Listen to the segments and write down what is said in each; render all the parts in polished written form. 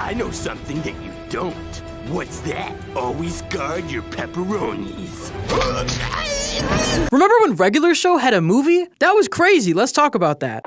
I know something that you don't. What's that? Always guard your pepperonis. Remember when Regular Show had a movie? That was crazy. Let's talk about that.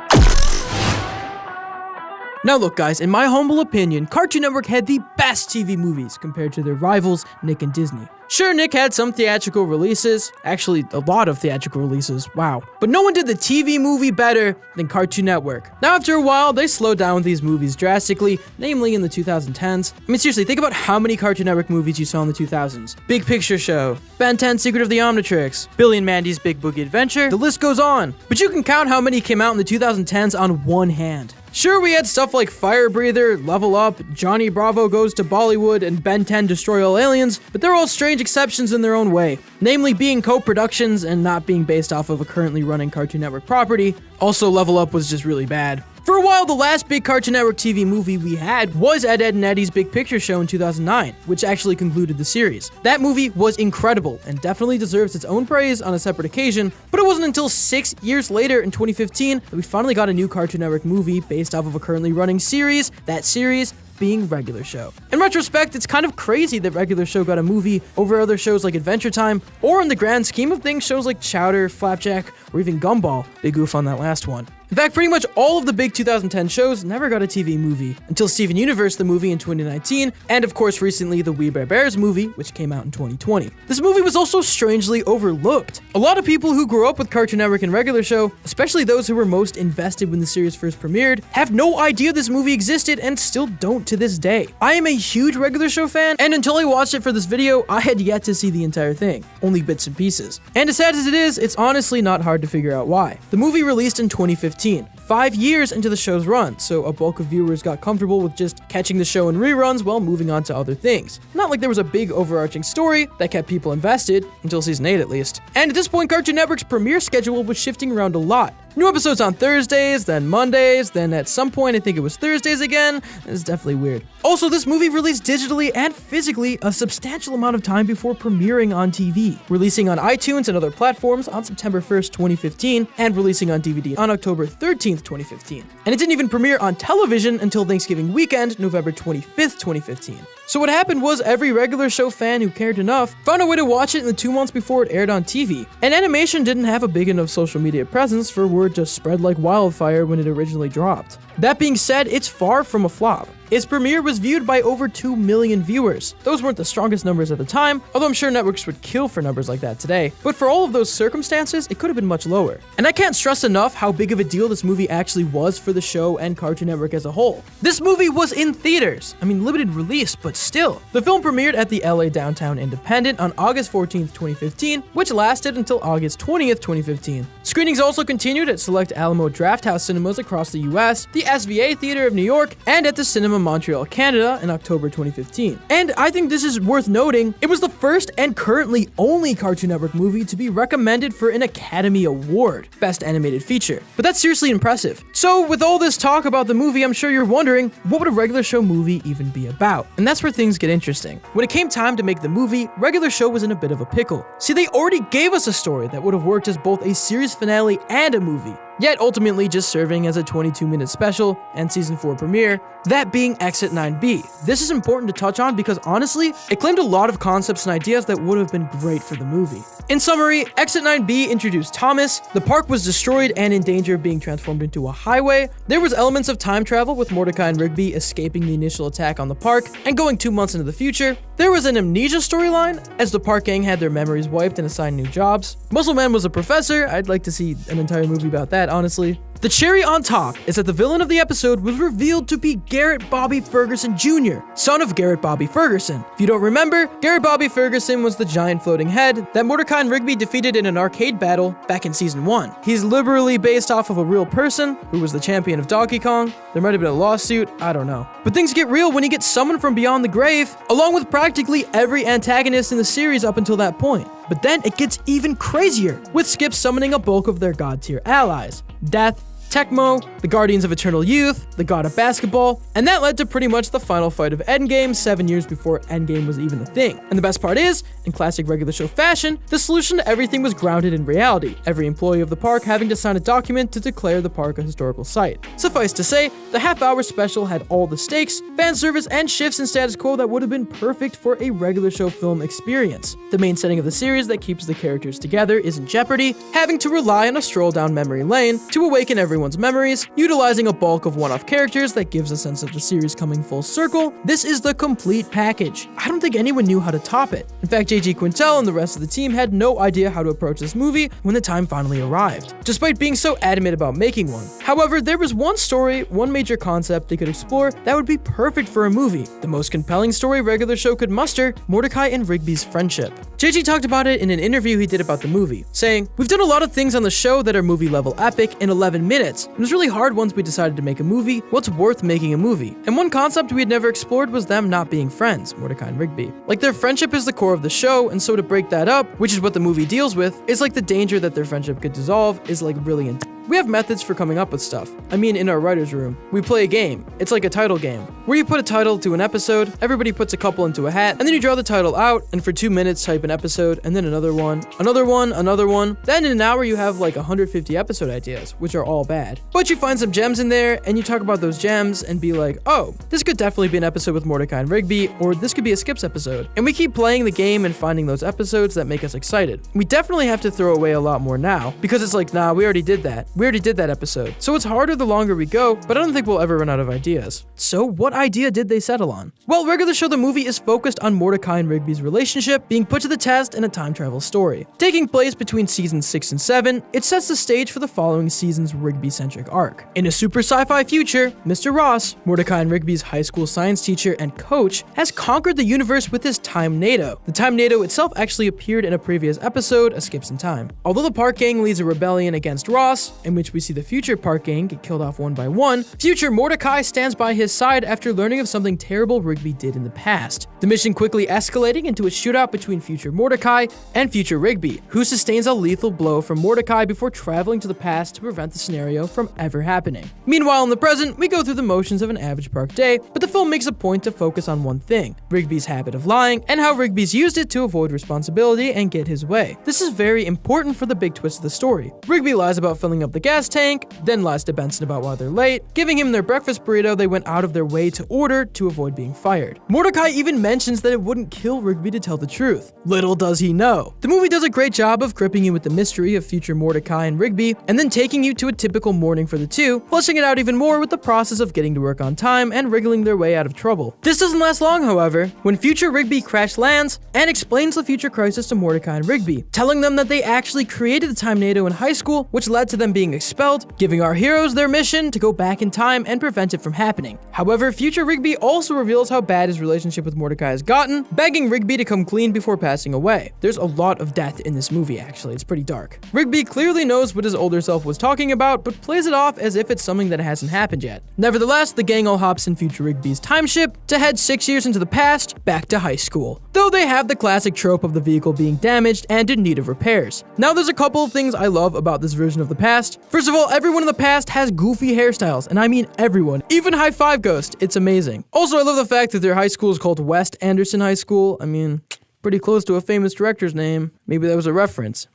Now look guys, in my humble opinion, Cartoon Network had the best TV movies compared to their rivals, Nick and Disney. Sure, Nick had some theatrical releases, actually a lot of theatrical releases, wow. But no one did the TV movie better than Cartoon Network. Now after a while, they slowed down with these movies drastically, namely in the 2010s. I mean seriously, think about how many Cartoon Network movies you saw in the 2000s. Big Picture Show, Ben 10 Secret of the Omnitrix, Billy and Mandy's Big Boogie Adventure, the list goes on. But you can count how many came out in the 2010s on one hand. Sure, we had stuff like Fire Breather, Level Up, Johnny Bravo Goes to Bollywood, and Ben 10 Destroy All Aliens, but they're all strange exceptions in their own way, namely being co-productions and not being based off of a currently running Cartoon Network property. Also, Level Up was just really bad. For a while, the last big Cartoon Network TV movie we had was Ed, Edd n Eddy's Big Picture Show in 2009, which actually concluded the series. That movie was incredible and definitely deserves its own praise on a separate occasion, but it wasn't until 6 years later in 2015 that we finally got a new Cartoon Network movie based off of a currently running series, that series being Regular Show. In retrospect, it's kind of crazy that Regular Show got a movie over other shows like Adventure Time, or in the grand scheme of things, shows like Chowder, Flapjack, or even Gumball. Big oof on that last one. In fact, pretty much all of the big 2010 shows never got a TV movie, until Steven Universe the movie in 2019, and of course recently the We Bare Bears movie, which came out in 2020. This movie was also strangely overlooked. A lot of people who grew up with Cartoon Network and Regular Show, especially those who were most invested when the series first premiered, have no idea this movie existed and still don't to this day. I am a huge Regular Show fan, and until I watched it for this video, I had yet to see the entire thing, only bits and pieces. And as sad as it is, it's honestly not hard to figure out why. The movie released in 2015. 5 years into the show's run, so a bulk of viewers got comfortable with just catching the show in reruns while moving on to other things. Not like there was a big overarching story that kept people invested, until season 8 at least. And at this point, Cartoon Network's premiere schedule was shifting around a lot. New episodes on Thursdays, then Mondays, then at some point I think it was Thursdays again. It's definitely weird. Also, this movie released digitally and physically a substantial amount of time before premiering on TV, releasing on iTunes and other platforms on September 1st, 2015, and releasing on DVD on October 13th, 2015. And it didn't even premiere on television until Thanksgiving weekend, November 25th, 2015. So what happened was every Regular Show fan who cared enough found a way to watch it in the 2 months before it aired on TV. And animation didn't have a big enough social media presence for word to spread like wildfire when it originally dropped. That being said, it's far from a flop. Its premiere was viewed by over 2 million viewers. Those weren't the strongest numbers at the time, although I'm sure networks would kill for numbers like that today. But for all of those circumstances, it could have been much lower. And I can't stress enough how big of a deal this movie actually was for the show and Cartoon Network as a whole. This movie was in theaters. I mean, limited release, but still. The film premiered at the LA Downtown Independent on August 14th, 2015, which lasted until August 20th, 2015. Screenings also continued at select Alamo Drafthouse cinemas across the US, the SVA Theater of New York, and at the Cinema Montreal, Canada in October 2015. And I think this is worth noting, it was the first and currently only Cartoon Network movie to be recommended for an Academy Award, Best Animated Feature. But that's seriously impressive. So with all this talk about the movie, I'm sure you're wondering, what would a Regular Show movie even be about? And that's where things get interesting. When it came time to make the movie, Regular Show was in a bit of a pickle. See, they already gave us a story that would have worked as both a series finale and a movie, yet ultimately just serving as a 22-minute special and season 4 premiere, that being Exit 9B. This is important to touch on because honestly, it claimed a lot of concepts and ideas that would have been great for the movie. In summary, Exit 9B introduced Thomas, the park was destroyed and in danger of being transformed into a highway, there was elements of time travel with Mordecai and Rigby escaping the initial attack on the park and going 2 months into the future, there was an amnesia storyline as the park gang had their memories wiped and assigned new jobs, Muscle Man was a professor, I'd like to see an entire movie about that honestly. The cherry on top is that the villain of the episode was revealed to be Garrett Bobby Ferguson Jr., son of Garrett Bobby Ferguson. If you don't remember, Garrett Bobby Ferguson was the giant floating head that Mordecai and Rigby defeated in an arcade battle back in season 1. He's liberally based off of a real person who was the champion of Donkey Kong. There might have been a lawsuit, I don't know. But things get real when he gets summoned from beyond the grave, along with practically every antagonist in the series up until that point. But then it gets even crazier, with Skip summoning a bulk of their god tier allies. Death, Tecmo, the Guardians of Eternal Youth, the God of Basketball, and that led to pretty much the final fight of Endgame 7 years before Endgame was even a thing. And the best part is, in classic regular show fashion, the solution to everything was grounded in reality, every employee of the park having to sign a document to declare the park a historical site. Suffice to say, the half-hour special had all the stakes, fan service, and shifts in status quo that would have been perfect for a regular show film experience. The main setting of the series that keeps the characters together is in jeopardy, having to rely on a stroll down memory lane to awaken everyone's memories, utilizing a bulk of one-off characters that gives a sense of the series coming full circle. This is the complete package. I don't think anyone knew how to top it. In fact, J.G. Quintel and the rest of the team had no idea how to approach this movie when the time finally arrived, despite being so adamant about making one. However, there was one story, one major concept they could explore that would be perfect for a movie. The most compelling story regular show could muster, Mordecai and Rigby's friendship. J.G. talked about it in an interview he did about the movie, saying, "We've done a lot of things on the show that are movie-level epic in 11 minutes. It was really hard once we decided to make a movie. What's worth making a movie? And one concept we had never explored was them not being friends, Mordecai and Rigby. Like, their friendship is the core of the show, and so to break that up, which is what the movie deals with, is like the danger that their friendship could dissolve is like really intense. We have methods for coming up with stuff. I mean, in our writer's room, we play a game. It's like a title game, where you put a title to an episode, everybody puts a couple into a hat, and then you draw the title out, and for 2 minutes type an episode, and then another one, another one, another one. Then in an hour you have like 150 episode ideas, which are all bad. But you find some gems in there, and you talk about those gems, and be like, oh, this could definitely be an episode with Mordecai and Rigby, or this could be a Skips episode. And we keep playing the game and finding those episodes that make us excited. We definitely have to throw away a lot more now, because it's like, nah, we already did that. We already did that episode. So it's harder the longer we go, but I don't think we'll ever run out of ideas. So what idea did they settle on? Well, regular show the movie is focused on Mordecai and Rigby's relationship being put to the test in a time travel story. Taking place between seasons 6 and 7, it sets the stage for the following season's Rigby-centric arc. In a super sci-fi future, Mr. Ross, Mordecai and Rigby's high school science teacher and coach, has conquered the universe with his time NATO. The time NATO itself actually appeared in a previous episode, A Skips in Time. Although the park gang leads a rebellion against Ross, in which we see the future park gang get killed off one by one, future Mordecai stands by his side after learning of something terrible Rigby did in the past. The mission quickly escalating into a shootout between future Mordecai and future Rigby, who sustains a lethal blow from Mordecai before traveling to the past to prevent the scenario from ever happening. Meanwhile, in the present, we go through the motions of an average park day, but the film makes a point to focus on one thing, Rigby's habit of lying, and how Rigby's used it to avoid responsibility and get his way. This is very important for the big twist of the story. Rigby lies about filling up the gas tank, then lies to Benson about why they're late, giving him their breakfast burrito they went out of their way to order to avoid being fired. Mordecai even mentions that it wouldn't kill Rigby to tell the truth. Little does he know. The movie does a great job of gripping you with the mystery of future Mordecai and Rigby, and then taking you to a typical morning for the two, fleshing it out even more with the process of getting to work on time and wriggling their way out of trouble. This doesn't last long, however, when future Rigby crash lands and explains the future crisis to Mordecai and Rigby, telling them that they actually created the time NATO in high school, which led to them being expelled, giving our heroes their mission to go back in time and prevent it from happening. However, future Rigby also reveals how bad his relationship with Mordecai has gotten, begging Rigby to come clean before passing away. There's a lot of death in this movie, actually. It's pretty dark. Rigby clearly knows what his older self was talking about, but plays it off as if it's something that hasn't happened yet. Nevertheless, the gang all hops in future Rigby's time ship to head 6 years into the past, back to high school. Though they have the classic trope of the vehicle being damaged and in need of repairs. Now, there's a couple of things I love about this version of the past. First of all, everyone in the past has goofy hairstyles, and I mean everyone. Even High Five Ghost, it's amazing. Also, I love the fact that their high school is called West Anderson High School. I mean, pretty close to a famous director's name. Maybe that was a reference.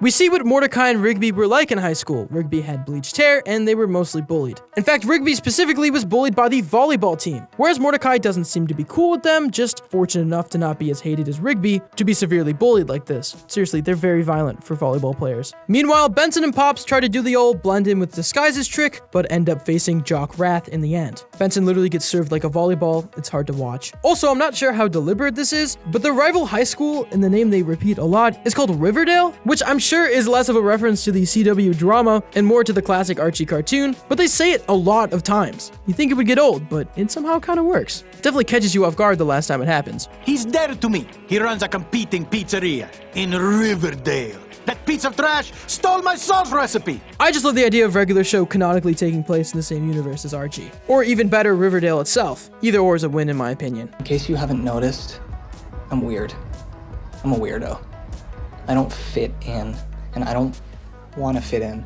We see what Mordecai and Rigby were like in high school. Rigby had bleached hair, and they were mostly bullied. In fact, Rigby specifically was bullied by the volleyball team, whereas Mordecai doesn't seem to be cool with them, just fortunate enough to not be as hated as Rigby to be severely bullied like this. Seriously, they're very violent for volleyball players. Meanwhile, Benson and Pops try to do the old blend in with disguises trick, but end up facing Jock Wrath in the end. Benson literally gets served like a volleyball. It's hard to watch. Also, I'm not sure how deliberate this is, but the rival high school, and the name they repeat a lot, is called Riverdale, which I'm sure is less of a reference to the CW drama and more to the classic Archie cartoon, but they say it a lot of times. You think it would get old, but it somehow kind of works. Definitely catches you off guard the last time it happens. He's dead to me. He runs a competing pizzeria in Riverdale. That piece of trash stole my sauce recipe! I just love the idea of regular show canonically taking place in the same universe as Archie. Or even better, Riverdale itself. Either or is a win in my opinion. In case you haven't noticed, I'm weird. I'm a weirdo. I don't fit in, and I don't want to fit in.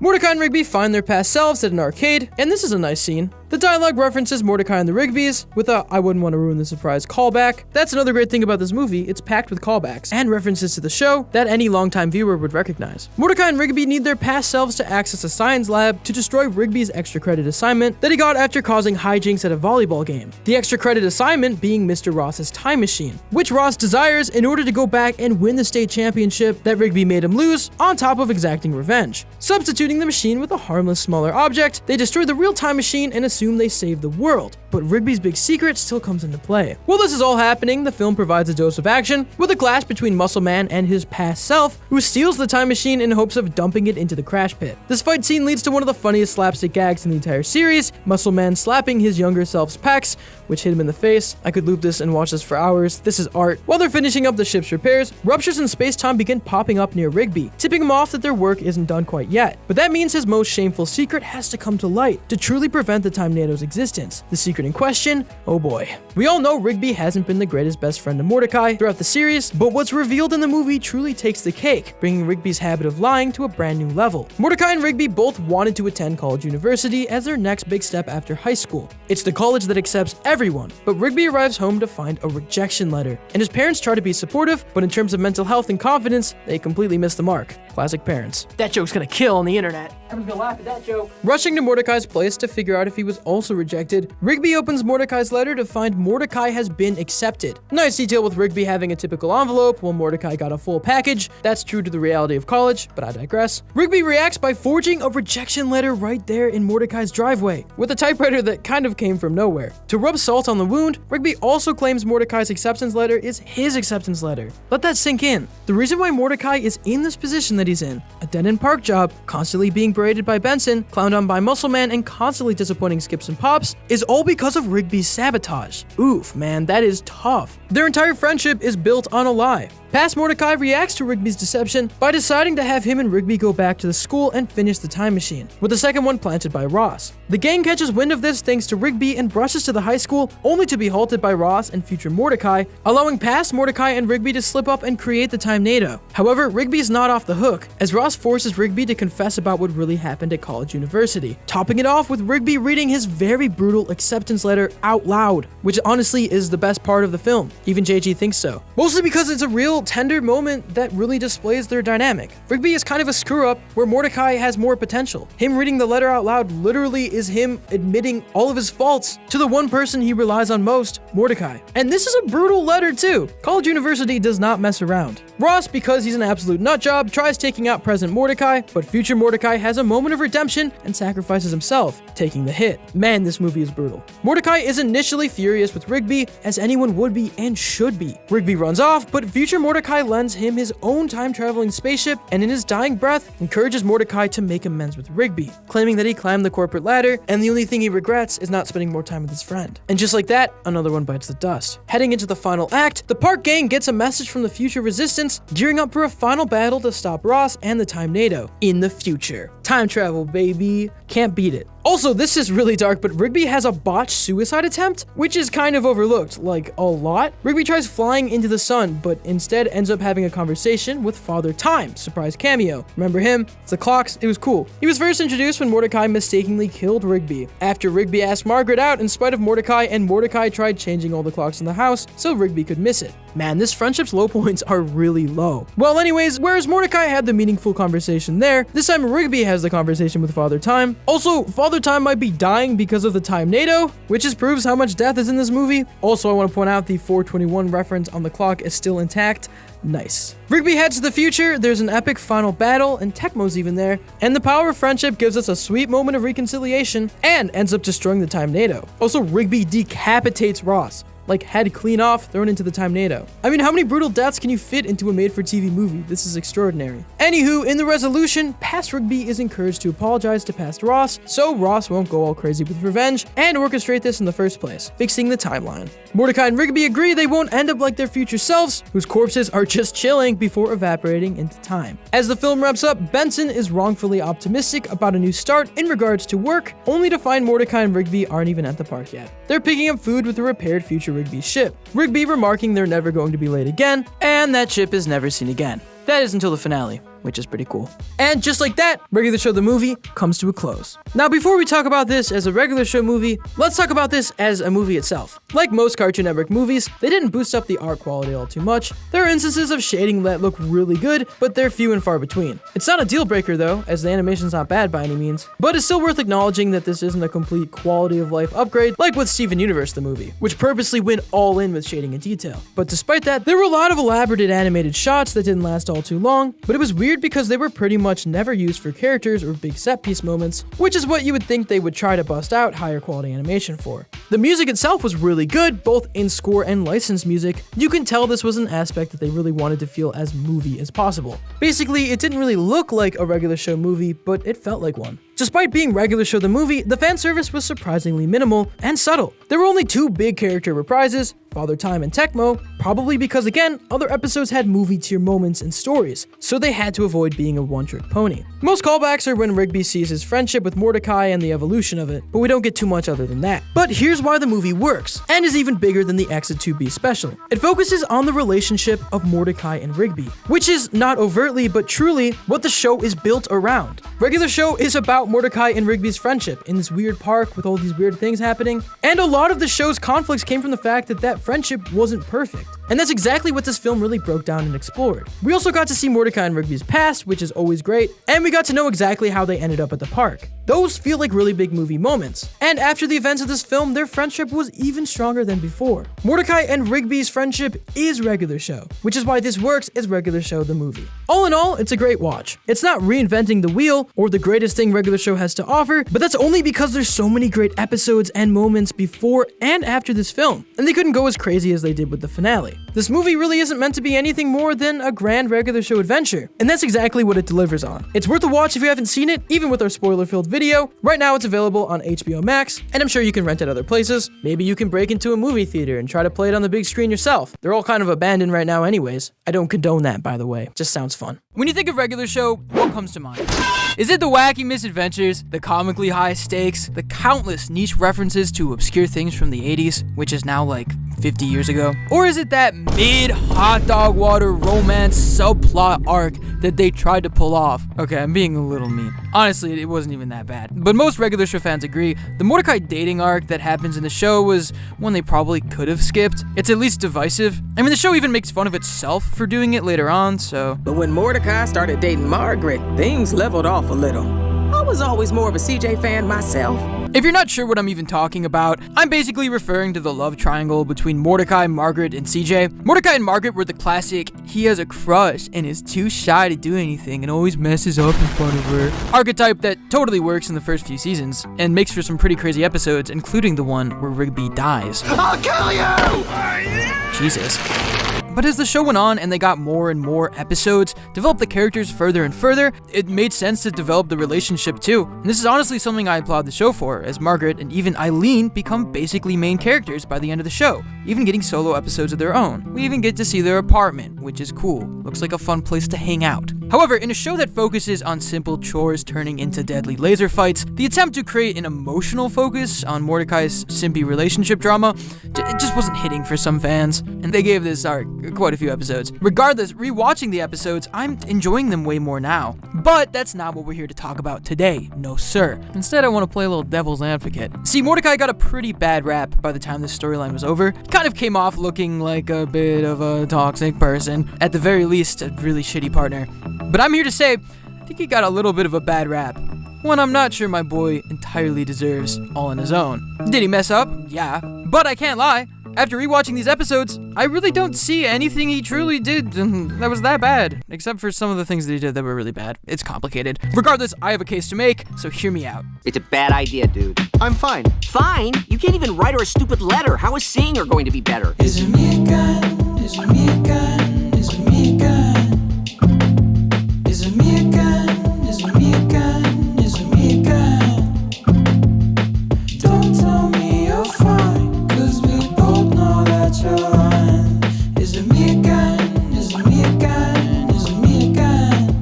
Mordecai and Rigby find their past selves at an arcade, and this is a nice scene. The dialogue references Mordecai and the Rigbys with a "I wouldn't want to ruin the surprise" callback. That's another great thing about this movie, it's packed with callbacks and references to the show that any longtime viewer would recognize. Mordecai and Rigby need their past selves to access a science lab to destroy Rigby's extra credit assignment that he got after causing hijinks at a volleyball game. The extra credit assignment being Mr. Ross's time machine, which Ross desires in order to go back and win the state championship that Rigby made him lose, on top of exacting revenge. Substituting the machine with a harmless smaller object, they destroy the real time machine and assume they save the world. But Rigby's big secret still comes into play. While this is all happening, the film provides a dose of action with a clash between Muscle Man and his past self, who steals the time machine in hopes of dumping it into the crash pit. This fight scene leads to one of the funniest slapstick gags in the entire series, Muscle Man slapping his younger self's pecs, which hit him in the face. I could loop this and watch this for hours. This is art. While they're finishing up the ship's repairs, ruptures in space-time begin popping up near Rigby, tipping him off that their work isn't done quite yet. But that means his most shameful secret has to come to light to truly prevent the Time Nado's existence. The secret in question? Oh boy. We all know Rigby hasn't been the greatest best friend to Mordecai throughout the series, but what's revealed in the movie truly takes the cake, bringing Rigby's habit of lying to a brand new level. Mordecai and Rigby both wanted to attend college university as their next big step after high school. It's the college that accepts everyone, but Rigby arrives home to find a rejection letter, and his parents try to be supportive, but in terms of mental health and confidence, they completely miss the mark. Classic parents. That joke's gonna kill on the internet. Everyone's gonna laugh at that joke. Rushing to Mordecai's place to figure out if he was also rejected, Rigby opens Mordecai's letter to find Mordecai has been accepted. Nice detail with Rigby having a typical envelope while Mordecai got a full package. That's true to the reality of college, but I digress. Rigby reacts by forging a rejection letter right there in Mordecai's driveway, with a typewriter that kind of came from nowhere. To rub salt on the wound, Rigby also claims Mordecai's acceptance letter is his acceptance letter. Let that sink in. The reason why Mordecai is in this position that he's in, a dead-end park job, constantly being berated by Benson, clowned on by Muscle Man, and constantly disappointing Skips and Pops, is all because of Rigby's sabotage. Oof, man, that is tough. Their entire friendship is built on a lie. Past Mordecai reacts to Rigby's deception by deciding to have him and Rigby go back to the school and finish the time machine, with the second one planted by Ross. The gang catches wind of this thanks to Rigby and rushes to the high school, only to be halted by Ross and future Mordecai, allowing past Mordecai and Rigby to slip up and create the Time Nado. However, Rigby's not off the hook, as Ross forces Rigby to confess about what really happened at college university, topping it off with Rigby reading his very brutal acceptance letter out loud, which honestly is the best part of the film. Even JG thinks so. Mostly because it's a real tender moment that really displays their dynamic. Rigby is kind of a screw-up where Mordecai has more potential. Him reading the letter out loud literally is him admitting all of his faults to the one person he relies on most, Mordecai. And this is a brutal letter too. College University does not mess around. Ross, because he's an absolute nutjob, tries taking out present Mordecai, but future Mordecai has a moment of redemption and sacrifices himself, taking the hit. Man, this movie is brutal. Mordecai is initially furious with Rigby, as anyone would be and should be. Rigby runs off, but future Mordecai lends him his own time-traveling spaceship, and in his dying breath, encourages Mordecai to make amends with Rigby, claiming that he climbed the corporate ladder, and the only thing he regrets is not spending more time with his friend. And just like that, another one bites the dust. Heading into the final act, the park gang gets a message from the future resistance, gearing up for a final battle to stop Ross and the Time Nado in the future. Time travel, baby. Can't beat it. Also, this is really dark, but Rigby has a botched suicide attempt, which is kind of overlooked, like a lot. Rigby tries flying into the sun, but instead ends up having a conversation with Father Time, surprise cameo. Remember him? It's the clocks, it was cool. He was first introduced when Mordecai mistakenly killed Rigby, after Rigby asked Margaret out in spite of Mordecai, and Mordecai tried changing all the clocks in the house so Rigby could miss it. Man, this friendship's low points are really low. Well, anyways, whereas Mordecai had the meaningful conversation there, this time Rigby has the conversation with Father Time. Also, Father Time might be dying because of the Time Nado, which just proves how much death is in this movie. Also, I want to point out the 421 reference on the clock is still intact. Nice. Rigby heads to the future, there's an epic final battle, and Tecmo's even there, and the power of friendship gives us a sweet moment of reconciliation, and ends up destroying the Time Nado. Also, Rigby decapitates Ross. Like, head clean off, thrown into the Time Nado. I mean, how many brutal deaths can you fit into a made-for-TV movie? This is extraordinary. Anywho, in the resolution, past Rigby is encouraged to apologize to past Ross, so Ross won't go all crazy with revenge, and orchestrate this in the first place, fixing the timeline. Mordecai and Rigby agree they won't end up like their future selves, whose corpses are just chilling before evaporating into time. As the film wraps up, Benson is wrongfully optimistic about a new start in regards to work, only to find Mordecai and Rigby aren't even at the park yet. They're picking up food with a repaired future Rigby's ship, Rigby remarking they're never going to be late again, and that ship is never seen again. That is until the finale. which is pretty cool. And just like that, Regular Show the movie comes to a close. Now, before we talk about this as a Regular Show movie, let's talk about this as a movie itself. Like most Cartoon Network movies, they didn't boost up the art quality all too much. There are instances of shading that look really good, but they're few and far between. It's not a deal breaker though, as the animation's not bad by any means, but it's still worth acknowledging that this isn't a complete quality of life upgrade like with Steven Universe the movie, which purposely went all in with shading and detail. But despite that, there were a lot of elaborated animated shots that didn't last all too long, but it was weird because they were pretty much never used for characters or big set piece moments, which is what you would think they would try to bust out higher quality animation for. The music itself was really good, both in score and licensed music. You can tell this was an aspect that they really wanted to feel as movie as possible. Basically, it didn't really look like a Regular Show movie, but it felt like one. Despite being Regular Show the movie, the fan service was surprisingly minimal and subtle. There were only 2 big character reprises, Father Time and Tecmo, probably because again, other episodes had movie tier moments and stories, so they had to avoid being a one-trick pony. Most callbacks are when Rigby sees his friendship with Mordecai and the evolution of it, but we don't get too much other than that. But here's why the movie works, and is even bigger than the Exit 2B special. It focuses on the relationship of Mordecai and Rigby, which is not overtly but truly what the show is built around. Regular Show is about Mordecai and Rigby's friendship in this weird park with all these weird things happening, and a lot of the show's conflicts came from the fact that that friendship wasn't perfect. And that's exactly what this film really broke down and explored. We also got to see Mordecai and Rigby's past, which is always great, and we got to know exactly how they ended up at the park. Those feel like really big movie moments. And after the events of this film, their friendship was even stronger than before. Mordecai and Rigby's friendship is Regular Show, which is why this works as Regular Show the movie. All in all, it's a great watch. It's not reinventing the wheel or the greatest thing Regular Show has to offer, but that's only because there's so many great episodes and moments before and after this film, and they couldn't go as crazy as they did with the finale. This movie really isn't meant to be anything more than a grand Regular Show adventure, and that's exactly what it delivers on. It's worth a watch if you haven't seen it, even with our spoiler-filled video. Right now it's available on HBO Max, and I'm sure you can rent it other places. Maybe you can break into a movie theater and try to play it on the big screen yourself. They're all kind of abandoned right now anyways. I don't condone that, by the way. Just sounds fun. When you think of Regular Show, what comes to mind? Is it the wacky misadventures, the comically high stakes, the countless niche references to obscure things from the 80s, which is now like 50 years ago? Or is it that mid-hot dog water romance subplot arc that they tried to pull off? Okay, I'm being a little mean. Honestly, it wasn't even that bad. But most Regular Show fans agree, the Mordecai dating arc that happens in the show was one they probably could have skipped. It's at least divisive. I mean, the show even makes fun of itself for doing it later on, so... But when Mordecai started dating Margaret, things leveled off a little. I was always more of a CJ fan myself. If you're not sure what I'm even talking about, I'm basically referring to the love triangle between Mordecai, Margaret, and CJ. Mordecai and Margaret were the classic, he has a crush and is too shy to do anything and always messes up in front of her archetype that totally works in the first few seasons and makes for some pretty crazy episodes, including the one where Rigby dies. I'll kill you! Jesus. But as the show went on and they got more and more episodes, developed the characters further and further, it made sense to develop the relationship too. And this is honestly something I applaud the show for, as Margaret and even Eileen become basically main characters by the end of the show, even getting solo episodes of their own. We even get to see their apartment, which is cool. Looks like a fun place to hang out. However, in a show that focuses on simple chores turning into deadly laser fights, the attempt to create an emotional focus on Mordecai's simpy relationship drama, it just wasn't hitting for some fans, and they gave this arc quite a few episodes. Regardless, rewatching the episodes, I'm enjoying them way more now. But that's not what we're here to talk about today, no sir. Instead, I want to play a little devil's advocate. See, Mordecai got a pretty bad rap by the time this storyline was over. He kind of came off looking like a bit of a toxic person, at the very least, a really shitty partner. But I'm here to say, I think he got a little bit of a bad rap. One I'm not sure my boy entirely deserves all on his own. Did he mess up? Yeah. But I can't lie. After rewatching these episodes, I really don't see anything he truly did that was that bad, except for some of the things that he did that were really bad. It's complicated. Regardless, I have a case to make, so hear me out. It's a bad idea, dude. I'm fine. Fine? You can't even write her a stupid letter. How is seeing her going to be better? Is it me again? Is it me again? Is it me again? Is it me again? Is it me again? Is it me again? Don't tell me you're fine, 'cause we both know that you're lying. Is it me again? Is it me again? Is it me again?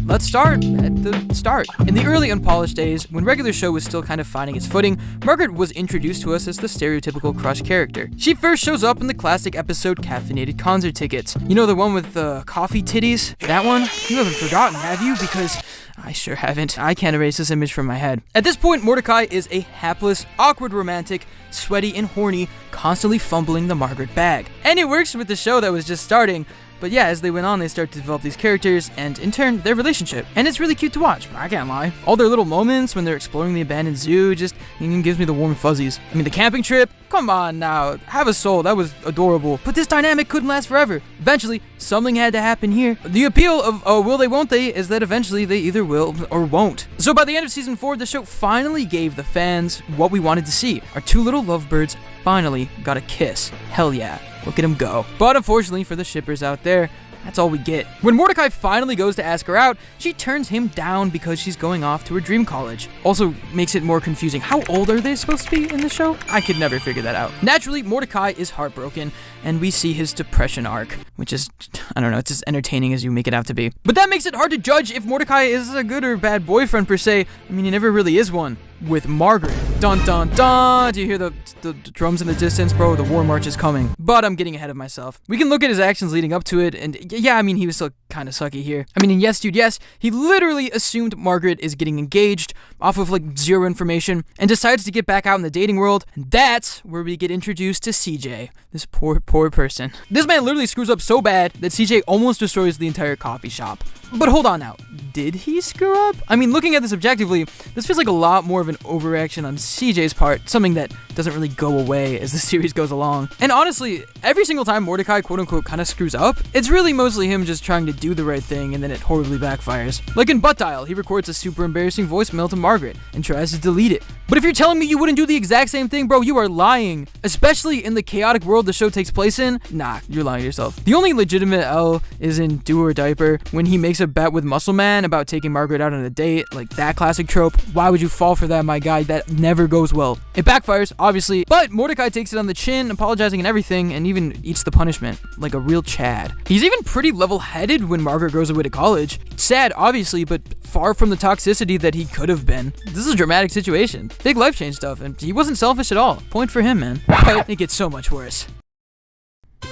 Let's start at the start. start. In the early unpolished days, when regular show was still kind of finding its footing, Margaret was introduced to us as the stereotypical crush character. She first shows up in the classic episode Caffeinated Concert Tickets. You know, the one with the coffee titties? That one? You haven't forgotten, have you? Because I sure haven't. I can't erase this image from my head. At this point, Mordecai is a hapless, awkward romantic, sweaty and horny, constantly fumbling the Margaret bag. And it works with the show that was just starting. But yeah, as they went on, they start to develop these characters, and in turn, their relationship. And it's really cute to watch, I can't lie. All their little moments when they're exploring the abandoned zoo just gives me the warm fuzzies. I mean, the camping trip, come on now, have a soul, that was adorable. But this dynamic couldn't last forever. Eventually, something had to happen here. The appeal of will they, won't they, is that eventually they either will or won't. So by the end of season 4, the show finally gave the fans what we wanted to see. Our two little lovebirds finally got a kiss. Hell yeah. Look at him go. But unfortunately for the shippers out there, that's all we get. When Mordecai finally goes to ask her out, she turns him down because she's going off to her dream college. Also makes it more confusing. How old are they supposed to be in the show? I could never figure that out. Naturally, Mordecai is heartbroken, and we see his depression arc, which is, I don't know, it's as entertaining as you make it out to be. But that makes it hard to judge if Mordecai is a good or bad boyfriend per se. I mean, he never really is one. With Margaret. Dun dun dun! Do you hear the drums in the distance, bro? The war march is coming. But I'm getting ahead of myself. We can look at his actions leading up to it, and yeah, I mean, he was still kind of sucky here. I mean, and yes, dude, yes, he literally assumed Margaret is getting engaged off of, like, zero information, and decides to get back out in the dating world, and that's where we get introduced to CJ. This poor person. This man literally screws up so bad that CJ almost destroys the entire coffee shop. But hold on now, did he screw up? I mean, looking at this objectively, this feels like a lot more of an overreaction on CJ's part, something that doesn't really go away as the series goes along. And honestly, every single time Mordecai quote-unquote kind of screws up, it's really mostly him just trying to do the right thing and then it horribly backfires. Like in Butt Dial, he records a super embarrassing voicemail to Margaret and tries to delete it. But if you're telling me you wouldn't do the exact same thing, bro, you are lying. Especially in the chaotic world the show takes place in, nah, you're lying to yourself. The only legitimate L is in Do or Diaper, when he makes a bet with Muscle Man about taking Margaret out on a date, like that classic trope. Why would you fall for that, my guy? That never goes well. It backfires, obviously, but Mordecai takes it on the chin, apologizing and everything, and even eats the punishment, like a real Chad. He's even pretty level-headed when Margaret goes away to college. Sad, obviously, but far from the toxicity that he could have been. This is a dramatic situation. Big life change stuff, and he wasn't selfish at all. Point for him, man. But it gets so much worse.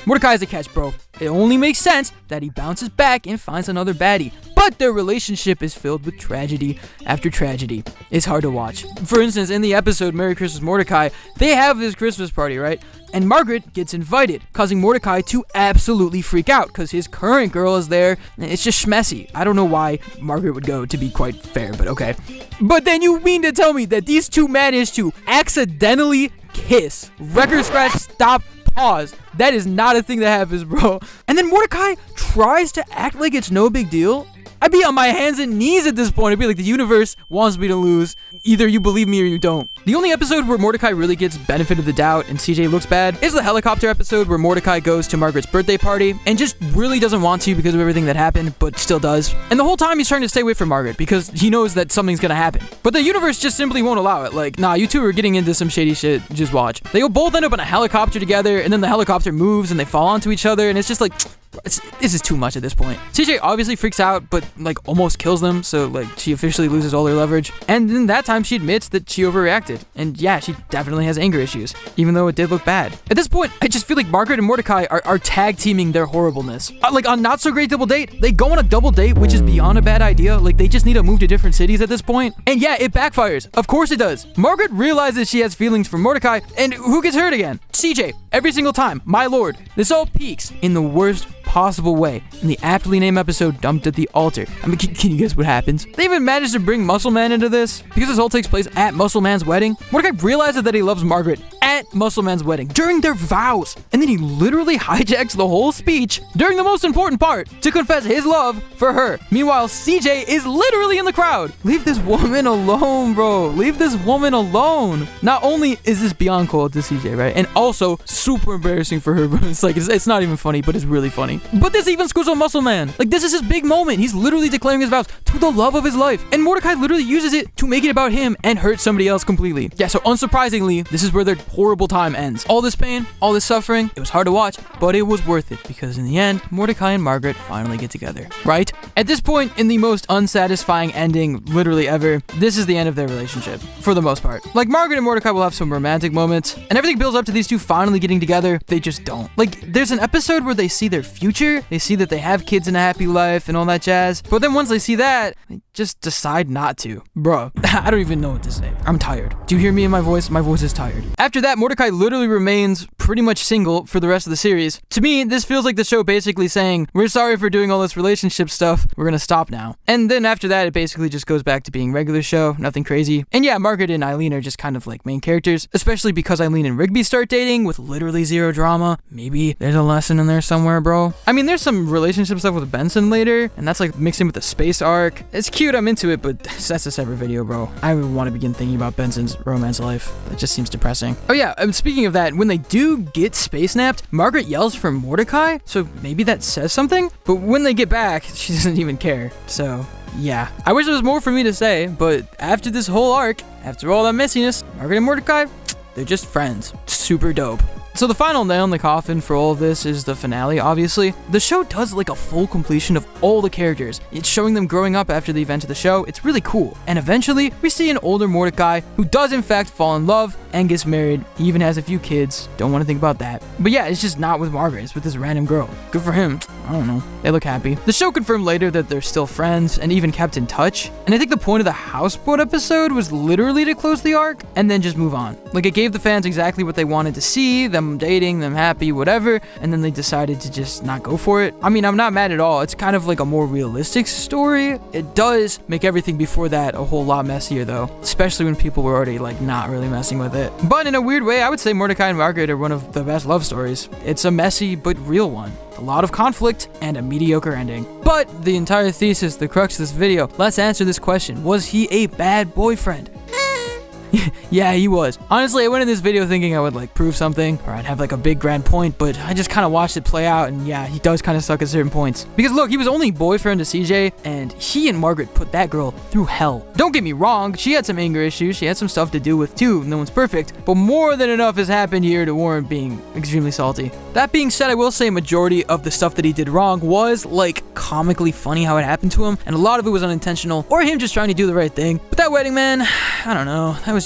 Mordecai is a catch, bro. It only makes sense that he bounces back and finds another baddie. But their relationship is filled with tragedy after tragedy. It's hard to watch. For instance, in the episode Merry Christmas Mordecai, they have this Christmas party, right? And Margaret gets invited, causing Mordecai to absolutely freak out because his current girl is there. It's just schmessy. I don't know why Margaret would go, to be quite fair, but okay. But then you mean to tell me that these two managed to accidentally kiss? Record scratch, stop, pause. That is not a thing that happens, bro. And then Mordecai tries to act like it's no big deal. I'd be on my hands and knees at this point. I'd be like, the universe wants me to lose. Either you believe me or you don't. The only episode where Mordecai really gets benefit of the doubt and CJ looks bad is the helicopter episode where Mordecai goes to Margaret's birthday party and just really doesn't want to because of everything that happened, but still does. And the whole time he's trying to stay away from Margaret because he knows that something's gonna happen. But the universe just simply won't allow it. Like, nah, you two are getting into some shady shit. Just watch. They both end up in a helicopter together, and then the helicopter moves and they fall onto each other, and it's just like, this is too much at this point. CJ obviously freaks out, but like almost kills them, so like she officially loses all her leverage. And then that time she admits that she overreacted. And yeah, she definitely has anger issues, even though it did look bad. At this point, I just feel like Margaret and Mordecai are tag teaming their horribleness. Like on Not So Great Double Date, they go on a double date, which is beyond a bad idea. Like they just need to move to different cities at this point. And yeah, it backfires. Of course it does. Margaret realizes she has feelings for Mordecai, and who gets hurt again? CJ, every single time. My lord. This all peaks in the worst possible way in the aptly named episode Dumped at the Altar. I mean, can you guess what happens? They even managed to bring Muscle Man into this because this all takes place at Muscle Man's wedding. Mordecai realizes that he loves Margaret at Muscle Man's wedding during their vows, and then he literally hijacks the whole speech during the most important part to confess his love for her. Meanwhile, CJ is literally in the crowd. Leave this woman alone, bro. Leave this woman alone. Not only is this beyond cold to CJ, right? And also super embarrassing for her, bro. It's like, it's not even funny, but it's really funny. But this even screws on Muscle Man. Like, this is his big moment. He's literally declaring his vows to the love of his life. And Mordecai literally uses it to make it about him and hurt somebody else completely. Yeah, so unsurprisingly, this is where their horrible time ends. All this pain, all this suffering, it was hard to watch, but it was worth it because in the end, Mordecai and Margaret finally get together, right? At this point, in the most unsatisfying ending literally ever, this is the end of their relationship, for the most part. Like, Margaret and Mordecai will have some romantic moments, and everything builds up to these two finally getting together. They just don't. Like, there's an episode where they see their future, they see that they have kids in a happy life and all that jazz, but then once they see that, they just decide not to. Bruh, I don't even know what to say. I'm tired. Do you hear me in my voice? My voice is tired. After that, Mordecai literally remains pretty much single for the rest of the series. To me, this feels like the show basically saying, we're sorry for doing all this relationship stuff, we're gonna stop now. And then after that, it basically just goes back to being regular show, nothing crazy. And yeah, Margaret and Eileen are just kind of like main characters, especially because Eileen and Rigby start dating with literally zero drama. Maybe there's a lesson in there somewhere, bro. I mean, there's some relationship stuff with Benson later, and that's like mixed in with the space arc. It's cute, I'm into it, but that's a separate video, bro. I don't even want to begin thinking about Benson's romance life. That just seems depressing. Oh yeah, speaking of that, when they do get space napped, Margaret yells for Mordecai, so maybe that says something, but when they get back, she doesn't even care, so yeah. I wish there was more for me to say, but after this whole arc, after all that messiness, Margaret and Mordecai, they're just friends. Super dope. So the final nail in the coffin for all of this is the finale, obviously. The show does like a full completion of all the characters. It's showing them growing up after the event of the show. It's really cool. And eventually, we see an older Mordecai who does in fact fall in love and gets married. He even has a few kids. Don't want to think about that. But yeah, it's just not with Margaret. It's with this random girl. Good for him. I don't know. They look happy. The show confirmed later that they're still friends and even kept in touch. And I think the point of the houseboat episode was literally to close the arc and then just move on. Like, it gave the fans exactly what they wanted to see, them dating, them happy, whatever, and then they decided to just not go for it. I mean, I'm not mad at all. It's kind of like a more realistic story. It does make everything before that a whole lot messier though, especially when people were already like not really messing with it. But in a weird way, I would say Mordecai and Margaret are one of the best love stories. It's a messy but real one. A lot of conflict and a mediocre ending. But the entire thesis, the crux of this video, let's answer this question. Was he a bad boyfriend? Yeah, he was. Honestly, I went in this video thinking I would like prove something or I'd have like a big grand point, but I just kind of watched it play out, and yeah, he does kind of suck at certain points. Because look, he was only boyfriend to CJ, and he and Margaret put that girl through hell. Don't get me wrong, she had some anger issues, she had some stuff to deal with too, no one's perfect, but more than enough has happened here to warrant being extremely salty. That being said, I will say a majority of the stuff that he did wrong was like comically funny how it happened to him, and a lot of it was unintentional or him just trying to do the right thing. But that wedding, man, I don't know, that was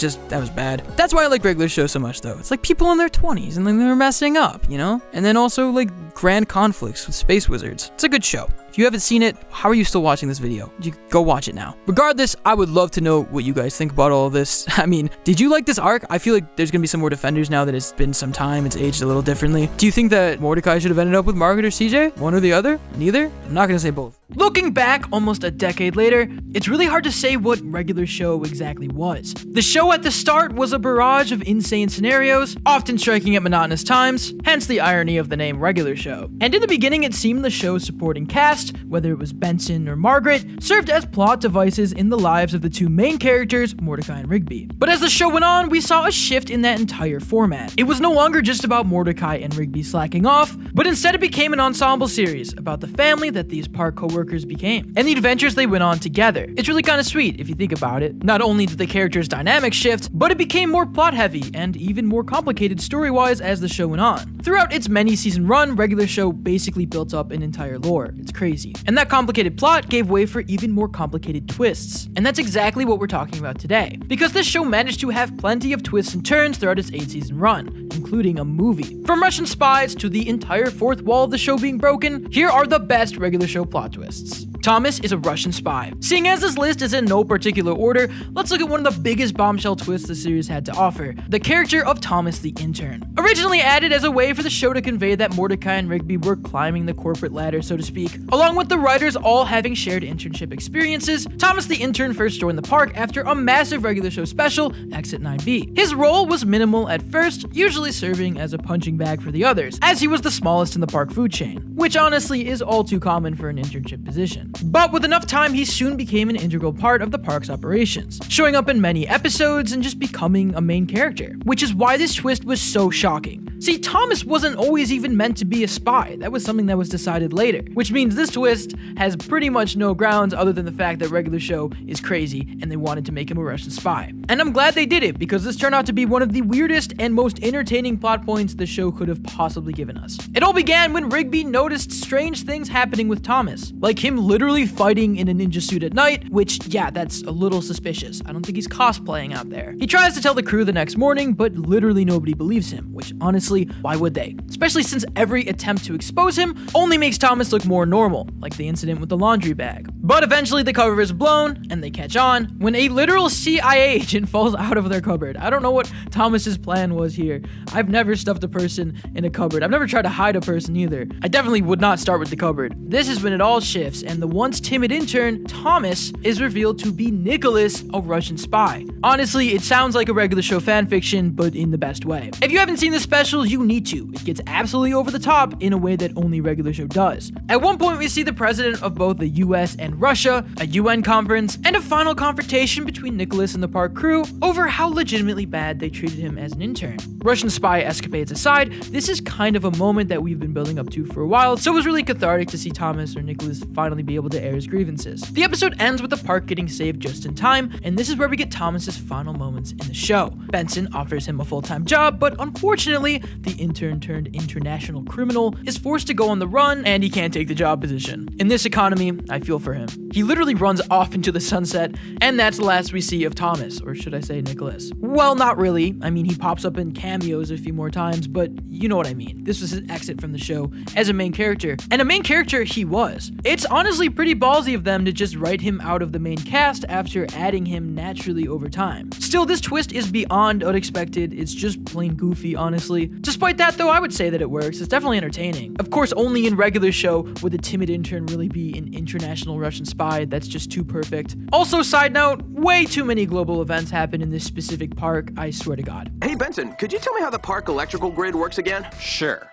bad. That's why I like regular shows so much though. It's like people in their 20s and then they're messing up, you know? And then also like grand conflicts with space wizards. It's a good show. If you haven't seen it, how are you still watching this video? You go watch it now. Regardless, I would love to know what you guys think about all of this. I mean, did you like this arc? I feel like there's gonna be some more defenders now that it's been some time. It's aged a little differently. Do you think that Mordecai should have ended up with Margaret or CJ? One or the other? Neither? I'm not gonna say both. Looking back almost a decade later, it's really hard to say what regular show exactly was. The show at the start was a barrage of insane scenarios, often striking at monotonous times, hence the irony of the name regular show. And in the beginning, it seemed the show's supporting cast, whether it was Benson or Margaret, served as plot devices in the lives of the two main characters, Mordecai and Rigby. But as the show went on, we saw a shift in that entire format. It was no longer just about Mordecai and Rigby slacking off, but instead it became an ensemble series about the family that these park co-workers became, and the adventures they went on together. It's really kind of sweet if you think about it. Not only did the characters' dynamics shift, but it became more plot-heavy and even more complicated story-wise as the show went on. Throughout its many-season run, regular show basically built up an entire lore. It's crazy. And that complicated plot gave way for even more complicated twists. And that's exactly what we're talking about today. Because this show managed to have plenty of twists and turns throughout its 8-season run, including a movie. From Russian spies to the entire fourth wall of the show being broken, here are the best regular show plot twists. Thomas is a Russian spy. Seeing as this list is in no particular order, let's look at one of the biggest bombshell twists the series had to offer, the character of Thomas the intern. Originally added as a way for the show to convey that Mordecai and Rigby were climbing the corporate ladder, so to speak, along with the writers all having shared internship experiences, Thomas the intern first joined the park after a massive regular show special, Exit 9B. His role was minimal at first, usually serving as a punching bag for the others, as he was the smallest in the park food chain, which honestly is all too common for an internship position. But with enough time, he soon became an integral part of the park's operations, showing up in many episodes and just becoming a main character, which is why this twist was so shocking. See, Thomas wasn't always even meant to be a spy. That was something that was decided later, which means this twist has pretty much no grounds other than the fact that regular show is crazy and they wanted to make him a Russian spy. And I'm glad they did it, because this turned out to be one of the weirdest and most entertaining plot points the show could have possibly given us. It all began when Rigby noticed strange things happening with Thomas, like him literally fighting in a ninja suit at night, which, yeah, that's a little suspicious. I don't think he's cosplaying out there. He tries to tell the crew the next morning, but literally nobody believes him, which honestly, why would they? Especially since every attempt to expose him only makes Thomas look more normal, like the incident with the laundry bag. But eventually the cover is blown, and they catch on, when a literal CIA agent falls out of their cupboard. I don't know what Thomas's plan was here. I've never stuffed a person in a cupboard. I've never tried to hide a person either. I definitely would not start with the cupboard. This is when it all shifts, and the once timid intern, Thomas, is revealed to be Nicholas, a Russian spy. Honestly, it sounds like a regular show fanfiction, but in the best way. If you haven't seen this special, you need to. It gets absolutely over the top in a way that only regular show does. At one point, we see the president of both the US and Russia, a UN conference, and a final confrontation between Nicholas and the park crew over how legitimately bad they treated him as an intern. Russian spy escapades aside, this is kind of a moment that we've been building up to for a while, so it was really cathartic to see Thomas or Nicholas finally be able to air his grievances. The episode ends with the park getting saved just in time, and this is where we get Thomas's final moments in the show. Benson offers him a full-time job, but unfortunately, the intern turned international criminal is forced to go on the run, and he can't take the job position. In this economy, I feel for him. He literally runs off into the sunset, and that's the last we see of Thomas, or should I say Nicholas. Well, not really. I mean, he pops up in cameos a few more times, but you know what I mean. This was his exit from the show as a main character, and a main character he was. It's honestly pretty ballsy of them to just write him out of the main cast after adding him naturally over time. Still, this twist is beyond unexpected. It's just plain goofy, honestly. Despite that, though, I would say that it works. It's definitely entertaining. Of course, only in regular show would the timid intern really be an international Russian spy. That's just too perfect. Also, side note, way too many global events happen in this specific park, I swear to God. Hey Benson, could you tell me how the park electrical grid works again? Sure.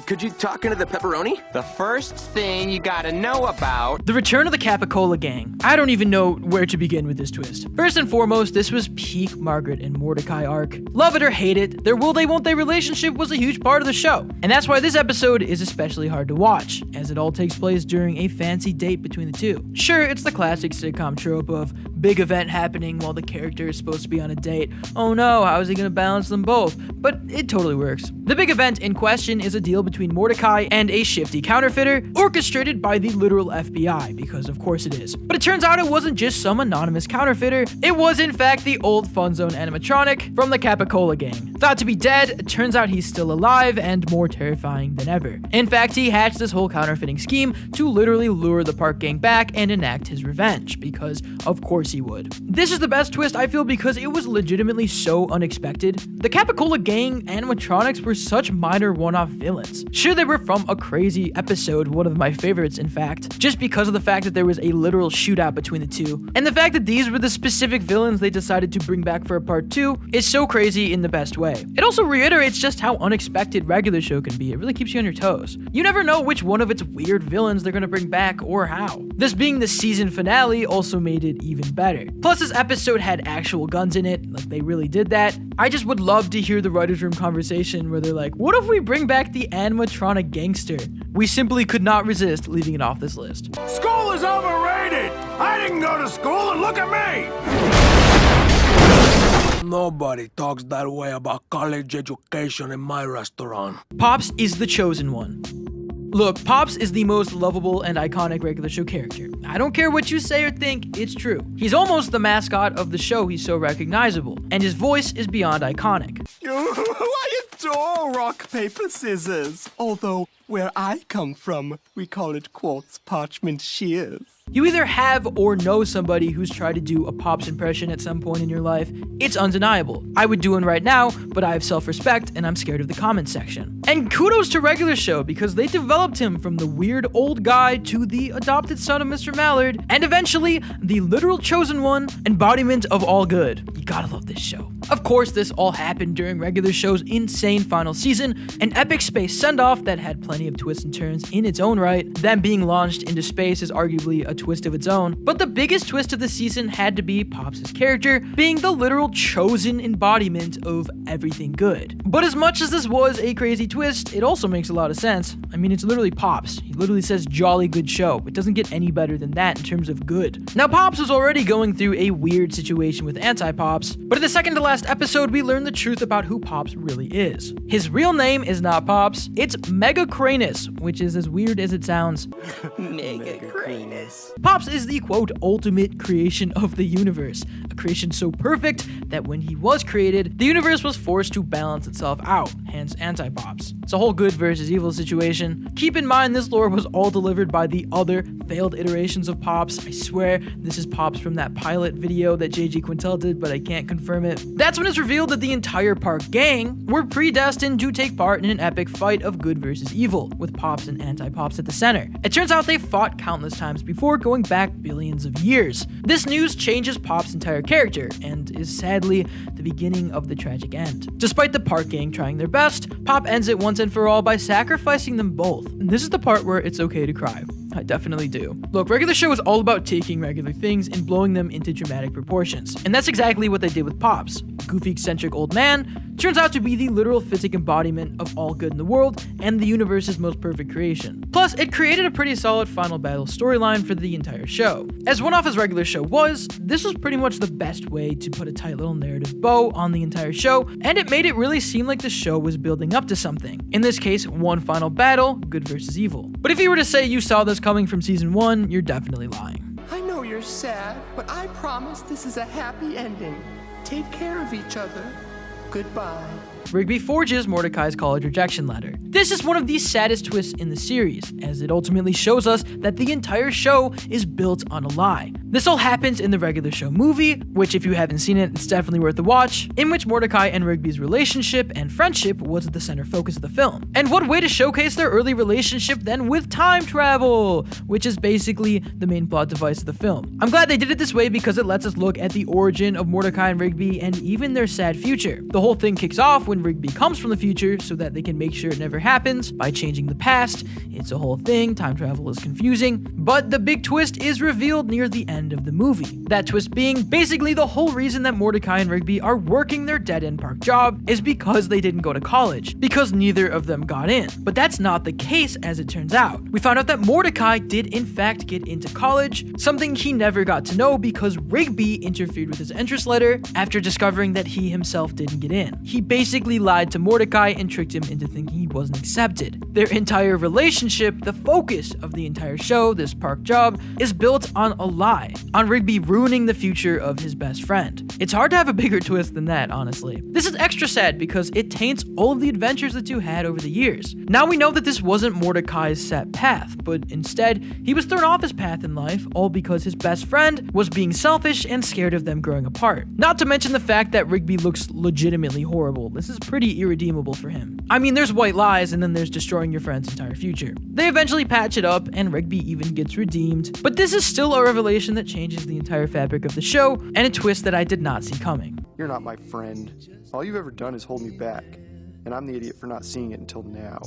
Could you talk into the pepperoni? The first thing you gotta know about... The return of the Capicola gang. I don't even know where to begin with this twist. First and foremost, this was peak Margaret and Mordecai arc. Love it or hate it, their will they won't they relationship was a huge part of the show. And that's why this episode is especially hard to watch, as it all takes place during a fancy date between the two. Sure, it's the classic sitcom trope of big event happening while the character is supposed to be on a date. Oh no, how is he gonna balance them both? But it totally works. The big event in question is a deal between Mordecai and a shifty counterfeiter, orchestrated by the literal FBI, because of course it is. But it turns out it wasn't just some anonymous counterfeiter, it was in fact the old Fun Zone animatronic from the Capicola gang. Thought to be dead, it turns out he's still alive and more terrifying than ever. In fact, he hatched this whole counterfeiting scheme to literally lure the park gang back and enact his revenge, because of course he would. This is the best twist, I feel, because it was legitimately so unexpected. The Capicola gang animatronics were such minor one-off villains. Sure, they were from a crazy episode, one of my favorites in fact, just because of the fact that there was a literal shootout between the two. And the fact that these were the specific villains they decided to bring back for a part 2 is so crazy in the best way. It also reiterates just how unexpected regular show can be. It really keeps you on your toes. You never know which one of its weird villains they're gonna bring back or how. This being the season finale also made it even better. Plus, this episode had actual guns in it, like they really did that. I just would love to hear the writer's room conversation where they're like, what if we bring back the animatronic gangster? We simply could not resist leaving it off this list. School is overrated! I didn't go to school and look at me! Nobody talks that way about college education in my restaurant. Pops is the chosen one. Look, Pops is the most lovable and iconic regular show character. I don't care what you say or think, it's true. He's almost the mascot of the show, he's so recognizable, and his voice is beyond iconic. I adore rock, paper, scissors. Although, where I come from, we call it quartz, parchment, shears. You either have or know somebody who's tried to do a Pops impression at some point in your life. It's undeniable. I would do one right now, but I have self-respect and I'm scared of the comments section. And kudos to regular show, because they developed him from the weird old guy to the adopted son of Mr. Mallard, and eventually the literal chosen one, embodiment of all good. You gotta love this show. Of course, this all happened during regular show's insane final season, an epic space send-off that had plenty of twists and turns in its own right. Them being launched into space is arguably a twist of its own, but the biggest twist of the season had to be Pops' character being the literal chosen embodiment of everything good. But as much as this was a crazy twist, it also makes a lot of sense. I mean, it's literally Pops. He literally says jolly good show. It doesn't get any better than that in terms of good. Now, Pops was already going through a weird situation with Anti-Pops, but in the second to last episode, we learned the truth about who Pops really is. His real name is not Pops, it's Megacranus, which is as weird as it sounds. Megacranus. Pops is the quote ultimate creation of the universe, a creation so perfect that when he was created, the universe was forced to balance itself out, hence Anti-Pops. It's a whole good versus evil situation. Keep in mind this lore was all delivered by the other failed iterations of Pops. I swear this is Pops from that pilot video that JG Quintel did, but I can't confirm it. That's when it's revealed that the entire Park gang were predestined to take part in an epic fight of good versus evil, with Pops and Anti-Pops at the center. It turns out they fought countless times before, going back billions of years. This news changes Pop's entire character, and is sadly the beginning of the tragic end. Despite the Park gang trying their best, Pop ends it once and for all by sacrificing them both. And this is the part where it's okay to cry. I definitely do. Look, regular show is all about taking regular things and blowing them into dramatic proportions. And that's exactly what they did with Pops. Goofy, eccentric old man turns out to be the literal physical embodiment of all good in the world and the universe's most perfect creation. Plus, it created a pretty solid final battle storyline for the entire show. As one-off as regular show was, this was pretty much the best way to put a tight little narrative bow on the entire show, and it made it really seem like the show was building up to something. In this case, one final battle, good versus evil. But if you were to say you saw this coming from season 1, you're definitely lying. I know you're sad, but I promise this is a happy ending. Take care of each other. Goodbye. Rigby forges Mordecai's college rejection letter. This is one of the saddest twists in the series, as it ultimately shows us that the entire show is built on a lie. This all happens in the regular show movie, which if you haven't seen it, it's definitely worth a watch, in which Mordecai and Rigby's relationship and friendship was the center focus of the film. And what way to showcase their early relationship than with time travel, which is basically the main plot device of the film. I'm glad they did it this way because it lets us look at the origin of Mordecai and Rigby and even their sad future. The whole thing kicks off when Rigby comes from the future so that they can make sure it never happens by changing the past. It's a whole thing, time travel is confusing, but the big twist is revealed near the end of the movie. That twist being basically the whole reason that Mordecai and Rigby are working their dead-end park job is because they didn't go to college, because neither of them got in. But that's not the case as it turns out. We found out that Mordecai did in fact get into college, something he never got to know because Rigby interfered with his entrance letter after discovering that he himself didn't get in. He basically lied to Mordecai and tricked him into thinking he wasn't accepted. Their entire relationship, the focus of the entire show, this park job, is built on a lie, on Rigby ruining the future of his best friend. It's hard to have a bigger twist than that, honestly. This is extra sad because it taints all of the adventures the two had over the years. Now we know that this wasn't Mordecai's set path, but instead, he was thrown off his path in life, all because his best friend was being selfish and scared of them growing apart. Not to mention the fact that Rigby looks legitimately horrible. This is pretty irredeemable for him. I mean, there's white lies and then there's destroying your friend's entire future. They eventually patch it up and Rigby even gets redeemed, but this is still a revelation that changes the entire fabric of the show and a twist that I did not see coming. You're not my friend. All you've ever done is hold me back, and I'm the idiot for not seeing it until now.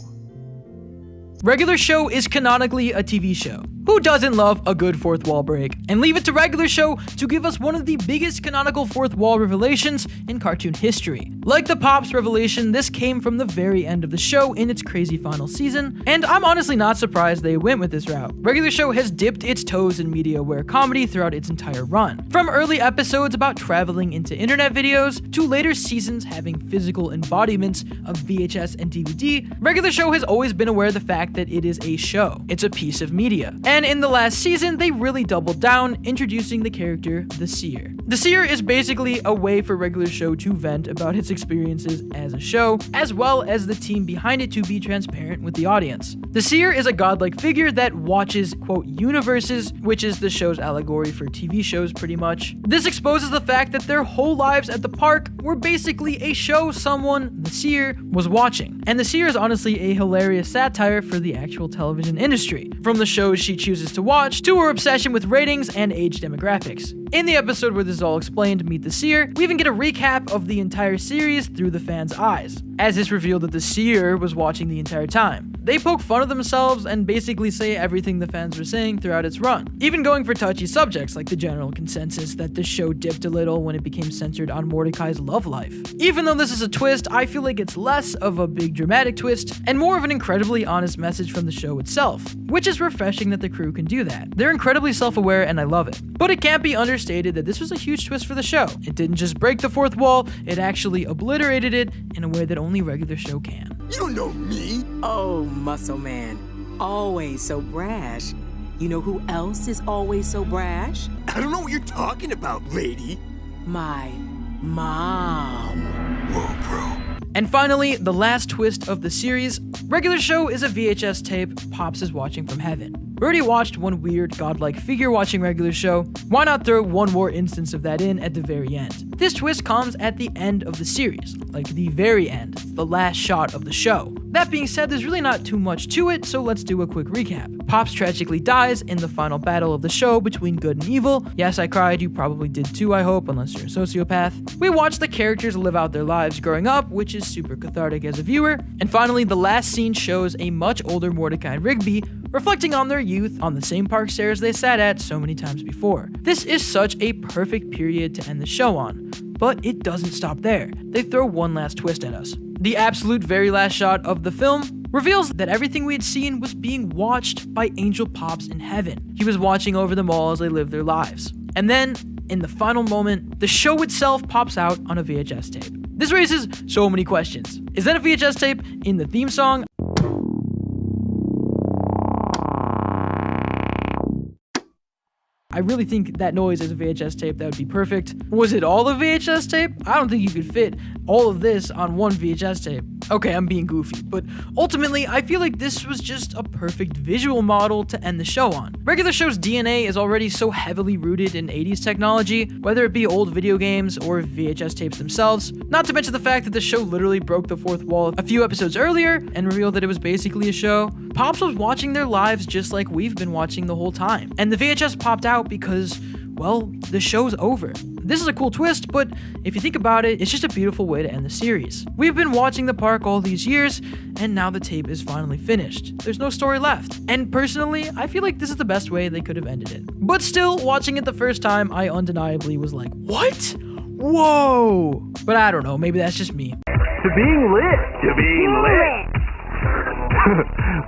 Regular show is canonically a TV show. Who doesn't love a good fourth wall break? And leave it to regular show to give us one of the biggest canonical fourth wall revelations in cartoon history. Like the Pops revelation, this came from the very end of the show in its crazy final season, and I'm honestly not surprised they went with this route. Regular show has dipped its toes in media-aware comedy throughout its entire run. From early episodes about traveling into internet videos, to later seasons having physical embodiments of VHS and DVD, regular show has always been aware of the fact that it is a show. It's a piece of media. And in the last season, they really doubled down, introducing the character, the Seer. The Seer is basically a way for regular show to vent about its experiences as a show, as well as the team behind it to be transparent with the audience. The Seer is a godlike figure that watches, quote, universes, which is the show's allegory for TV shows pretty much. This exposes the fact that their whole lives at the park were basically a show someone, the Seer, was watching. And the Seer is honestly a hilarious satire for the actual television industry, from the shows she chooses to watch to her obsession with ratings and age demographics. In the episode where this is all explained, Meet the Seer, we even get a recap of the entire series through the fans' eyes, as it's revealed that the Seer was watching the entire time. They poke fun of themselves and basically say everything the fans were saying throughout its run, even going for touchy subjects like the general consensus that the show dipped a little when it became centered on Mordecai's love life. Even though this is a twist, I feel like it's less of a big dramatic twist and more of an incredibly honest message from the show itself, which is refreshing that the crew can do that. They're incredibly self-aware and I love it. But it can't be understated that this was a huge twist for the show. It didn't just break the fourth wall, it actually obliterated it in a way that only regular show can. You don't know me. Oh, muscle man. Always so brash. You know who else is always so brash? I don't know what you're talking about, lady. My mom. Whoa, bro. And finally, the last twist of the series, regular show is a VHS tape Pops is watching from heaven. We already watched one weird godlike figure watching regular show, why not throw one more instance of that in at the very end? This twist comes at the end of the series, like the very end, the last shot of the show. That being said, there's really not too much to it, so let's do a quick recap. Pops tragically dies in the final battle of the show between good and evil. Yes, I cried, you probably did too, I hope, unless you're a sociopath. We watch the characters live out their lives growing up, which is super cathartic as a viewer. And finally, the last scene shows a much older Mordecai and Rigby reflecting on their youth on the same park stairs they sat at so many times before. This is such a perfect period to end the show on, but it doesn't stop there. They throw one last twist at us. The absolute very last shot of the film reveals that everything we had seen was being watched by Angel Pops in heaven. He was watching over them all as they lived their lives. And then, in the final moment, the show itself pops out on a VHS tape. This raises so many questions. Is that a VHS tape in the theme song? I really think that noise is a VHS tape. That would be perfect. Was it all a VHS tape? I don't think you could fit all of this on one VHS tape. Okay, I'm being goofy, but ultimately, I feel like this was just a perfect visual model to end the show on. Regular show's DNA is already so heavily rooted in 80s technology, whether it be old video games or VHS tapes themselves, not to mention the fact that the show literally broke the fourth wall a few episodes earlier and revealed that it was basically a show. Pops was watching their lives just like we've been watching the whole time, and the VHS popped out because, well, the show's over. This is a cool twist, but if you think about it, it's just a beautiful way to end the series. We've been watching the park all these years, and now the tape is finally finished. There's no story left. And personally, I feel like this is the best way they could have ended it. But still, watching it the first time, I undeniably was like, what? Whoa! But I don't know, maybe that's just me. To being lit! To being lit!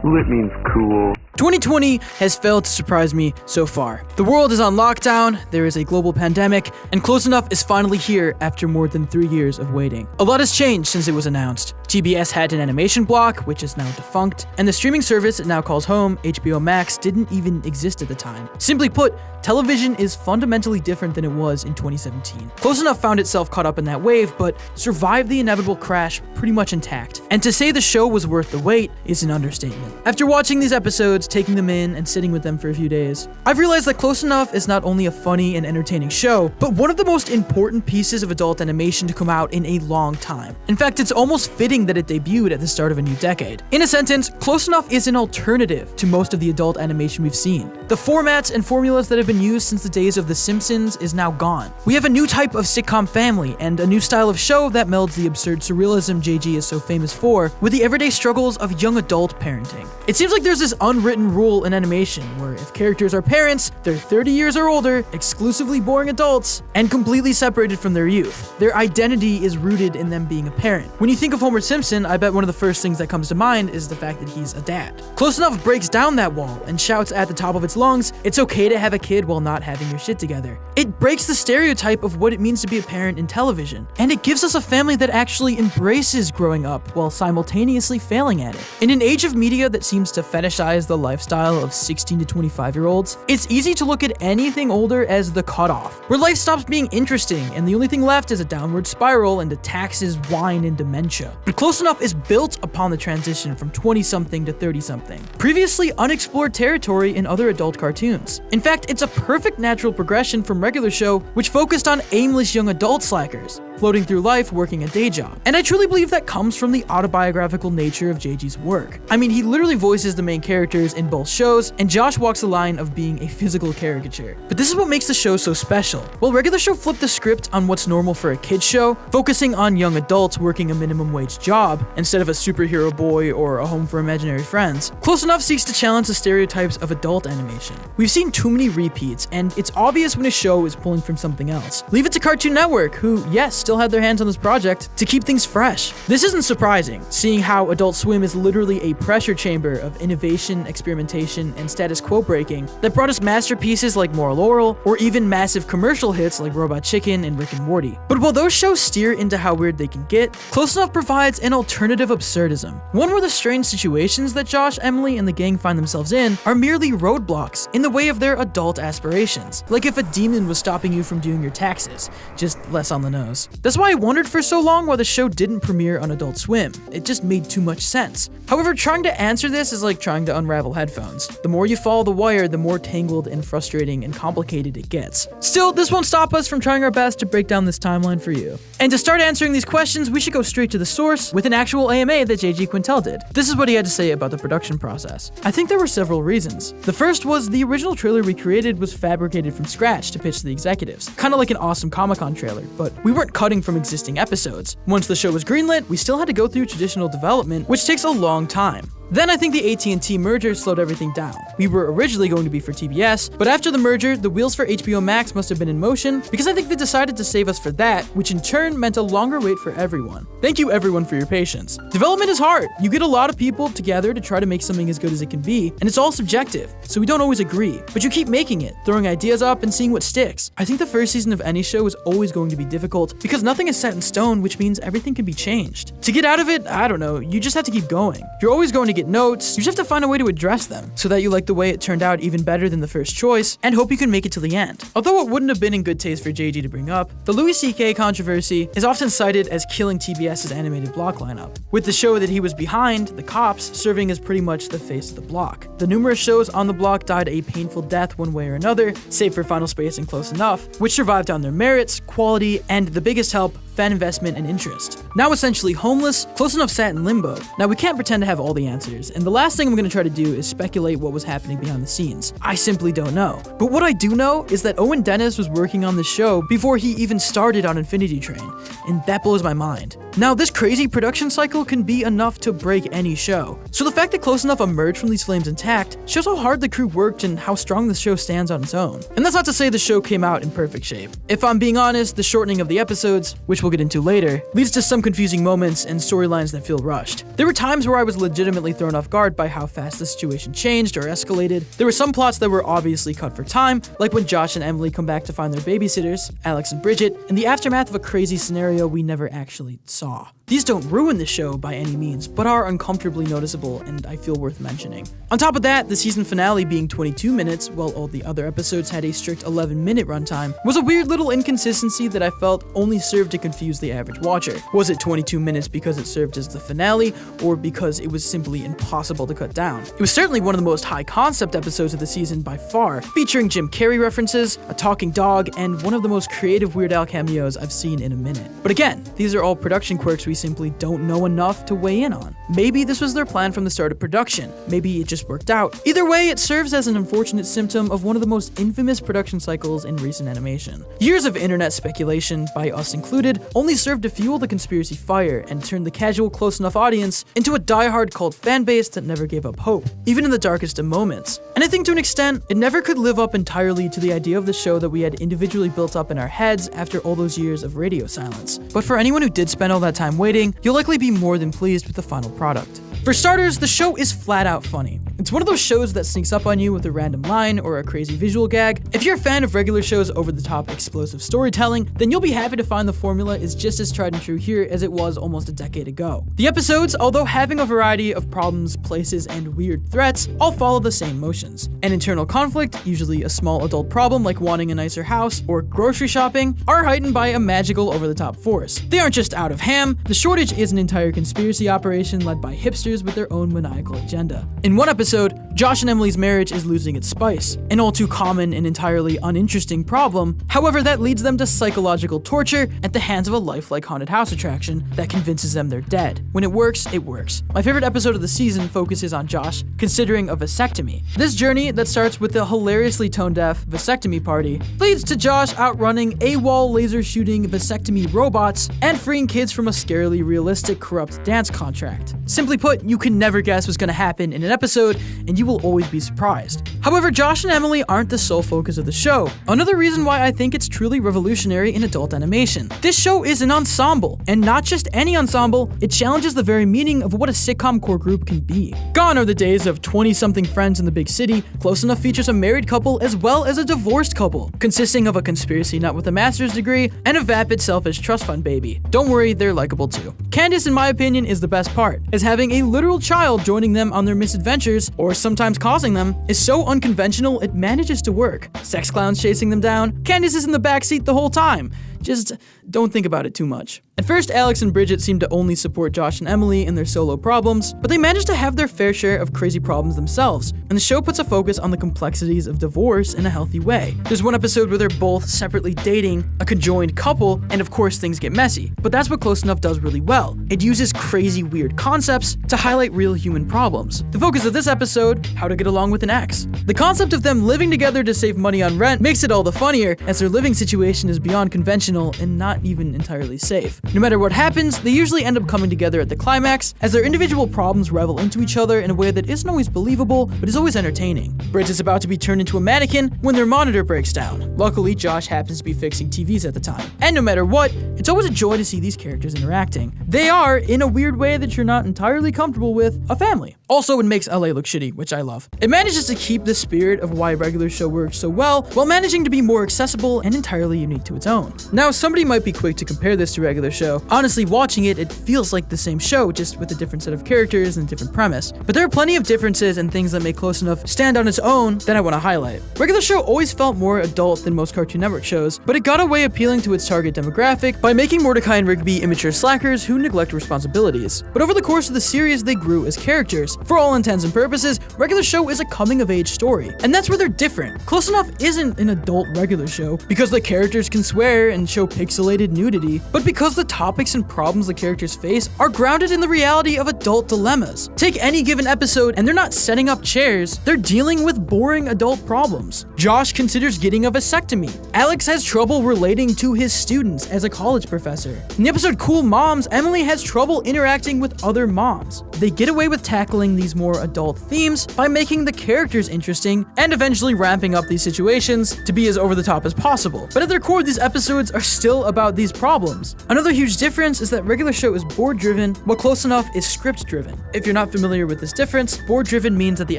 Lit means cool. 2020 has failed to surprise me so far. The world is on lockdown, there is a global pandemic, and Close Enough is finally here after more than 3 years of waiting. A lot has changed since it was announced. TBS had an animation block, which is now defunct, and the streaming service it now calls home, HBO Max, didn't even exist at the time. Simply put, television is fundamentally different than it was in 2017. Close Enough found itself caught up in that wave, but survived the inevitable crash pretty much intact. And to say the show was worth the wait is an understatement. After watching these episodes, taking them in, and sitting with them for a few days, I've realized that Close Enough is not only a funny and entertaining show, but one of the most important pieces of adult animation to come out in a long time. In fact, it's almost fitting that it debuted at the start of a new decade. In a sentence, Close Enough is an alternative to most of the adult animation we've seen. The formats and formulas that have been used since the days of The Simpsons is now gone. We have a new type of sitcom family and a new style of show that melds the absurd surrealism JG is so famous for with the everyday struggles of young adult parenting. It seems like there's this unwritten rule in animation where if characters are parents, they're 30 years or older, exclusively boring adults, and completely separated from their youth. Their identity is rooted in them being a parent. When you think of Homer Simpson, I bet one of the first things that comes to mind is the fact that he's a dad. Close Enough breaks down that wall and shouts at the top of its lungs, it's okay to have a kid while not having your shit together. It breaks the stereotype of what it means to be a parent in television, and it gives us a family that actually embraces growing up while simultaneously failing at it. In an age of media that seems to fetishize the lifestyle of 16 to 25-year-olds, it's easy to look at anything older as the cutoff, where life stops being interesting and the only thing left is a downward spiral into taxes, wine, and dementia. But Close Enough is built upon the transition from 20-something to 30-something, previously unexplored territory in other adult cartoons. In fact, it's a perfect natural progression from regular show, which focused on aimless young adult slackers. floating through life working a day job. And I truly believe that comes from the autobiographical nature of JG's work. I mean, he literally voices the main characters in both shows, and Josh walks the line of being a physical caricature. But this is what makes the show so special. While regular show flipped the script on what's normal for a kid's show, focusing on young adults working a minimum wage job instead of a superhero boy or a home for imaginary friends, Close Enough seeks to challenge the stereotypes of adult animation. We've seen too many repeats, and it's obvious when a show is pulling from something else. Leave it to Cartoon Network, who, yes, still had their hands on this project, to keep things fresh. This isn't surprising, seeing how Adult Swim is literally a pressure chamber of innovation, experimentation, and status quo breaking that brought us masterpieces like Moral Laurel, or even massive commercial hits like Robot Chicken and Rick and Morty. But while those shows steer into how weird they can get, Close Enough provides an alternative absurdism. One where the strange situations that Josh, Emily, and the gang find themselves in are merely roadblocks in the way of their adult aspirations. Like if a demon was stopping you from doing your taxes, just less on the nose. That's why I wondered for so long why the show didn't premiere on Adult Swim. It just made too much sense. However, trying to answer this is like trying to unravel headphones. The more you follow the wire, the more tangled and frustrating and complicated it gets. Still, this won't stop us from trying our best to break down this timeline for you. And to start answering these questions, we should go straight to the source with an actual AMA that JG Quintel did. This is what he had to say about the production process. I think there were several reasons. The first was the original trailer we created was fabricated from scratch to pitch to the executives. Kind of like an awesome Comic-Con trailer, but we weren't cutting from existing episodes. Once the show was greenlit, we still had to go through traditional development, which takes a long time. Then I think the AT&T merger slowed everything down. We were originally going to be for TBS, but after the merger, the wheels for HBO Max must have been in motion because I think they decided to save us for that, which in turn meant a longer wait for everyone. Thank you everyone for your patience. Development is hard. You get a lot of people together to try to make something as good as it can be, and it's all subjective, so we don't always agree. But you keep making it, throwing ideas up and seeing what sticks. I think the first season of any show is always going to be difficult because nothing is set in stone, which means everything can be changed. To get out of it, I don't know, you just have to keep going. You're always going to get notes, you just have to find a way to address them so that you like the way it turned out even better than the first choice and hope you can make it to the end. Although it wouldn't have been in good taste for JG to bring up, the Louis C.K. controversy is often cited as killing TBS's animated block lineup, with the show that he was behind, The Cops, serving as pretty much the face of the block. The numerous shows on the block died a painful death one way or another, save for Final Space and Close Enough, which survived on their merits, quality, and the biggest help, fan investment and interest. Now essentially homeless, Close Enough sat in limbo. Now we can't pretend to have all the answers, and the last thing I'm going to try to do is speculate what was happening behind the scenes. I simply don't know. But what I do know is that Owen Dennis was working on the show before he even started on Infinity Train, and that blows my mind. Now this crazy production cycle can be enough to break any show. So the fact that Close Enough emerged from these flames intact shows how hard the crew worked and how strong the show stands on its own. And that's not to say the show came out in perfect shape. If I'm being honest, the shortening of the episodes, which we'll get into later, leads to some confusing moments and storylines that feel rushed. There were times where I was legitimately thrown off guard by how fast the situation changed or escalated. There were some plots that were obviously cut for time, like when Josh and Emily come back to find their babysitters, Alex and Bridget, in the aftermath of a crazy scenario we never actually saw. These don't ruin the show by any means, but are uncomfortably noticeable and I feel worth mentioning. On top of that, the season finale being 22 minutes, while all the other episodes had a strict 11-minute runtime, was a weird little inconsistency that I felt only served to confuse the average watcher. Was it 22 minutes because it served as the finale, or because it was simply impossible to cut down? It was certainly one of the most high-concept episodes of the season by far, featuring Jim Carrey references, a talking dog, and one of the most creative Weird Al cameos I've seen in a minute. But again, these are all production quirks we simply don't know enough to weigh in on. Maybe this was their plan from the start of production. Maybe it just worked out. Either way, it serves as an unfortunate symptom of one of the most infamous production cycles in recent animation. Years of internet speculation, by us included, only served to fuel the conspiracy fire and turned the casual Close Enough audience into a diehard cult fanbase that never gave up hope, even in the darkest of moments. And I think to an extent, it never could live up entirely to the idea of the show that we had individually built up in our heads after all those years of radio silence. But for anyone who did spend all that time waiting, you'll likely be more than pleased with the final product. For starters, the show is flat out funny. It's one of those shows that sneaks up on you with a random line or a crazy visual gag. If you're a fan of regular shows' over-the-top explosive storytelling, then you'll be happy to find the formula is just as tried and true here as it was almost a decade ago. The episodes, although having a variety of problems, places, and weird threats, all follow the same motions. An internal conflict, usually a small adult problem like wanting a nicer house or grocery shopping, are heightened by a magical over-the-top force. They aren't just out of ham, the shortage is an entire conspiracy operation led by hipsters with their own maniacal agenda. In one episode, episode, Josh and Emily's marriage is losing its spice, an all too common and entirely uninteresting problem. However, that leads them to psychological torture at the hands of a lifelike haunted house attraction that convinces them they're dead. When it works, it works. My favorite episode of the season focuses on Josh considering a vasectomy. This journey that starts with the hilariously tone-deaf vasectomy party leads to Josh outrunning AWOL laser-shooting vasectomy robots and freeing kids from a scarily realistic corrupt dance contract. Simply put, you can never guess what's going to happen in an episode, and you will always be surprised. However, Josh and Emily aren't the sole focus of the show. Another reason why I think it's truly revolutionary in adult animation. This show is an ensemble, and not just any ensemble, it challenges the very meaning of what a sitcom core group can be. Gone are the days of 20-something friends in the big city. Close Enough features a married couple as well as a divorced couple, consisting of a conspiracy nut with a master's degree and a vapid selfish trust fund baby. Don't worry, they're likable too. Candace, in my opinion, is the best part, as having a literal child joining them on their misadventures, or sometimes causing them, is so unconventional it manages to work. Sex clowns chasing them down, Candace is in the backseat the whole time. Just don't think about it too much. At first, Alex and Bridget seem to only support Josh and Emily in their solo problems, but they manage to have their fair share of crazy problems themselves, and the show puts a focus on the complexities of divorce in a healthy way. There's one episode where they're both separately dating a conjoined couple, and of course things get messy, but that's what Close Enough does really well. It uses crazy, weird concepts to highlight real human problems. The focus of this episode, how to get along with an ex. The concept of them living together to save money on rent makes it all the funnier, as their living situation is beyond conventional and not even entirely safe. No matter what happens, they usually end up coming together at the climax, as their individual problems revel into each other in a way that isn't always believable, but is always entertaining. Bridget is about to be turned into a mannequin when their monitor breaks down. Luckily, Josh happens to be fixing TVs at the time. And no matter what, it's always a joy to see these characters interacting. They are, in a weird way that you're not entirely comfortable with, a family. Also, it makes LA look shitty, which I love. It manages to keep the spirit of why a regular show works so well, while managing to be more accessible and entirely unique to its own. Now, somebody might be quick to compare this to regular show. Honestly, watching it, it feels like the same show, just with a different set of characters and a different premise. But there are plenty of differences and things that make Close Enough stand on its own that I want to highlight. Regular show always felt more adult than most Cartoon Network shows, but it got away appealing to its target demographic by making Mordecai and Rigby immature slackers who neglect responsibilities. But over the course of the series, they grew as characters. For all intents and purposes, regular show is a coming-of-age story, and that's where they're different. Close Enough isn't an adult regular show because the characters can swear and show pixelated nudity, but because the topics and problems the characters face are grounded in the reality of adult dilemmas. Take any given episode and they're not setting up chairs, they're dealing with boring adult problems. Josh considers getting a vasectomy. Alex has trouble relating to his students as a college professor. In the episode Cool Moms, Emily has trouble interacting with other moms. They get away with tackling these more adult themes by making the characters interesting and eventually ramping up these situations to be as over the top as possible. But at their core, these episodes are still about these problems. Another huge difference is that regular show is board-driven, while Close Enough is script-driven. If you're not familiar with this difference, board-driven means that the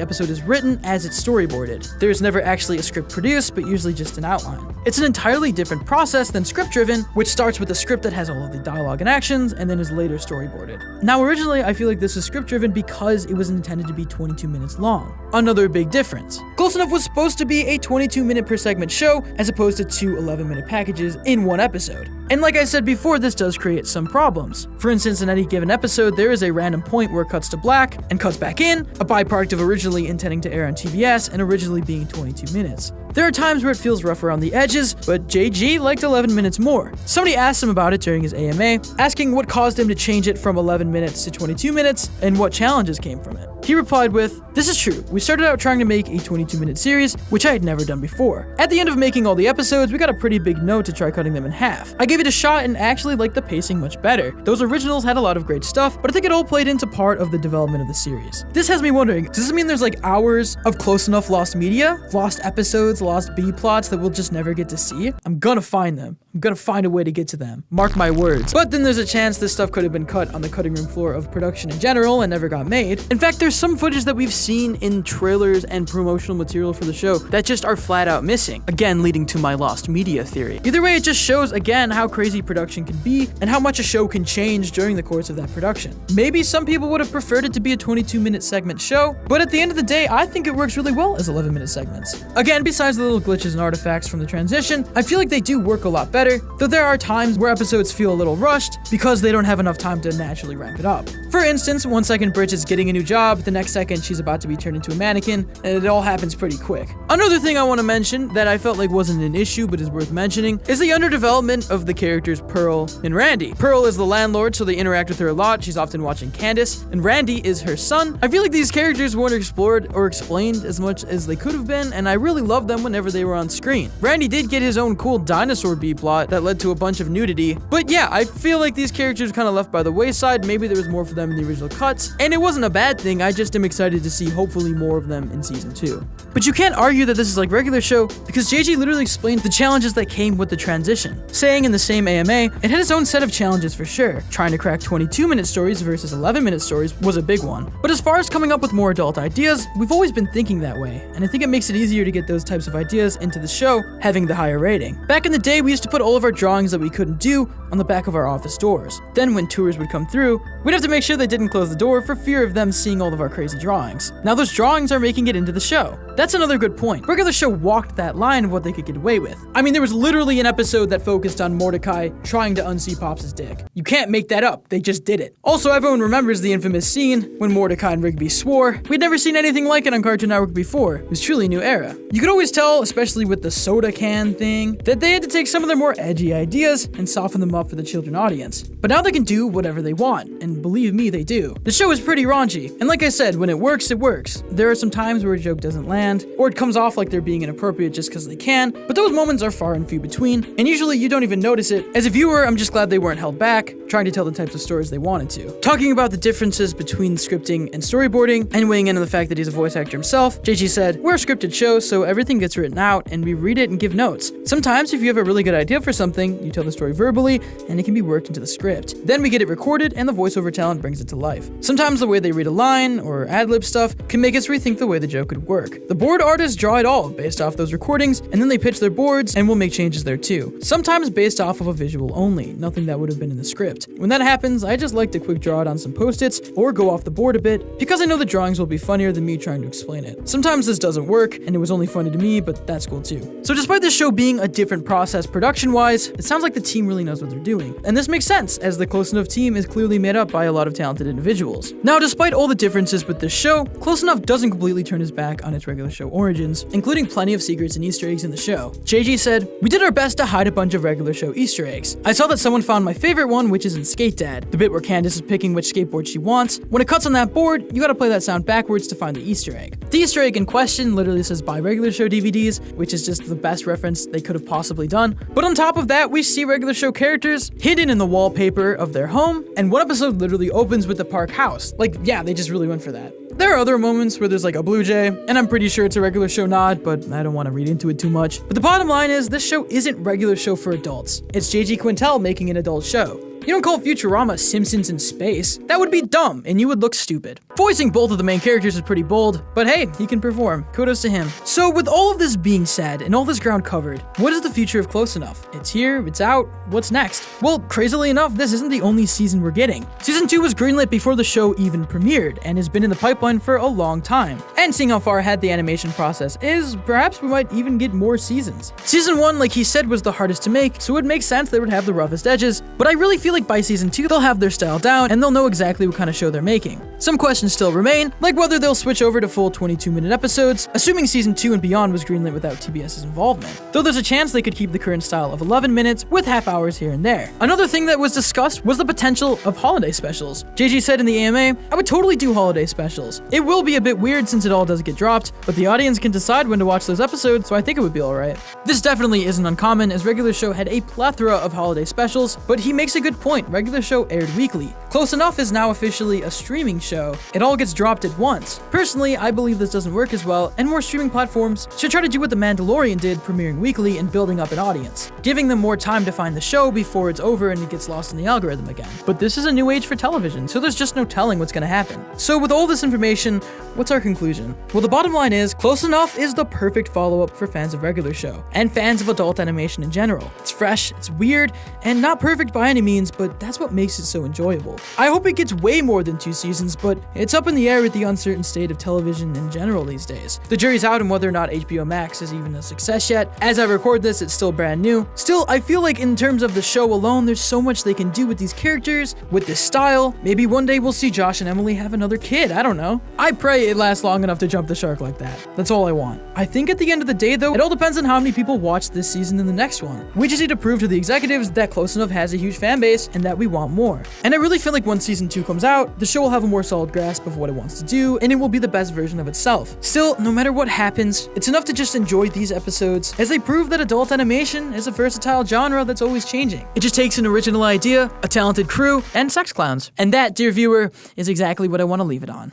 episode is written as it's storyboarded. There's never actually a script produced, but usually just an outline. It's an entirely different process than script-driven, which starts with a script that has all of the dialogue and actions, and then is later storyboarded. Now, originally, I feel like this was script-driven because it was intended to be 22 minutes long. Another big difference. Close Enough was supposed to be a 22-minute per segment show, as opposed to 2 11-minute packages in one episode. And like I said before, this does create some problems. For instance, in any given episode, there is a random point where it cuts to black and cuts back in, a byproduct of originally intending to air on TBS and originally being 22 minutes. There are times where it feels rough around the edges, but JG liked 11 minutes more. Somebody asked him about it during his AMA, asking what caused him to change it from 11 minutes to 22 minutes and what challenges came from it. He replied with, "This is true. We started out trying to make a 22-minute series, which I had never done before. At the end of making all the episodes, we got a pretty big note to try cutting them in half. I gave it a shot and actually liked the pacing much better. Those originals had a lot of great stuff, but I think it all played into part of the development of the series." This has me wondering, does this mean there's like hours of Close Enough lost media? Lost episodes, lost B-plots that we'll just never get to see? I'm gonna find them. I'm gonna find a way to get to them. Mark my words. But then there's a chance this stuff could have been cut on the cutting room floor of production in general and never got made. In fact, there's some footage that we've seen in trailers and promotional material for the show that just are flat out missing. Again, leading to my lost media theory. Either way, it just shows again how crazy production can be and how much a show can change during the course of that production. Maybe some people would have preferred it to be a 22-minute segment show, but at the end of the day, I think it works really well as 11-minute segments. Again, besides the little glitches and artifacts from the transition, I feel like they do work a lot better better, though there are times where episodes feel a little rushed because they don't have enough time to naturally ramp it up. For instance, one second Bridge is getting a new job, the next second she's about to be turned into a mannequin, and it all happens pretty quick. Another thing I want to mention that I felt like wasn't an issue but is worth mentioning is the underdevelopment of the characters Pearl and Randy. Pearl is the landlord, so they interact with her a lot. She's often watching Candace, and Randy is her son. I feel like these characters weren't explored or explained as much as they could have been, and I really loved them whenever they were on screen. Randy did get his own cool dinosaur B-plot that led to a bunch of nudity, but yeah, I feel like these characters kind of left by the wayside. Maybe there was more for them in the original cuts, and it wasn't a bad thing. I just am excited to see hopefully more of them in season 2. But you can't argue that this is like regular show because JJ literally explained the challenges that came with the transition, saying in the same AMA, it had its own set of challenges for sure. Trying to crack 22-minute stories versus 11-minute stories was a big one. But as far as coming up with more adult ideas, we've always been thinking that way, and I think it makes it easier to get those types of ideas into the show, having the higher rating. Back in the day, we used to put all of our drawings that we couldn't do on the back of our office doors. Then when tours would come through, we'd have to make sure they didn't close the door for fear of them seeing all of our crazy drawings. Now those drawings are making it into the show. That's another good point. Regular show walked that line of what they could get away with. I mean, there was literally an episode that focused on Mordecai trying to unsee Pops' dick. You can't make that up, they just did it. Also, everyone remembers the infamous scene when Mordecai and Rigby swore. We'd never seen anything like it on Cartoon Network before. It was truly a new era. You could always tell, especially with the soda can thing, that they had to take some of their more edgy ideas and soften them up for the children audience. But now they can do whatever they want, and believe me, they do. The show is pretty raunchy, and like I said, when it works, it works. There are some times where a joke doesn't land, or it comes off like they're being inappropriate just because they can, but those moments are far and few between, and usually you don't even notice it. As a viewer, I'm just glad they weren't held back, trying to tell the types of stories they wanted to. Talking about the differences between scripting and storyboarding, and weighing in on the fact that he's a voice actor himself, JG said, "We're a scripted show, so everything gets written out, and we read it and give notes. Sometimes, if you have a really good idea for something, you tell the story verbally, and it can be worked into the script. Then we get it recorded, and the voiceover talent brings it to life. Sometimes the way they read a line, or ad-lib stuff, can make us rethink the way the joke could work. The board artists draw it all, based off those recordings, and then they pitch their boards, and we'll make changes there too. Sometimes based off of a visual only, nothing that would have been in the script. When that happens, I just like to quick draw it on some post-its, or go off the board a bit, because I know the drawings will be funnier than me trying to explain it. Sometimes this doesn't work, and it was only funny to me, but that's cool too." So despite this show being a different process production-wise, it sounds like the team really knows what they're doing. And this makes sense, as the Close Enough team is clearly made up by a lot of talented individuals. Now, despite all the differences with this show, Close Enough doesn't completely turn his back on its regular show origins, including plenty of secrets and Easter eggs in the show. JG said, "We did our best to hide a bunch of regular show Easter eggs. I saw that someone found my favorite one, which is in Skate Dad, the bit where Candace is picking which skateboard she wants. When it cuts on that board, you gotta play that sound backwards to find the Easter egg. The Easter egg in question literally says buy regular show DVDs, which is just the best reference they could have possibly done. But on top of that, we see regular show characters hidden in the wallpaper of their home, and one episode literally opens with the park house. Like, yeah, they just really went for that. There are other moments where there's like a blue jay, and I'm pretty sure it's a regular show nod, but I don't want to read into it too much. But the bottom line is, this show isn't regular show for adults. It's JG Quintel making an adult show. You don't call Futurama Simpsons in space. That would be dumb, and you would look stupid. Voicing both of the main characters is pretty bold, but hey, he can perform. Kudos to him. So with all of this being said, and all this ground covered, what is the future of Close Enough? It's here, it's out, what's next? Well, crazily enough, this isn't the only season we're getting. Season 2 was greenlit before the show even premiered, and has been in the pipeline for a long time. And seeing how far ahead the animation process is, perhaps we might even get more seasons. Season 1, like he said, was the hardest to make, so it would make sense they would have the roughest edges, but I really feel like by season 2, they'll have their style down, and they'll know exactly what kind of show they're making. Some questions still remain, like whether they'll switch over to full 22-minute episodes, assuming season 2 and beyond was greenlit without TBS's involvement. Though there's a chance they could keep the current style of 11 minutes with half hours here and there. Another thing that was discussed was the potential of holiday specials. JG said in the AMA, "I would totally do holiday specials. It will be a bit weird since it all does get dropped, but the audience can decide when to watch those episodes, so I think it would be alright." This definitely isn't uncommon, as regular show had a plethora of holiday specials, but he makes a good point. Regular show aired weekly. Close Enough is now officially a streaming show. It all gets dropped at once. Personally, I believe this doesn't work as well, and more streaming platforms should try to do what The Mandalorian did, premiering weekly and building up an audience, giving them more time to find the show before it's over and it gets lost in the algorithm again. But this is a new age for television, so there's just no telling what's gonna happen. So with all this information, what's our conclusion? television? Well, the bottom line is, Close Enough is the perfect follow-up for fans of regular show, and fans of adult animation in general. It's fresh, it's weird, and not perfect by any means, but that's what makes it so enjoyable. I hope it gets way more than 2 seasons, but it's up in the air with the uncertain state of television in general these days. The jury's out on whether or not HBO Max is even a success yet. As I record this, it's still brand new. Still, I feel like in terms of the show alone, there's so much they can do with these characters, with this style. Maybe one day we'll see Josh and Emily have another kid, I don't know. I pray it lasts long enough to jump the shark like that. That's all I want. I think at the end of the day though, it all depends on how many people watch this season and the next one. We just need to prove to the executives that Close Enough has a huge fan base and that we want more. And I really feel like when season 2 comes out, the show will have a more solid grasp of what it wants to do, and it will be the best version of itself. Still, no matter what happens, it's enough to just enjoy these episodes, as they prove that adult animation is a versatile genre that's always changing. It just takes an original idea, a talented crew, and sex clowns. And that, dear viewer, is exactly what I want to leave it on.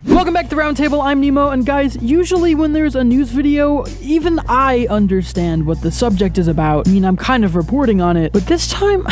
Welcome back to Roundtable, I'm Nemo, and guys, usually when there's a news video, even I understand what the subject is about. I mean, I'm kind of reporting on it, but this time,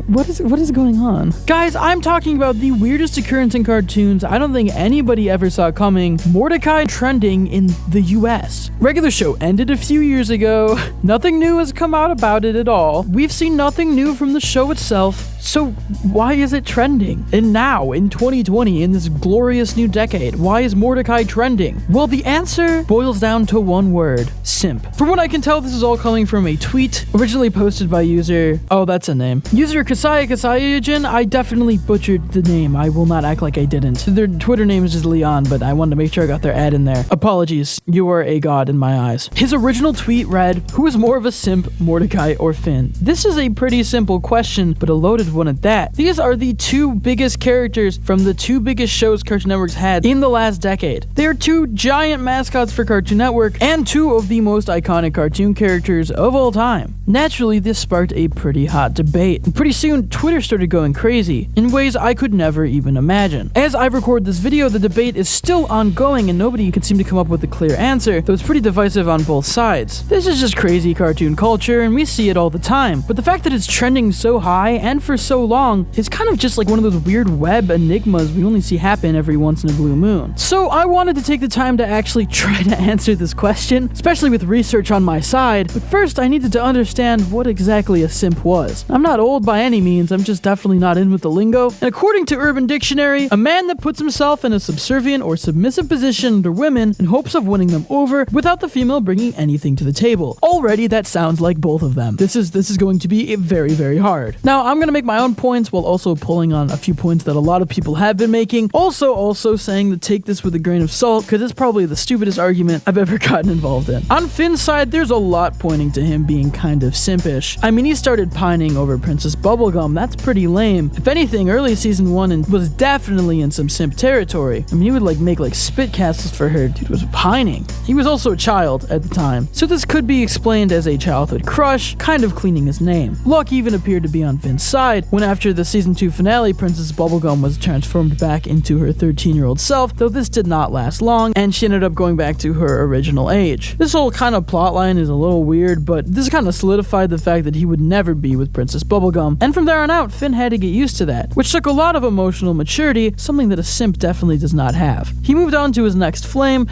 what is going on? Guys, I'm talking about the weirdest occurrence in cartoons I don't think anybody ever saw coming: Mordecai trending in the US. Regular show ended a few years ago. Nothing new has come out about it at all. We've seen nothing new from the show itself. So why is it trending? And now, in 2020, in this glorious new decade, why is Mordecai trending? Well, the answer boils down to one word: simp. From what I can tell, this is all coming from a tweet originally posted by user, oh, that's a name, user Kasayajin. I definitely butchered the name. I will not act like I didn't. Their Twitter name is just Leon, but I wanted to make sure I got their ad in there. Apologies, you are a god in my eyes. His original tweet read, "Who is more of a simp, Mordecai or Finn?" This is a pretty simple question, but a loaded one at that. These are the 2 biggest characters from the 2 biggest shows Cartoon Network's had in the last decade. They are 2 giant mascots for Cartoon Network and 2 of the most iconic cartoon characters of all time. Naturally, this sparked a pretty hot debate, and pretty soon Twitter started going crazy in ways I could never even imagine. As I record this video, the debate is still ongoing and nobody could seem to come up with a clear answer, though it's pretty divisive on both sides. This is just crazy cartoon culture and we see it all the time, but the fact that it's trending so high and for so long is kind of just like one of those weird web enigmas we only see happen every once in a blue moon. So I wanted to take the time to actually try to answer this question, especially with research on my side, but first I needed to understand what exactly a simp was. I'm not old by any means, I'm just definitely not in with the lingo, and according to Urban Dictionary, a man that puts himself in a subservient or submissive position under women in hopes of winning them over without the female bringing anything to the table. Already that sounds like both of them. This is going to be very, very hard. Now I'm gonna make my own points while also pulling on a few points that a lot of people have been making. Also saying to take this with a grain of salt, because it's probably the stupidest argument I've ever gotten involved in. On Finn's side, there's a lot pointing to him being kind of simpish. I mean, he started pining over Princess Bubblegum. That's pretty lame. If anything, early season 1 was definitely in some simp territory. I mean, he would make spit castles for her. Dude was pining. He was also a child at the time, so this could be explained as a childhood crush, kind of cleaning his name. Luck even appeared to be on Finn's side when, after the season 2 finale, Princess Bubblegum was transformed back into her 13-year-old self, though this did not last long, and she ended up going back to her original age. This whole kind of plotline is a little weird, but this kind of solidified the fact that he would never be with Princess Bubblegum, and from there on out, Finn had to get used to that, which took a lot of emotional maturity, something that a simp definitely does not have. He moved on to his next flame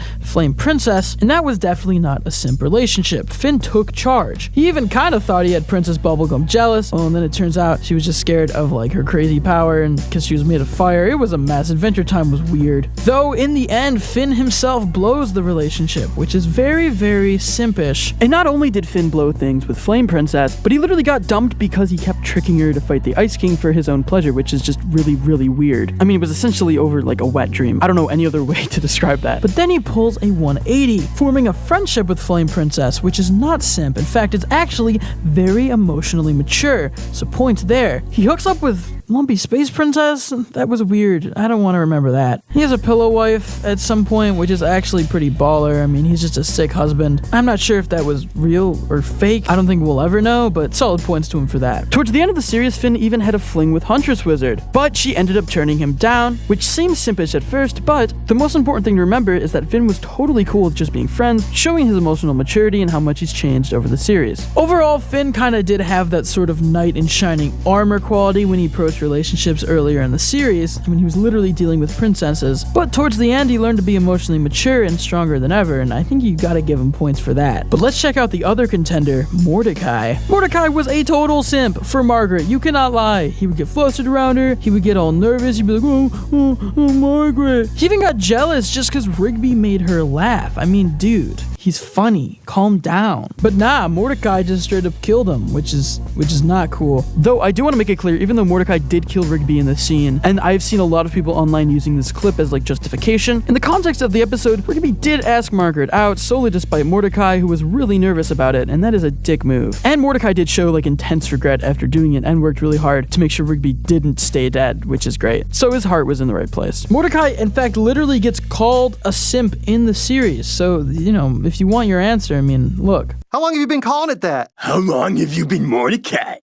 Princess, and that was definitely not a simp relationship. Finn took charge. He even kind of thought he had Princess Bubblegum jealous, and then it turns out she was just scared of her crazy power, and because she was made of fire. It was a mess. Adventure Time was weird. Though in the end, Finn himself blows the relationship, which is very, very simpish. And not only did Finn blow things with Flame Princess, but he literally got dumped because he kept tricking her to fight the Ice King for his own pleasure, which is just really, really weird. I mean, it was essentially over a wet dream. I don't know any other way to describe that. But then he pulls a 180, forming a friendship with Flame Princess, which is not simp. In fact, it's actually very emotionally mature. So points there. He hooks up with Lumpy Space Princess? That was weird. I don't want to remember that. He has a pillow wife at some point, which is actually pretty baller. I mean, he's just a sick husband. I'm not sure if that was real or fake. I don't think we'll ever know, but solid points to him for that. Towards the end of the series, Finn even had a fling with Huntress Wizard, but she ended up turning him down, which seems simpish at first, but the most important thing to remember is that Finn was totally cool with just being friends, showing his emotional maturity and how much he's changed over the series. Overall, Finn kinda did have that sort of knight in shining armor warmer quality when he approached relationships earlier in the series. I mean, he was literally dealing with princesses. But towards the end, he learned to be emotionally mature and stronger than ever, and I think you gotta give him points for that. But let's check out the other contender, Mordecai. Mordecai was a total simp for Margaret. You cannot lie. He would get flustered around her. He would get all nervous. He'd be like, oh, Margaret. He even got jealous just because Rigby made her laugh. I mean, dude, he's funny. Calm down. But nah, Mordecai just straight up killed him, which is not cool. Though I do want to make it clear, even though Mordecai did kill Rigby in this scene, and I've seen a lot of people online using this clip as like justification, in the context of the episode, Rigby did ask Margaret out solely despite Mordecai, who was really nervous about it, and that is a dick move. And Mordecai did show like intense regret after doing it and worked really hard to make sure Rigby didn't stay dead, which is great. So his heart was in the right place. Mordecai, in fact, literally gets called a simp in the series. So, you know, if you want your answer, I mean, look. How long have you been calling it that? How long have you been Mordecai?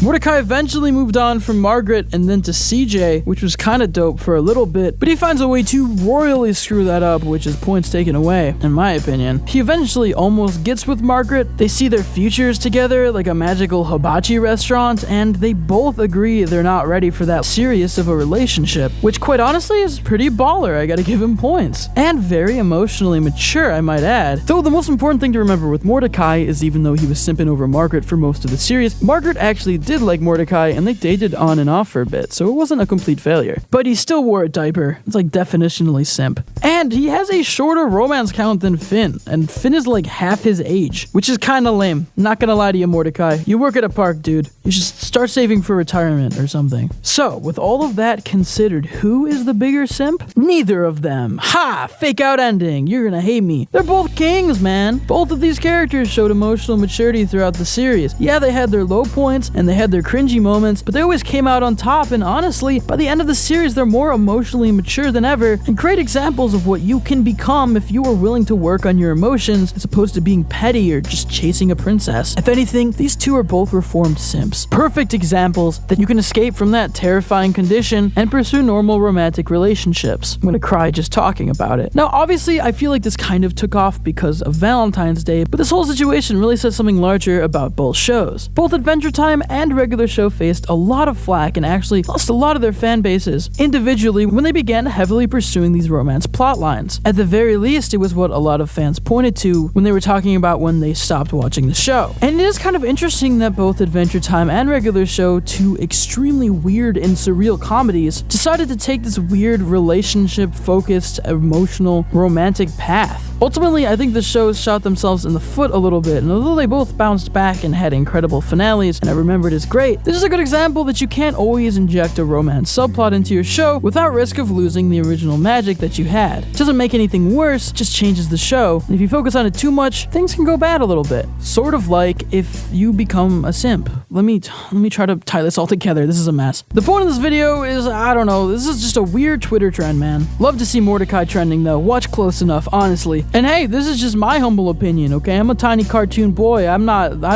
Mordecai eventually moved on from Margaret and then to CJ, which was kind of dope for a little bit, but he finds a way to royally screw that up, which is points taken away, in my opinion. He eventually almost gets with Margaret. They see their futures together like a magical hibachi restaurant, and they both agree they're not ready for that serious of a relationship, which quite honestly is pretty baller. I gotta give him points. And very emotionally mature, I might add. Though the most important thing to remember with Mordecai is even though he was simping over Margaret for most of the series, Margaret actually did like Mordecai and they dated on and off for a bit, so it wasn't a complete failure. But he still wore a diaper. It's like definitionally simp. And he has a shorter romance count than Finn, and Finn is like half his age, which is kind of lame. Not gonna lie to you, Mordecai. You work at a park, dude. You should start saving for retirement or something. So, with all of that considered, who is the bigger simp? Neither of them. Ha! Fake out ending. You're gonna hate me. They're both kings, man. Both of these characters showed emotional maturity throughout the series. Yeah, they had their low points and they had their cringy moments, but they always came out on top, and honestly, by the end of the series, they're more emotionally mature than ever, and great examples of what you can become if you are willing to work on your emotions as opposed to being petty or just chasing a princess. If anything, these two are both reformed simps. Perfect examples that you can escape from that terrifying condition and pursue normal romantic relationships. I'm gonna cry just talking about it. Now, obviously, I feel like this kind of took off because of Valentine's Day, but this whole situation really says something larger about both shows. Both Adventure Time and regular show faced a lot of flack and actually lost a lot of their fan bases individually when they began heavily pursuing these romance plot lines. At the very least, it was what a lot of fans pointed to when they were talking about when they stopped watching the show. And it is kind of interesting that both Adventure Time and regular show, two extremely weird and surreal comedies, decided to take this weird relationship-focused, emotional, romantic path. Ultimately, I think the shows shot themselves in the foot a little bit, and although they both bounced back and had incredible finales, and I remember it as great, this is a good example that you can't always inject a romance subplot into your show without risk of losing the original magic that you had. It doesn't make anything worse, it just changes the show, and if you focus on it too much, things can go bad a little bit. Sort of like if you become a simp. Let me try to tie this all together. This is a mess. The point of this video is, I don't know, this is just a weird Twitter trend, man. Love to see Mordecai trending though. Watch close enough, honestly. And hey, this is just my humble opinion, okay? I'm a tiny cartoon boy. I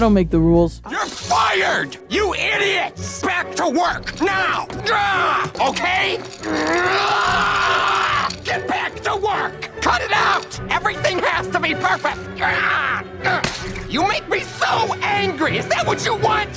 don't make the rules. You're fired! You idiots! Back to work, now! Okay? Get back to work! Cut it out! Everything has to be perfect! You make me so angry! Is that what you want?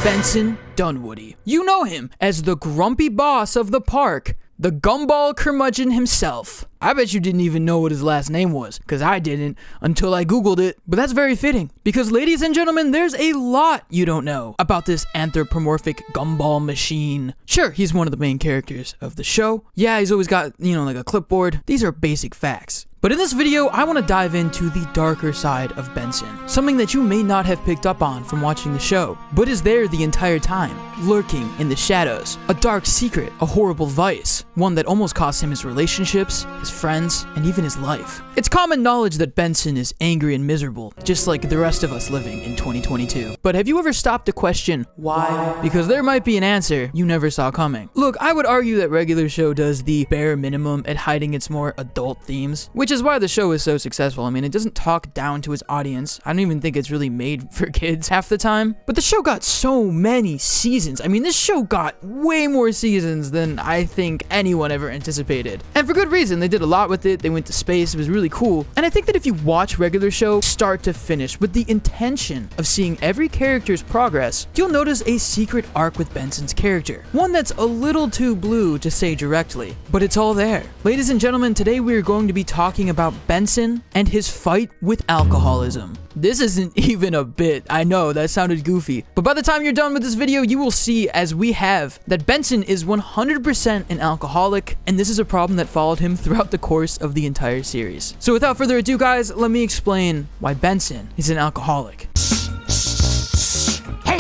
Benson Dunwoody. You know him as the grumpy boss of the park, the gumball curmudgeon himself. I bet you didn't even know what his last name was, because I didn't until I googled it. But that's very fitting, because ladies and gentlemen, there's a lot you don't know about this anthropomorphic gumball machine. Sure, he's one of the main characters of the show. Yeah, he's always got, like a clipboard. These are basic facts. But in this video, I want to dive into the darker side of Benson. Something that you may not have picked up on from watching the show, but is there the entire time, lurking in the shadows. A dark secret, a horrible vice, one that almost cost him his relationships, his friends, and even his life. It's common knowledge that Benson is angry and miserable, just like the rest of us living in 2022. But have you ever stopped to question why? Because there might be an answer you never saw coming. Look, I would argue that regular show does the bare minimum at hiding its more adult themes, which is why the show is so successful. I mean, it doesn't talk down to its audience. I don't even think it's really made for kids half the time. But the show got so many seasons. I mean, this show got way more seasons than I think anyone ever anticipated. And for good reason. They did a lot with it. They went to space. It was really cool. And I think that if you watch regular show start to finish with the intention of seeing every character's progress, you'll notice a secret arc with Benson's character. One that's a little too blue to say directly, but it's all there. Ladies and gentlemen, today we are going to be talking about Benson and his fight with alcoholism. This isn't even a bit. I know, that sounded goofy. But by the time you're done with this video, you will see, as we have, that Benson is 100% an alcoholic, and this is a problem that followed him throughout the course of the entire series. So without further ado, guys, let me explain why Benson is an alcoholic. Hey,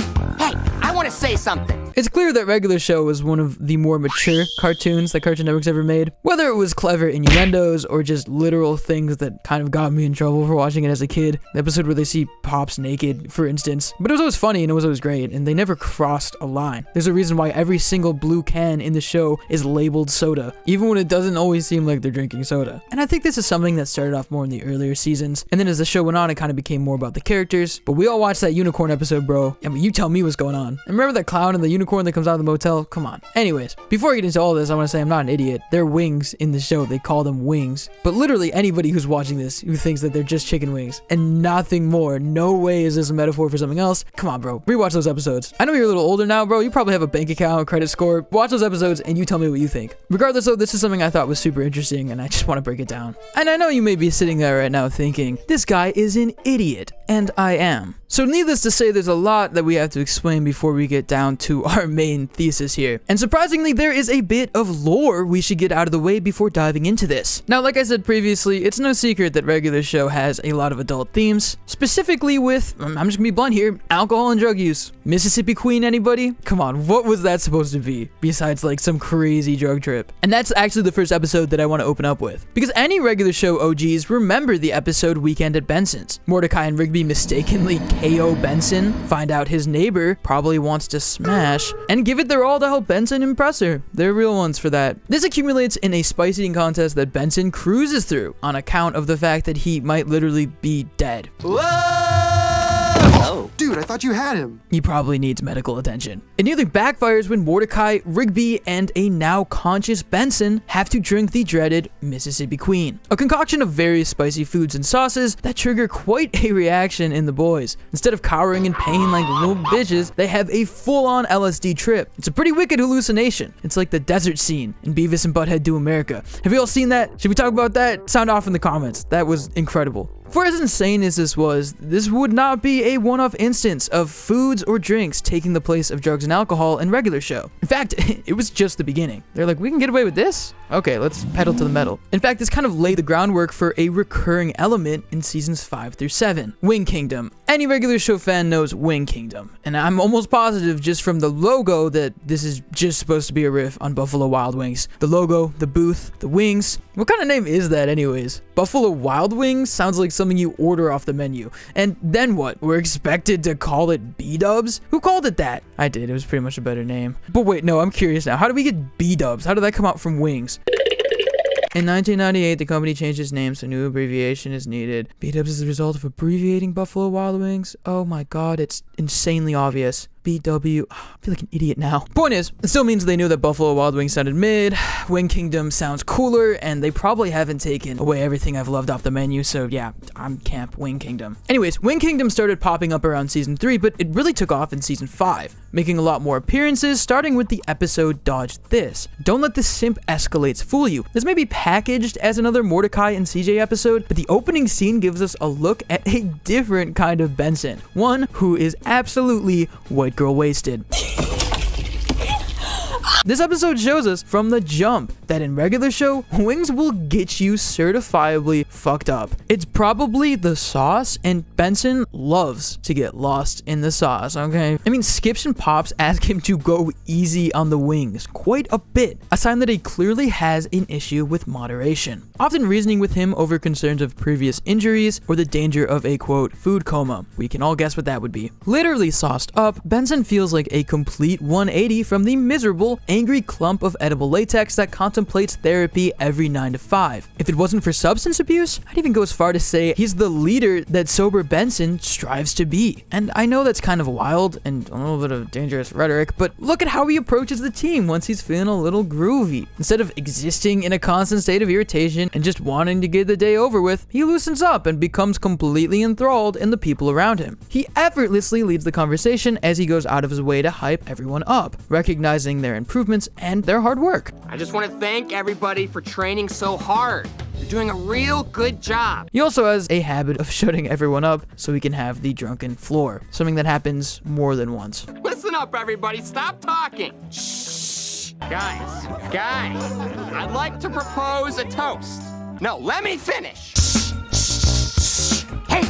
I want to say something. It's clear that regular show was one of the more mature cartoons that Cartoon Network's ever made. Whether it was clever innuendos or just literal things that kind of got me in trouble for watching it as a kid. The episode where they see Pops naked, for instance. But it was always funny and it was always great, and they never crossed a line. There's a reason why every single blue can in the show is labeled soda, even when it doesn't always seem like they're drinking soda. And I think this is something that started off more in the earlier seasons, and then as the show went on, it kind of became more about the characters. But we all watched that unicorn episode, bro. I mean, you tell me what's going on. And remember that clown and the unicorn that comes out of the motel? Come on. Anyways, before I get into all this, I want to say I'm not an idiot. They're wings in the show. They call them wings. But literally anybody who's watching this who thinks that they're just chicken wings and nothing more, no way is this a metaphor for something else. Come on, bro. Rewatch those episodes. I know you're a little older now, bro. You probably have a bank account, credit score. Watch those episodes and you tell me what you think. Regardless though, this is something I thought was super interesting and I just want to break it down. And I know you may be sitting there right now thinking, this guy is an idiot. And I am. So needless to say, there's a lot that we have to explain before we get down to our main thesis here. And surprisingly, there is a bit of lore we should get out of the way before diving into this. Now, like I said previously, it's no secret that regular show has a lot of adult themes, specifically with, I'm just gonna be blunt here, alcohol and drug use. Mississippi Queen, anybody? Come on, what was that supposed to be? Besides like some crazy drug trip. And that's actually the first episode that I want to open up with. Because any regular show OGs remember the episode Weekend at Benson's. Mordecai and Rigby mistakenly KO Benson, find out his neighbor probably wants to smash, and give it their all to help Benson impress her. They're real ones for that. This accumulates in a spice eating contest that Benson cruises through on account of the fact that he might literally be dead. Oh. Dude, I thought you had him. He probably needs medical attention. It nearly backfires when Mordecai, Rigby, and a now conscious Benson have to drink the dreaded Mississippi Queen, a concoction of various spicy foods and sauces that trigger quite a reaction in the boys. Instead of cowering in pain like little bitches, they have a full-on LSD trip. It's a pretty wicked hallucination. It's like the desert scene in Beavis and Butthead Do America. Have you all seen that? Should we talk about that? Sound off in the comments. That was incredible. For as insane as this was, this would not be a one-off instance of foods or drinks taking the place of drugs and alcohol in regular show. In fact, it was just the beginning. They're like, we can get away with this? Okay, let's pedal to the metal. In fact, this kind of laid the groundwork for a recurring element in seasons 5 through 7, Wing Kingdom. Any regular show fan knows Wing Kingdom, and I'm almost positive just from the logo that this is just supposed to be a riff on Buffalo Wild Wings. The logo, the booth, the wings. What kind of name is that anyways? Buffalo Wild Wings sounds like something you order off the menu. And then what? We're expected to call it B-dubs? Who called it that? I did. It was pretty much a better name. But wait, no, I'm curious now. How do we get B-dubs? How did that come out from wings? In 1998, the company changed its name, so a new abbreviation is needed. B-dubs is the result of abbreviating Buffalo Wild Wings. Oh my god, it's insanely obvious. BW. I feel like an idiot now. Point is, it still means they knew that Buffalo Wild Wings sounded mid, Wing Kingdom sounds cooler, and they probably haven't taken away everything I've loved off the menu, so yeah, I'm camp Wing Kingdom. Anyways, Wing Kingdom started popping up around season 3, but it really took off in season 5, making a lot more appearances, starting with the episode Dodge This. Don't let the simp escalates fool you. This may be packaged as another Mordecai and CJ episode, but the opening scene gives us a look at a different kind of Benson, one who is absolutely white girl wasted. This episode shows us from the jump that in regular show, wings will get you certifiably fucked up. It's probably the sauce, and Benson loves to get lost in the sauce, okay? I mean, Skips and Pops ask him to go easy on the wings quite a bit, a sign that he clearly has an issue with moderation, often reasoning with him over concerns of previous injuries or the danger of a quote food coma. We can all guess what that would be. Literally sauced up, Benson feels like a complete 180 from the miserable, angry clump of edible latex that contemplates therapy every 9 to 5. If it wasn't for substance abuse, I'd even go as far to say he's the leader that sober Benson strives to be. And I know that's kind of wild and a little bit of dangerous rhetoric, but look at how he approaches the team once he's feeling a little groovy. Instead of existing in a constant state of irritation and just wanting to get the day over with, he loosens up and becomes completely enthralled in the people around him. He effortlessly leads the conversation as he goes out of his way to hype everyone up, recognizing their improvements and their hard work. I just want to thank everybody for training so hard. You're doing a real good job. He also has a habit of shutting everyone up so he can have the drunken floor, something that happens more than once. Listen up, everybody. Stop talking. Shh. Guys, I'd like to propose a toast. No, let me finish. Hey,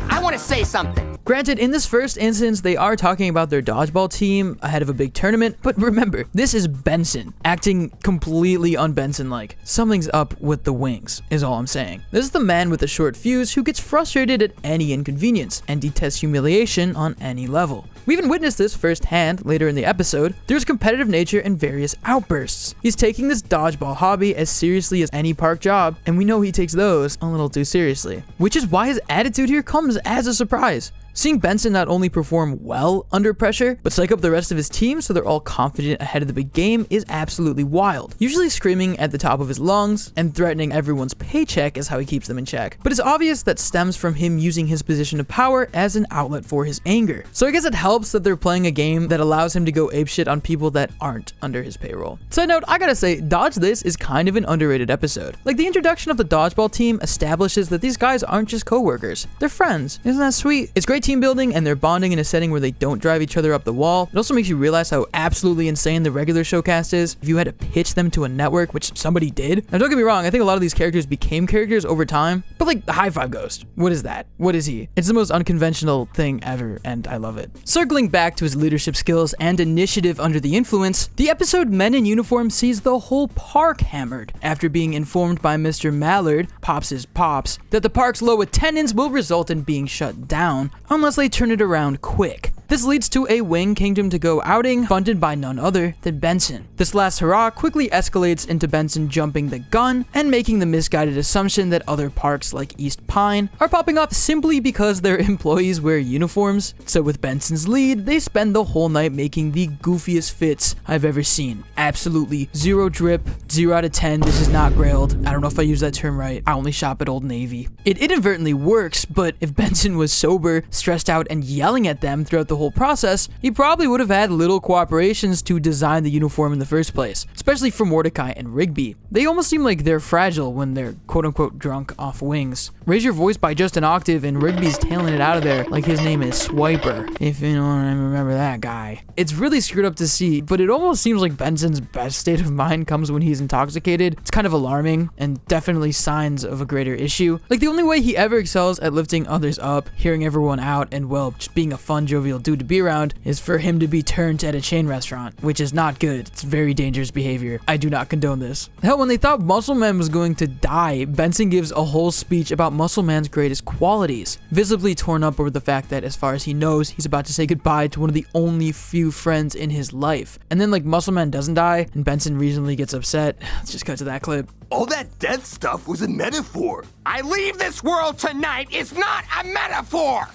I want to say something. Granted, in this first instance, they are talking about their dodgeball team ahead of a big tournament, but remember, this is Benson, acting completely un-Benson-like. Something's up with the wings, is all I'm saying. This is the man with a short fuse who gets frustrated at any inconvenience and detests humiliation on any level. We even witnessed this firsthand later in the episode through his competitive nature and various outbursts. He's taking this dodgeball hobby as seriously as any park job, and we know he takes those a little too seriously, which is why his attitude here comes as a surprise. Seeing Benson not only perform well under pressure, but psych up the rest of his team so they're all confident ahead of the big game is absolutely wild. Usually screaming at the top of his lungs and threatening everyone's paycheck is how he keeps them in check. But it's obvious that stems from him using his position of power as an outlet for his anger. So I guess it helps that they're playing a game that allows him to go apeshit on people that aren't under his payroll. Side note, I gotta say, Dodge This is kind of an underrated episode. Like, the introduction of the dodgeball team establishes that these guys aren't just co-workers, they're friends. Isn't that sweet? It's great team building, and they're bonding in a setting where they don't drive each other up the wall. It also makes you realize how absolutely insane the regular show cast is if you had to pitch them to a network, which somebody did. Now don't get me wrong, I think a lot of these characters became characters over time, but like the High Five Ghost, what is that? What is he? It's the most unconventional thing ever, and I love it. Circling back to his leadership skills and initiative under the influence, the episode Men in Uniform sees the whole park hammered after being informed by Mr. Mallard, Pops' pops, that the park's low attendance will result in being shut down unless they turn it around quick. This leads to a Wing Kingdom to go outing funded by none other than Benson. This last hurrah quickly escalates into Benson jumping the gun and making the misguided assumption that other parks like East Pine are popping off simply because their employees wear uniforms. So with Benson's lead, they spend the whole night making the goofiest fits I've ever seen. Absolutely zero drip, 0 out of 10, this is not grailed. I don't know if I use that term right. I only shop at Old Navy. It inadvertently works, but if Benson was sober, stressed out, and yelling at them throughout the whole process, he probably would have had little cooperations to design the uniform in the first place, especially for Mordecai and Rigby. They almost seem like they're fragile when they're quote-unquote drunk off wings. Raise your voice by just an octave and Rigby's tailing it out of there like his name is Swiper, if you know what I remember that guy. It's really screwed up to see, but it almost seems like Benson's best state of mind comes when he's intoxicated. It's kind of alarming and definitely signs of a greater issue. Like, the only way he ever excels at lifting others up, hearing everyone out, and well, just being a fun, jovial dude to be around is for him to be turned at a chain restaurant, which is not good. It's very dangerous behavior. I do not condone this. Hell, when they thought Muscle Man was going to die, Benson gives a whole speech about Muscle Man's greatest qualities, visibly torn up over the fact that as far as he knows, he's about to say goodbye to one of the only few friends in his life. And then like Muscle Man doesn't die and Benson reasonably gets upset. Let's just cut to that clip. All that death stuff was a metaphor. I leave this world tonight is not a metaphor.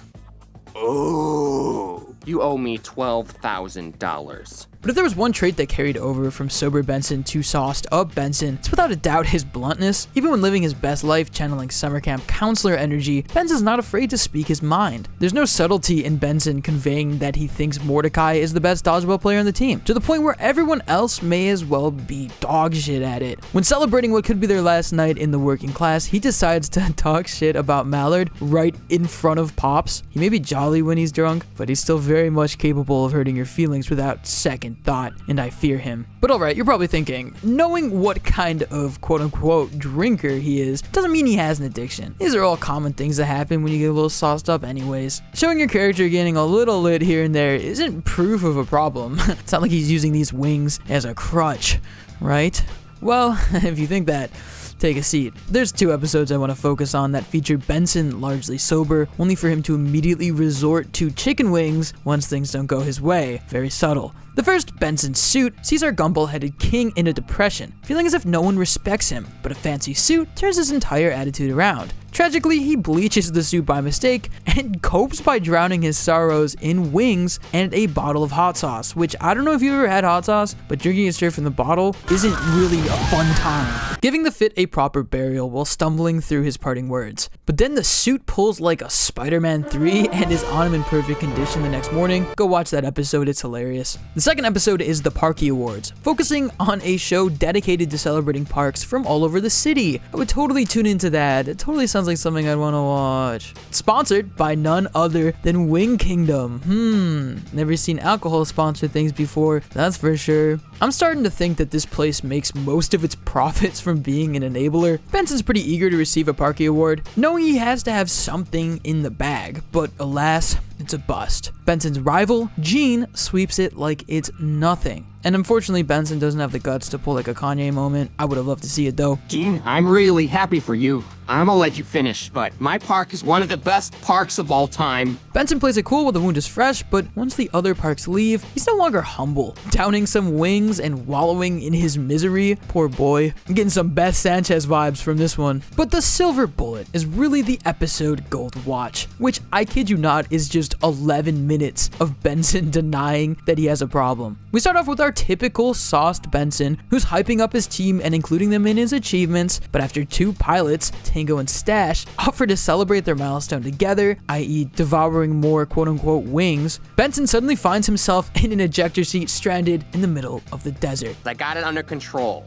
Oh, you owe me $12,000. But if there was one trait that carried over from sober Benson to sauced up Benson, it's without a doubt his bluntness. Even when living his best life channeling summer camp counselor energy, Benson's not afraid to speak his mind. There's no subtlety in Benson conveying that he thinks Mordecai is the best dodgeball player on the team, to the point where everyone else may as well be dog shit at it. When celebrating what could be their last night in the working class, he decides to talk shit about Mallard right in front of Pops. He may be jolly when he's drunk, but he's still very much capable of hurting your feelings without second second thought, and I fear him. But alright, you're probably thinking, knowing what kind of quote-unquote drinker he is doesn't mean he has an addiction. These are all common things that happen when you get a little sauced up anyways. Showing your character getting a little lit here and there isn't proof of a problem. It's not like he's using these wings as a crutch, right? Well, if you think that, take a seat. There's 2 episodes I want to focus on that feature Benson largely sober, only for him to immediately resort to chicken wings once things don't go his way. Very subtle. The first, Benson's suit, sees our gumball-headed king in a depression, feeling as if no one respects him, but a fancy suit turns his entire attitude around. Tragically, he bleaches the suit by mistake and copes by drowning his sorrows in wings and a bottle of hot sauce, which I don't know if you ever had hot sauce, but drinking it straight from the bottle isn't really a fun time. Giving the fit a proper burial while stumbling through his parting words. But then the suit pulls like a Spider-Man 3 and is on him in perfect condition the next morning. Go watch that episode, it's hilarious. The second episode is the Parky Awards, focusing on a show dedicated to celebrating parks from all over the city. I would totally tune into that. It totally sounds like something I'd want to watch. Sponsored by none other than Wing Kingdom. Never seen alcohol sponsor things before, that's for sure. I'm starting to think that this place makes most of its profits from being an enabler. Benson's pretty eager to receive a Parky Award, knowing he has to have something in the bag, but alas, it's a bust. Benson's rival, Gene, sweeps it like it's nothing. And unfortunately, Benson doesn't have the guts to pull like a Kanye moment. I would have loved to see it though. Gene, I'm really happy for you. I'm gonna let you finish, but my park is one of the best parks of all time. Benson plays it cool while the wound is fresh, but once the other parks leave, he's no longer humble, downing some wings and wallowing in his misery. Poor boy. I'm getting some Beth Sanchez vibes from this one. But the silver bullet is really the episode Gold Watch, which I kid you not is just 11 minutes of Benson denying that he has a problem. We start off with our typical sauced Benson, who's hyping up his team and including them in his achievements, but after 2 pilots, Tango and Stash, offer to celebrate their milestone together, i.e. devouring more quote-unquote wings, Benson suddenly finds himself in an ejector seat stranded in the middle of the desert. I got it under control.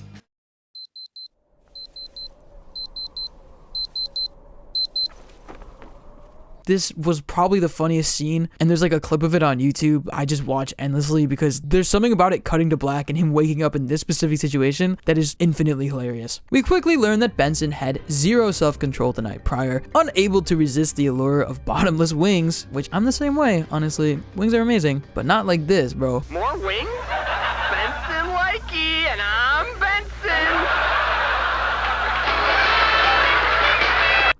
This was probably the funniest scene, and there's like a clip of it on YouTube I just watch endlessly because there's something about it cutting to black and him waking up in this specific situation that is infinitely hilarious. We quickly learn that Benson had 0 self-control the night prior, unable to resist the allure of bottomless wings, which I'm the same way, honestly. Wings are amazing, but not like this, bro. More wings? Benson likey, and I'm Benson!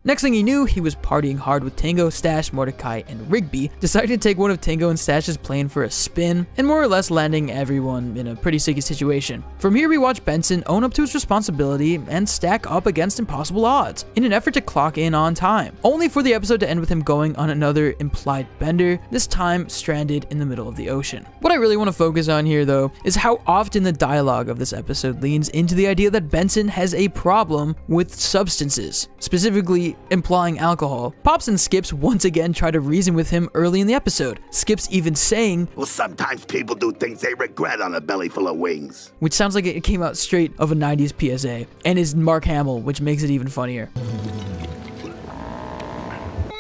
Next thing he knew, he was partying hard with Tango, Stash, Mordecai, and Rigby, deciding to take one of Tango and Stash's plane for a spin, and more or less landing everyone in a pretty sticky situation. From here, we watch Benson own up to his responsibility and stack up against impossible odds, in an effort to clock in on time, only for the episode to end with him going on another implied bender, this time stranded in the middle of the ocean. What I really want to focus on here, though, is how often the dialogue of this episode leans into the idea that Benson has a problem with substances, specifically implying alcohol. Pops and Skips once again try to reason with him early in the episode, Skips even saying, "Well, sometimes people do things they regret on a belly full of wings." Which sounds like it came out straight of a 90s PSA, and is Mark Hamill, which makes it even funnier.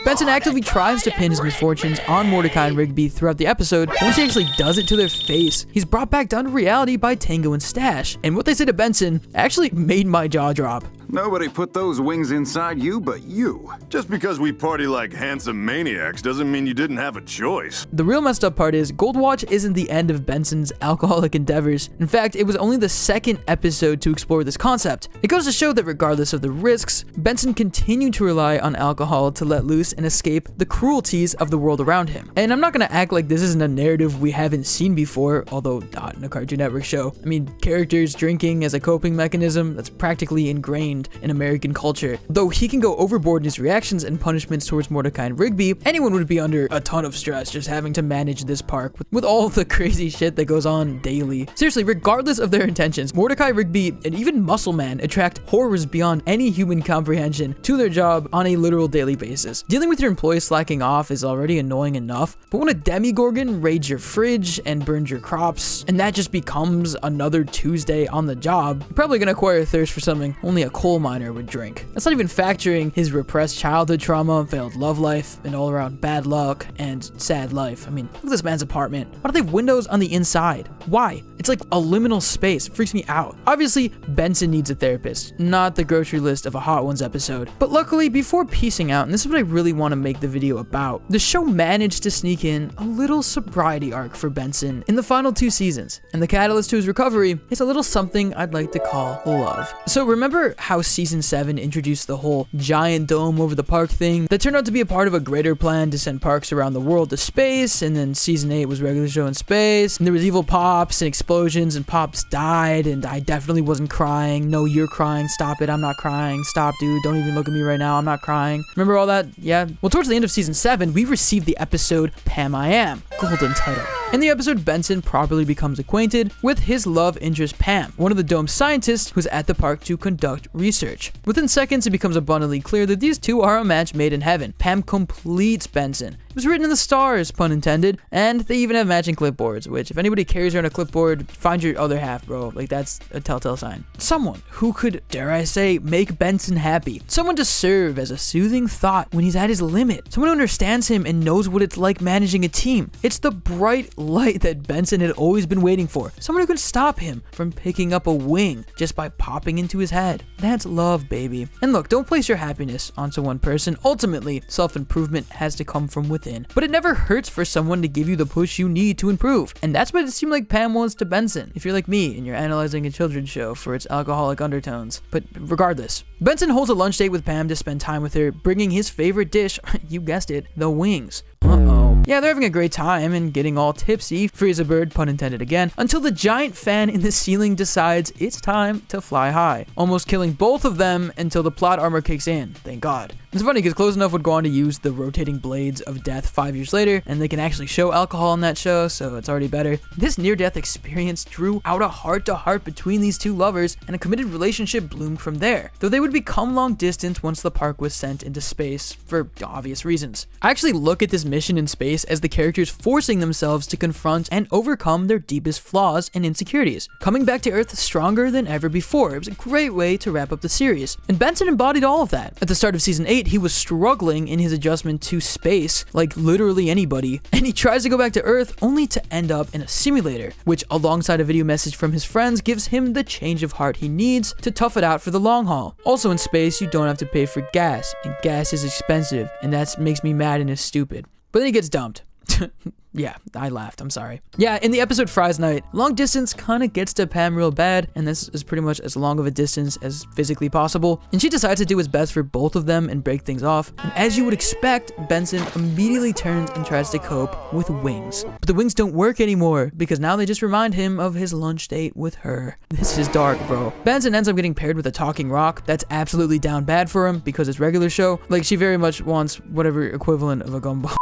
Benson actively tries to pin his misfortunes on Mordecai and Rigby throughout the episode, but once he actually does it to their face, he's brought back down to reality by Tango and Stash. And what they say to Benson actually made my jaw drop. Nobody put those wings inside you but you. Just because we party like handsome maniacs doesn't mean you didn't have a choice. The real messed up part is, Gold Watch isn't the end of Benson's alcoholic endeavors. In fact, it was only the second episode to explore this concept. It goes to show that regardless of the risks, Benson continued to rely on alcohol to let loose and escape the cruelties of the world around him. And I'm not gonna act like this isn't a narrative we haven't seen before, although not in a Cartoon Network show. I mean, characters drinking as a coping mechanism, that's practically ingrained in American culture. Though he can go overboard in his reactions and punishments towards Mordecai and Rigby, anyone would be under a ton of stress just having to manage this park with all the crazy shit that goes on daily. Seriously, regardless of their intentions, Mordecai, Rigby, and even Muscle Man attract horrors beyond any human comprehension to their job on a literal daily basis. Dealing with your employees slacking off is already annoying enough, but when a Demigorgon raids your fridge and burns your crops, and that just becomes another Tuesday on the job, you're probably gonna acquire a thirst for something only a coal miner would drink. That's not even factoring his repressed childhood trauma, failed love life, and all around bad luck and sad life. I mean, look at this man's apartment. Why do they have windows on the inside? Why? It's like a liminal space. It freaks me out. Obviously, Benson needs a therapist, not the grocery list of a Hot Ones episode. But luckily, before peacing out, and this is what I really want to make the video about, the show managed to sneak in a little sobriety arc for Benson in the final 2 seasons. And the catalyst to his recovery is a little something I'd like to call love. So remember how season 7 introduced the whole giant dome over the park thing that turned out to be a part of a greater plan to send parks around the world to space, and then season 8 was regular show in space, and there was evil pops and explosions and pops died, and I definitely wasn't crying. No, you're crying. Stop it. I'm not crying. Stop, dude. Don't even look at me right now. I'm not crying. Remember all that? Yeah. Well, towards the end of season 7, we received the episode Pam I Am, golden title. In the episode, Benson properly becomes acquainted with his love interest Pam, one of the dome's scientists who's at the park to conduct research. Within seconds, it becomes abundantly clear that these two are a match made in heaven. Pam completes Benson. It was written in the stars, pun intended, and they even have matching clipboards, which if anybody carries around a clipboard, find your other half, bro. Like, that's a telltale sign. Someone who could, dare I say, make Benson happy. Someone to serve as a soothing thought when he's at his limit. Someone who understands him and knows what it's like managing a team. It's the bright light that Benson had always been waiting for. Someone who could stop him from picking up a wing just by popping into his head. That's love, baby. And look, don't place your happiness onto one person. Ultimately, self-improvement has to come from within. But it never hurts for someone to give you the push you need to improve. And that's what it seemed like Pam was to Benson, if you're like me and you're analyzing a children's show for its alcoholic undertones. But regardless, Benson holds a lunch date with Pam to spend time with her, bringing his favorite dish, you guessed it, the wings. Yeah, they're having a great time and getting all tipsy, free as a bird, pun intended again, until the giant fan in the ceiling decides it's time to fly high, almost killing both of them until the plot armor kicks in, thank God. It's funny because Close Enough would go on to use the rotating blades of death 5 years later, and they can actually show alcohol on that show, so it's already better. This near-death experience drew out a heart-to-heart between these two lovers, and a committed relationship bloomed from there, though they would become long-distance once the park was sent into space, for obvious reasons. I actually look at this mission in space as the characters forcing themselves to confront and overcome their deepest flaws and insecurities, coming back to Earth stronger than ever before. It was a great way to wrap up the series, and Benson embodied all of that. At the start of season 8, he was struggling in his adjustment to space, like literally anybody, and he tries to go back to Earth only to end up in a simulator, which alongside a video message from his friends gives him the change of heart he needs to tough it out for the long haul. Also in space, you don't have to pay for gas, and gas is expensive, and that makes me mad and is stupid. But then he gets dumped. Yeah, I laughed, I'm sorry. Yeah, in the episode Fry's Night, long distance kind of gets to Pam real bad, and this is pretty much as long of a distance as physically possible, and she decides to do his best for both of them and break things off, and as you would expect, Benson immediately turns and tries to cope with wings. But the wings don't work anymore, because now they just remind him of his lunch date with her. This is dark, bro. Benson ends up getting paired with a talking rock. That's absolutely down bad for him, because it's regular show. Like, she very much wants whatever equivalent of a gumball.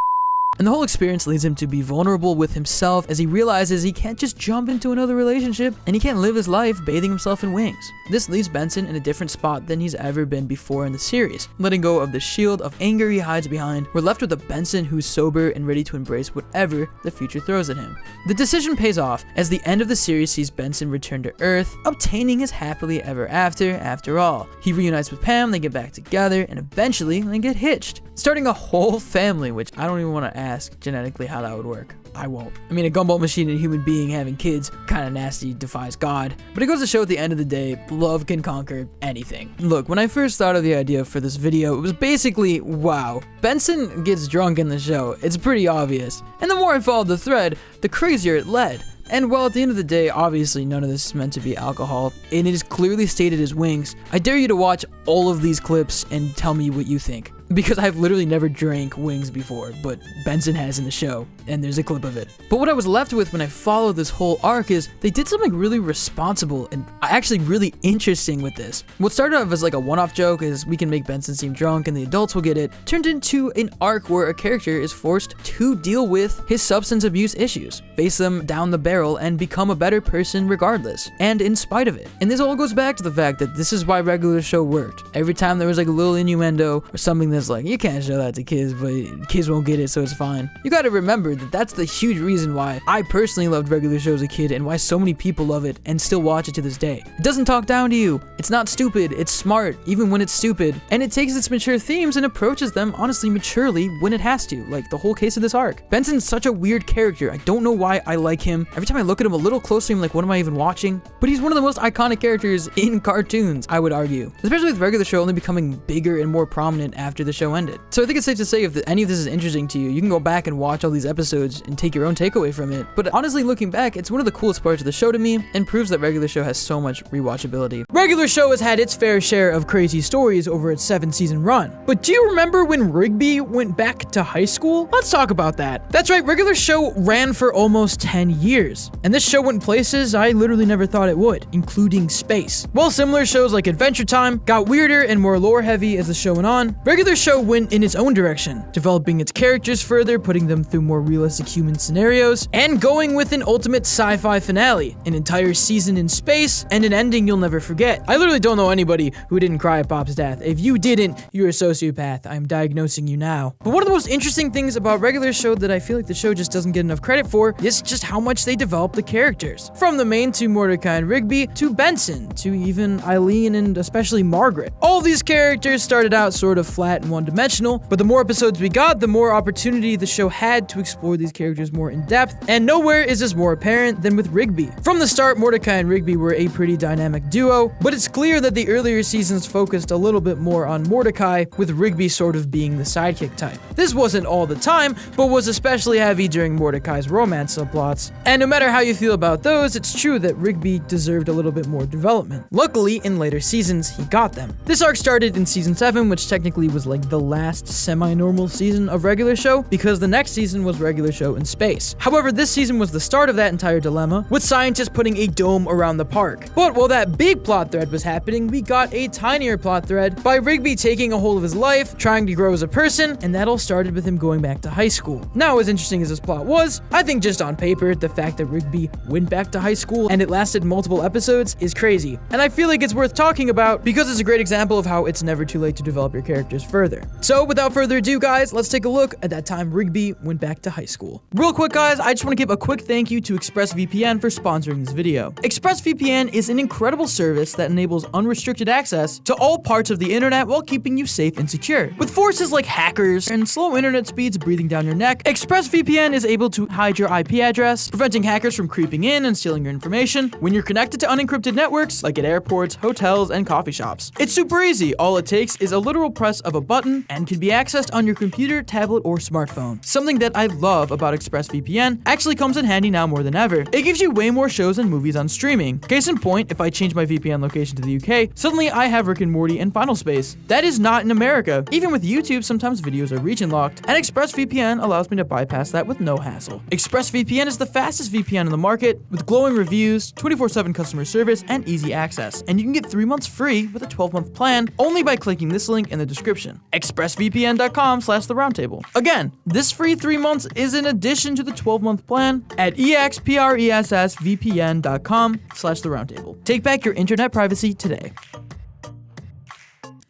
And the whole experience leads him to be vulnerable with himself as he realizes he can't just jump into another relationship and he can't live his life bathing himself in wings. This leaves Benson in a different spot than he's ever been before in the series. Letting go of the shield of anger he hides behind, we're left with a Benson who's sober and ready to embrace whatever the future throws at him. The decision pays off as the end of the series sees Benson return to Earth, obtaining his happily ever after all. He reunites with Pam, they get back together, and eventually they get hitched, starting a whole family, which I don't even want to ask genetically how that would work. I won't. I mean, a gumball machine and a human being having kids, kind of nasty, defies God. But it goes to show at the end of the day, love can conquer anything. Look, when I first thought of the idea for this video, it was basically, wow, Benson gets drunk in the show. It's pretty obvious. And the more I followed the thread, the crazier it led. And while at the end of the day, obviously none of this is meant to be alcohol, and it is clearly stated as wings, I dare you to watch all of these clips and tell me what you think. Because I've literally never drank wings before, but Benson has in the show, and there's a clip of it. But what I was left with when I followed this whole arc is they did something really responsible and actually really interesting with this. What started off as like a one-off joke is we can make Benson seem drunk and the adults will get it, turned into an arc where a character is forced to deal with his substance abuse issues, face them down the barrel, and become a better person regardless, and in spite of it. And this all goes back to the fact that this is why regular show worked. Every time there was like a little innuendo or something that's like, you can't show that to kids, but kids won't get it, so it's fine. You gotta remember that that's the huge reason why I personally loved regular show as a kid and why so many people love it and still watch it to this day. day. It doesn't talk down to you. It's not stupid. It's smart, even when it's stupid. And it takes its mature themes and approaches them honestly maturely when it has to, like the whole case of this arc. Benson's such a weird character. I don't know why I like him. Every time I look at him a little closely, I'm like, what am I even watching? But he's one of the most iconic characters in cartoons, I would argue. Especially with regular show only becoming bigger and more prominent after the show ended. So I think it's safe to say if any of this is interesting to you, you can go back and watch all these episodes and take your own takeaway from it. But honestly, looking back, it's one of the coolest parts of the show to me and proves that regular show has so much rewatchability. Regular show has had its fair share of crazy stories over its 7-season run. But do you remember when Rigby went back to high school? Let's talk about that. That's right, regular show ran for almost 10 years. And this show went places I literally never thought it would, including space. While similar shows like Adventure Time got weirder and more lore heavy as the show went on, regular show went in its own direction, developing its characters further, putting them through more realistic human scenarios, and going with an ultimate sci-fi finale, an entire season in space, and an ending you'll never forget. I literally don't know anybody who didn't cry at Bob's death. If you didn't, you're a sociopath. I'm diagnosing you now. But one of the most interesting things about regular show that I feel like the show just doesn't get enough credit for is just how much they develop the characters. From the main to Mordecai and Rigby, to Benson, to even Eileen and especially Margaret. All these characters started out sort of flat and one-dimensional, but the more episodes we got, the more opportunity the show had to explore these characters more in depth, and nowhere is this more apparent than with Rigby. From the start, Mordecai and Rigby were a pretty dynamic duo, but it's clear that the earlier seasons focused a little bit more on Mordecai, with Rigby sort of being the sidekick type. This wasn't all the time, but was especially heavy during Mordecai's romance subplots. And no matter how you feel about those, it's true that Rigby deserved a little bit more development. Luckily, in later seasons, he got them. This arc started in season 7, which technically was like the last semi-normal season of regular show, because the next season was regular show in space. However, this season was the start of that entire dilemma, with scientists putting a dome around the park. But while that big plot thread was happening, we got a tinier plot thread by Rigby taking a hold of his life, trying to grow as a person, and that all started with him going back to high school. Now, as interesting as this plot was, I think just on paper, the fact that Rigby went back to high school and it lasted multiple episodes is crazy. And I feel like it's worth talking about because it's a great example of how it's never too late to develop your characters further. So without further ado, guys, let's take a look at that time Rigby went back to high school. Real quick, guys, I just want to give a quick thank you to ExpressVPN for sponsoring this video. ExpressVPN is an incredible service that enables unrestricted access to all parts of the internet while keeping you safe and secure. With forces like hackers and slow internet speeds breathing down your neck, ExpressVPN is able to hide your IP address, preventing hackers from creeping in and stealing your information when you're connected to unencrypted networks like at airports, hotels, and coffee shops. It's super easy. All it takes is a literal press of a button and can be accessed on your computer, tablet, or smartphone. Something that I love about ExpressVPN actually comes in handy now more than ever. It gives you way more shows and movies on streaming. Case in point, if I change my VPN location to the UK, suddenly I have Rick and Morty and Final Space. That is not in America. Even with YouTube, sometimes videos are region locked, and ExpressVPN allows me to bypass that with no hassle. ExpressVPN is the fastest VPN in the market, with glowing reviews, 24/7 customer service, and easy access. And you can get 3 months free with a 12-month plan only by clicking this link in the description. expressvpn.com/theroundtable. Again, this free 3 months is in addition to the 12-month plan at expressvpn.com/theroundtable. Take back your internet privacy today.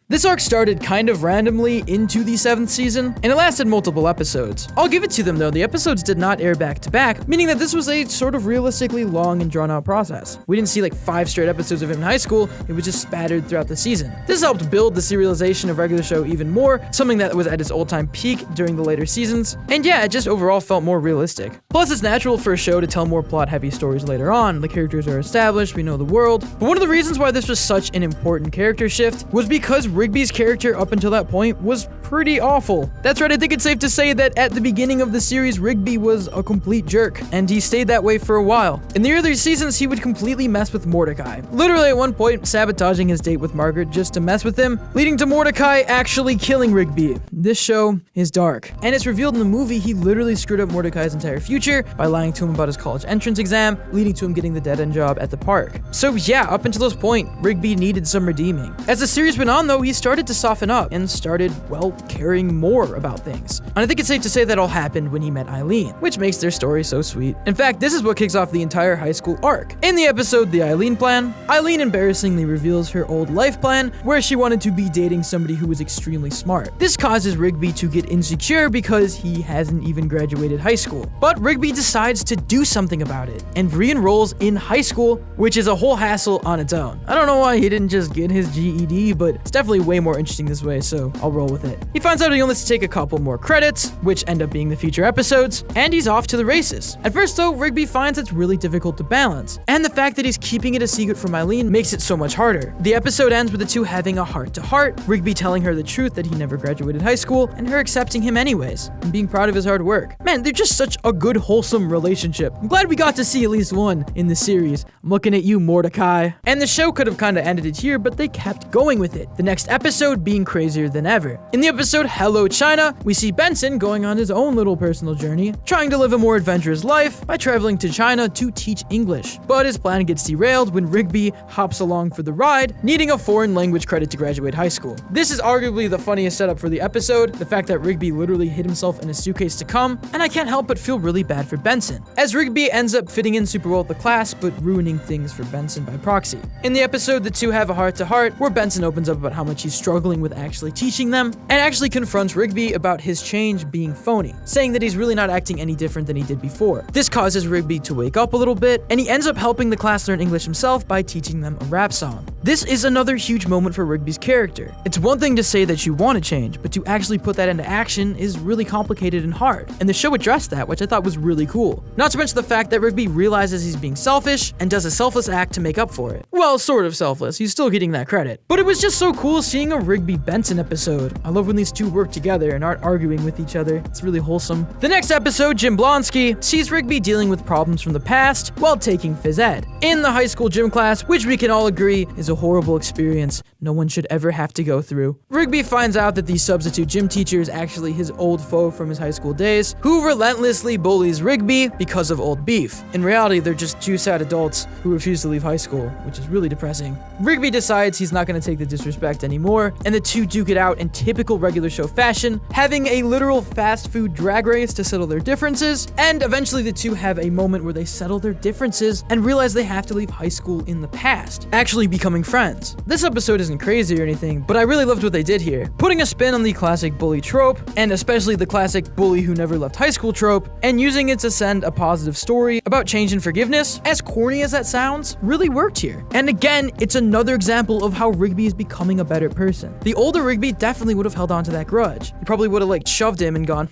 This arc started kind of randomly into the 7th season, and it lasted multiple episodes. I'll give it to them though, the episodes did not air back to back, meaning that this was a sort of realistically long and drawn out process. We didn't see like 5 straight episodes of him in high school, it was just spattered throughout the season. This helped build the serialization of regular show even more, something that was at its all-time peak during the later seasons, and yeah, it just overall felt more realistic. Plus, it's natural for a show to tell more plot-heavy stories later on. The characters are established, we know the world, but one of the reasons why this was such an important character shift was because Rigby's character up until that point was pretty awful. That's right, I think it's safe to say that at the beginning of the series, Rigby was a complete jerk, and he stayed that way for a while. In the earlier seasons, he would completely mess with Mordecai, literally at one point sabotaging his date with Margaret just to mess with him, leading to Mordecai actually killing Rigby. This show is dark, and it's revealed in the movie he literally screwed up Mordecai's entire future by lying to him about his college entrance exam, leading to him getting the dead-end job at the park. So yeah, up until this point, Rigby needed some redeeming. As the series went on though, he started to soften up and started, well, caring more about things. And I think it's safe to say that all happened when he met Eileen, which makes their story so sweet. In fact, this is what kicks off the entire high school arc. In the episode The Eileen Plan, Eileen embarrassingly reveals her old life plan where she wanted to be dating somebody who was extremely smart. This causes Rigby to get insecure because he hasn't even graduated high school. But Rigby decides to do something about it and re-enrolls in high school, which is a whole hassle on its own. I don't know why he didn't just get his GED, but it's definitely way more interesting this way, so I'll roll with it. He finds out he only has to take a couple more credits, which end up being the future episodes, and he's off to the races. At first though, Rigby finds it's really difficult to balance, and the fact that he's keeping it a secret from Eileen makes it so much harder. The episode ends with the two having a heart-to-heart, Rigby telling her the truth that he never graduated high school, and her accepting him anyways, and being proud of his hard work. Man, they're just such a good, wholesome relationship. I'm glad we got to see at least one in the series. I'm looking at you, Mordecai. And the show could have kind of ended it here, but they kept going with it. The next episode being crazier than ever. In the episode Hello China, we see Benson going on his own little personal journey, trying to live a more adventurous life by traveling to China to teach English. But his plan gets derailed when Rigby hops along for the ride, needing a foreign language credit to graduate high school. This is arguably the funniest setup for the episode, the fact that Rigby literally hid himself in a suitcase to come, and I can't help but feel really bad for Benson, as Rigby ends up fitting in super well with the class, but ruining things for Benson by proxy. In the episode, the two have a heart-to-heart, where Benson opens up about how much he's struggling with actually teaching them, and actually confronts Rigby about his change being phony, saying that he's really not acting any different than he did before. This causes Rigby to wake up a little bit, and he ends up helping the class learn English himself by teaching them a rap song. This is another huge moment for Rigby's character. It's one thing to say that you want to change, but to actually put that into action is really complicated and hard, and the show addressed that, which I thought was really cool. Not to mention the fact that Rigby realizes he's being selfish and does a selfless act to make up for it. Well, sort of selfless, he's still getting that credit. But it was just so cool seeing a Rigby-Benson episode. I love when these two work together and aren't arguing with each other. It's really wholesome. The next episode, Jim Blonsky, sees Rigby dealing with problems from the past while taking phys ed in the high school gym class, which we can all agree is a horrible experience no one should ever have to go through. Rigby finds out that the substitute gym teacher is actually his old foe from his high school days, who relentlessly bullies Rigby because of old beef. In reality, they're just two sad adults who refuse to leave high school, which is really depressing. Rigby decides he's not going to take the disrespect anymore, and the two duke it out in typical regular show fashion, having a literal fast food drag race to settle their differences, and eventually the two have a moment where they settle their differences and realize they have to leave high school in the past, actually becoming friends. This episode isn't crazy or anything, but I really loved what they did here, putting a spin on the classic bully trope, and especially the classic bully who never left high school trope, and using it to send a positive story about change and forgiveness, as corny as that sounds, really worked here. And again, it's another example of how Rigby is becoming a better person. The older Rigby definitely would have held on to that grudge. He probably would have like shoved him and gone,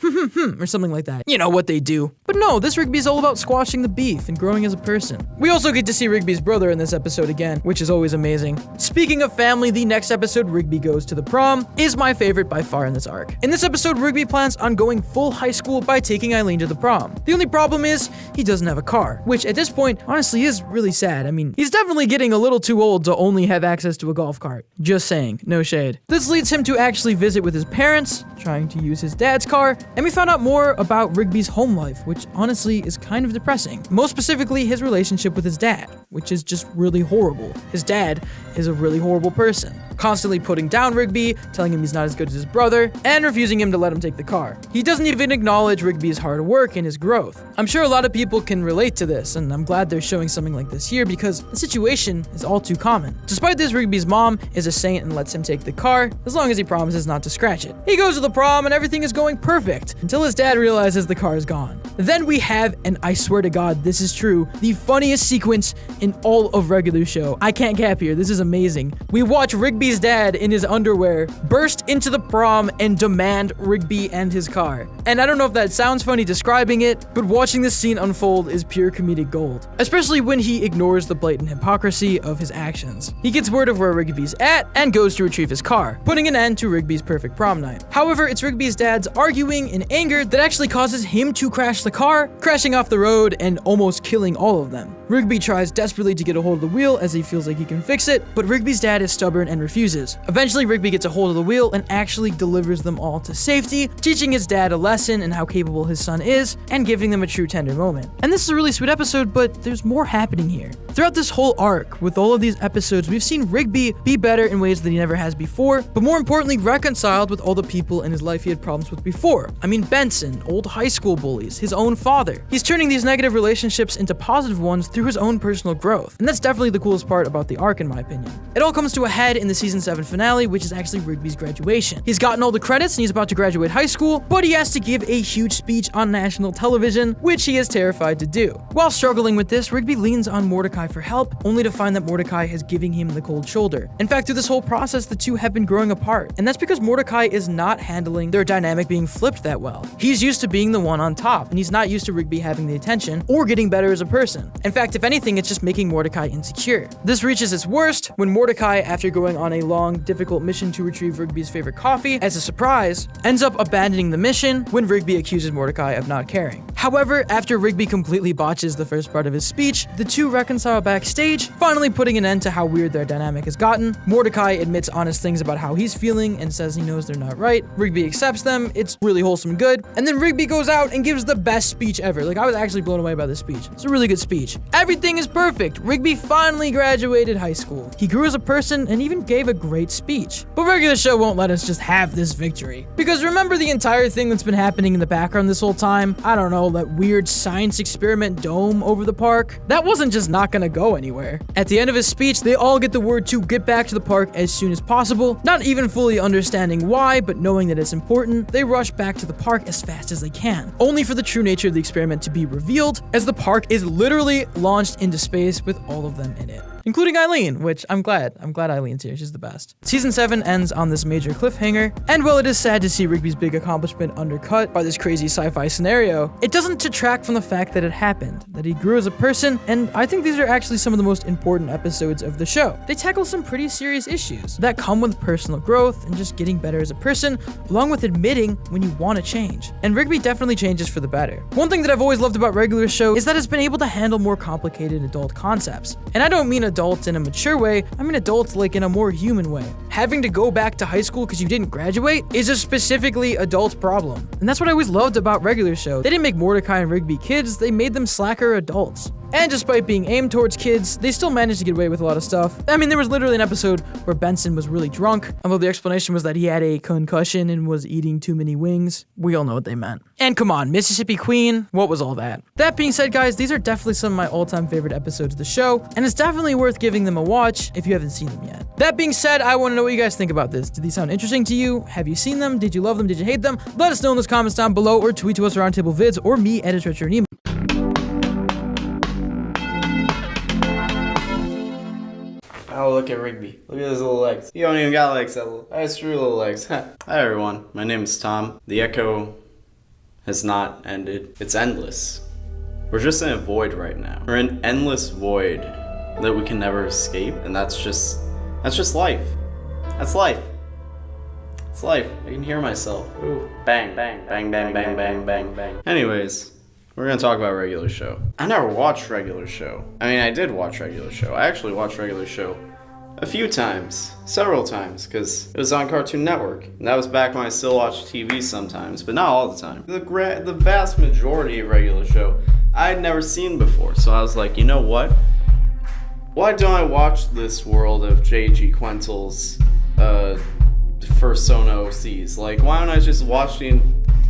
or something like that. You know what they do. But no, this Rigby is all about squashing the beef and growing as a person. We also get to see Rigby's brother in this episode again, which is always amazing. Speaking of family, the next episode, Rigby Goes to the Prom, is my favorite by far in this arc. In this episode, Rigby plans on going full high school by taking Eileen to the prom. The only problem is, he doesn't have a car, which at this point, honestly is really sad. I mean, he's definitely getting a little too old to only have access to a golf cart. Just saying, no shade. This leads him to actually visit with his parents, trying to use his dad's car, and we found out more about Rigby's home life, which honestly is kind of depressing. Most specifically, his relationship with his dad, which is just really horrible. His dad is a really horrible person, constantly putting down Rigby, telling him he's not as good as his brother, and refusing him to let him take the car. He doesn't even acknowledge Rigby's hard work and his growth. I'm sure a lot of people can relate to this, and I'm glad they're showing something like this here because the situation is all too common. Despite this, Rigby's mom is a saint and lets him take the car, as long as he promises not to scratch it. He goes to the prom and everything is going perfect, until his dad realizes the car is gone. Then we have, and I swear to God, this is true, the funniest sequence in all of regular show. I can't cap here, this is amazing. We watch Rigby's dad in his underwear burst into the prom and demand Rigby and his car. And I don't know if that sounds funny describing it, but watching this scene unfold is pure comedic gold. Especially when he ignores the blatant hypocrisy of his actions. He gets word of where Rigby's at and goes to retrieve his car, putting an end to Rigby's perfect prom night. However, it's Rigby's dad's arguing in anger that actually causes him to crash the car, crashing off the road and almost killing all of them. Rigby tries desperately to get a hold of the wheel as he feels like he can fix it, but Rigby's dad is stubborn and refuses. Eventually, Rigby gets a hold of the wheel and actually delivers them all to safety, teaching his dad a lesson in how capable his son is and giving them a true tender moment. And this is a really sweet episode, but there's more happening here. Throughout this whole arc, with all of these episodes, we've seen Rigby be better in ways that he never has before, but more importantly, reconciled with all the people in his life he had problems with before. I mean, Benson, old high school bullies, his own father. He's turning these negative relationships into positive ones through his own personal growth. And that's definitely the coolest part about the arc, in my opinion. It all comes to a head in the season 7 finale, which is actually Rigby's graduation. He's gotten all the credits and he's about to graduate high school, but he has to give a huge speech on national television, which he is terrified to do. While struggling with this, Rigby leans on Mordecai for help, only to find that Mordecai is giving him the cold shoulder. In fact, through this whole process, the two have been growing apart, and that's because Mordecai is not handling their dynamic being flipped that well. He's used to being the one on top, and he's not used to Rigby having the attention or getting better as a person. In fact, if anything, it's just making Mordecai insecure. This reaches its worst when Mordecai, after going on a long, difficult mission to retrieve Rigby's favorite coffee, as a surprise, ends up abandoning the mission when Rigby accuses Mordecai of not caring. However, after Rigby completely botches the first part of his speech, the two reconcile backstage, finally putting an end to how weird their dynamic has gotten. Mordecai admits honest things about how he's feeling and says he knows they're not right. Rigby accepts them, it's really wholesome good, and then Rigby goes out and gives the best speech ever. Like, I was actually blown away by this speech. It's a really good speech. Everything is perfect. Rigby finally graduated high school. He grew as a person and even gave a great speech. But regular show won't let us just have this victory. Because remember the entire thing that's been happening in the background this whole time? I don't know, that weird science experiment dome over the park? That wasn't just not gonna go anywhere. At the end of his speech, they all get the word to get back to the park as soon as possible, not even fully understanding why, but knowing that it's important, they rush back to the park as fast as they can, only for the true nature of the experiment to be revealed, as the park is literally launched into space with all of them in it. Including Eileen, which I'm glad Eileen's here, she's the best. Season 7 ends on this major cliffhanger, and while it is sad to see Rigby's big accomplishment undercut by this crazy sci-fi scenario, it doesn't detract from the fact that it happened, that he grew as a person, and I think these are actually some of the most important episodes of the show. They tackle some pretty serious issues that come with personal growth and just getting better as a person, along with admitting when you want to change. And Rigby definitely changes for the better. One thing that I've always loved about regular show is that it's been able to handle more complicated adult concepts. And I don't mean adults in a mature way, I mean adults like in a more human way. Having to go back to high school because you didn't graduate is a specifically adult problem. And that's what I always loved about regular show. They didn't make Mordecai and Rigby kids, they made them slacker adults. And despite being aimed towards kids, they still managed to get away with a lot of stuff. I mean, there was literally an episode where Benson was really drunk, although the explanation was that he had a concussion and was eating too many wings. We all know what they meant. And come on, Mississippi Queen, what was all that? That being said, guys, these are definitely some of my all-time favorite episodes of the show, and it's definitely worth giving them a watch if you haven't seen them yet. That being said, I want to know what you guys think about this. Did these sound interesting to you? Have you seen them? Did you love them? Did you hate them? Let us know in those comments down below, or tweet to us at Roundtable Vids, or me at @RetroNemo. Oh, look at Rigby. Look at his little legs. You don't even got legs, that little. I have true little legs. Hi everyone, my name is Tom. The echo has not ended. It's endless. We're just in a void right now. We're in an endless void that we can never escape, and that's just life. That's life. It's life. I can hear myself. Ooh. Bang, bang, bang, bang, bang, bang, bang, bang. Anyways, we're gonna talk about regular show. I never watched regular show. I mean, I did watch regular show. I actually watched regular show a few times, several times, because it was on Cartoon Network. And that was back when I still watched TV sometimes, but not all the time. The vast majority of regular show I had never seen before. So I was like, you know what? Why don't I watch this world of J.G. Quentel's first Sono OCs? Like, why don't I just watch the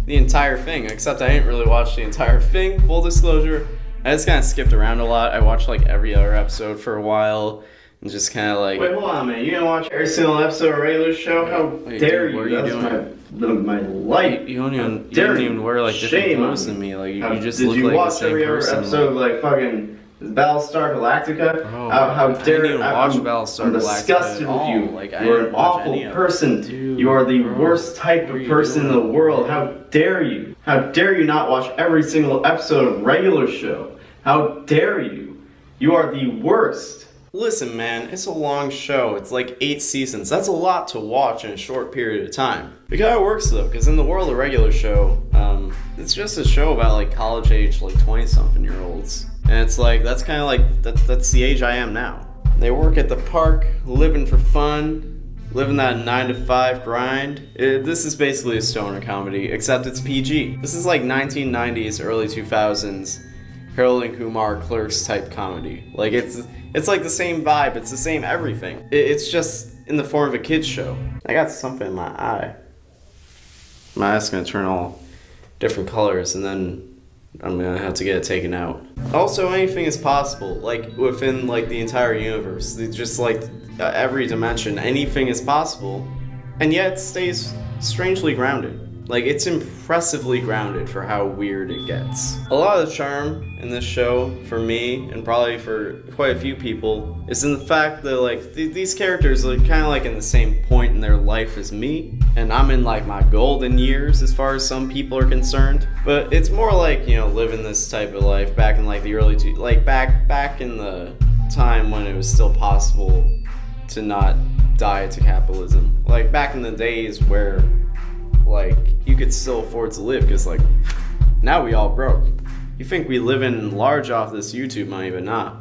entire thing? Except I didn't really watch the entire thing, full disclosure. I just kind of skipped around a lot. I watched like every other episode for a while. And just kind of like... Wait, hold on a minute. You didn't watch every single episode of regular show? How dare you? What are you doing? My life. You don't even wear like different clothes than me. Like, you just look like the same person. Did you watch every other episode of like fucking Battlestar Galactica? Bro, how dare you? I didn't even watch Battlestar Galactica. I'm disgusted with you. Like, you're an awful person. Dude, you are the worst type of person in the world. How dare you? How dare you not watch every single episode of regular show? How dare you? You are the worst. Listen, man, it's a long show. It's like 8 seasons. That's a lot to watch in a short period of time. It kind of works though, because in the world of regular show, it's just a show about like college age, like 20-something-year-olds. And it's like, that's kind of like, that's the age I am now. They work at the park, living for fun, living that 9-to-5 grind. This is basically a stoner comedy, except it's PG. This is like 1990s, early 2000s, Harold and Kumar Clerks type comedy. Like, it's like the same vibe, it's the same everything. It's just in the form of a kid's show. I got something in my eye. My eye's gonna turn all different colors, and then I'm gonna have to get it taken out. Also, anything is possible, like within like the entire universe. Just like every dimension, anything is possible, and yet it stays strangely grounded. Like, it's impressively grounded for how weird it gets. A lot of the charm in this show, for me, and probably for quite a few people, is in the fact that, like, these characters are kind of like in the same point in their life as me, and I'm in, like, my golden years as far as some people are concerned. But it's more like, you know, living this type of life back in, like, the early back in the time when it was still possible to not die to capitalism. Like, back in the days where, like, you could still afford to live, because, like, now we all broke. You think we live in large off this YouTube money, but not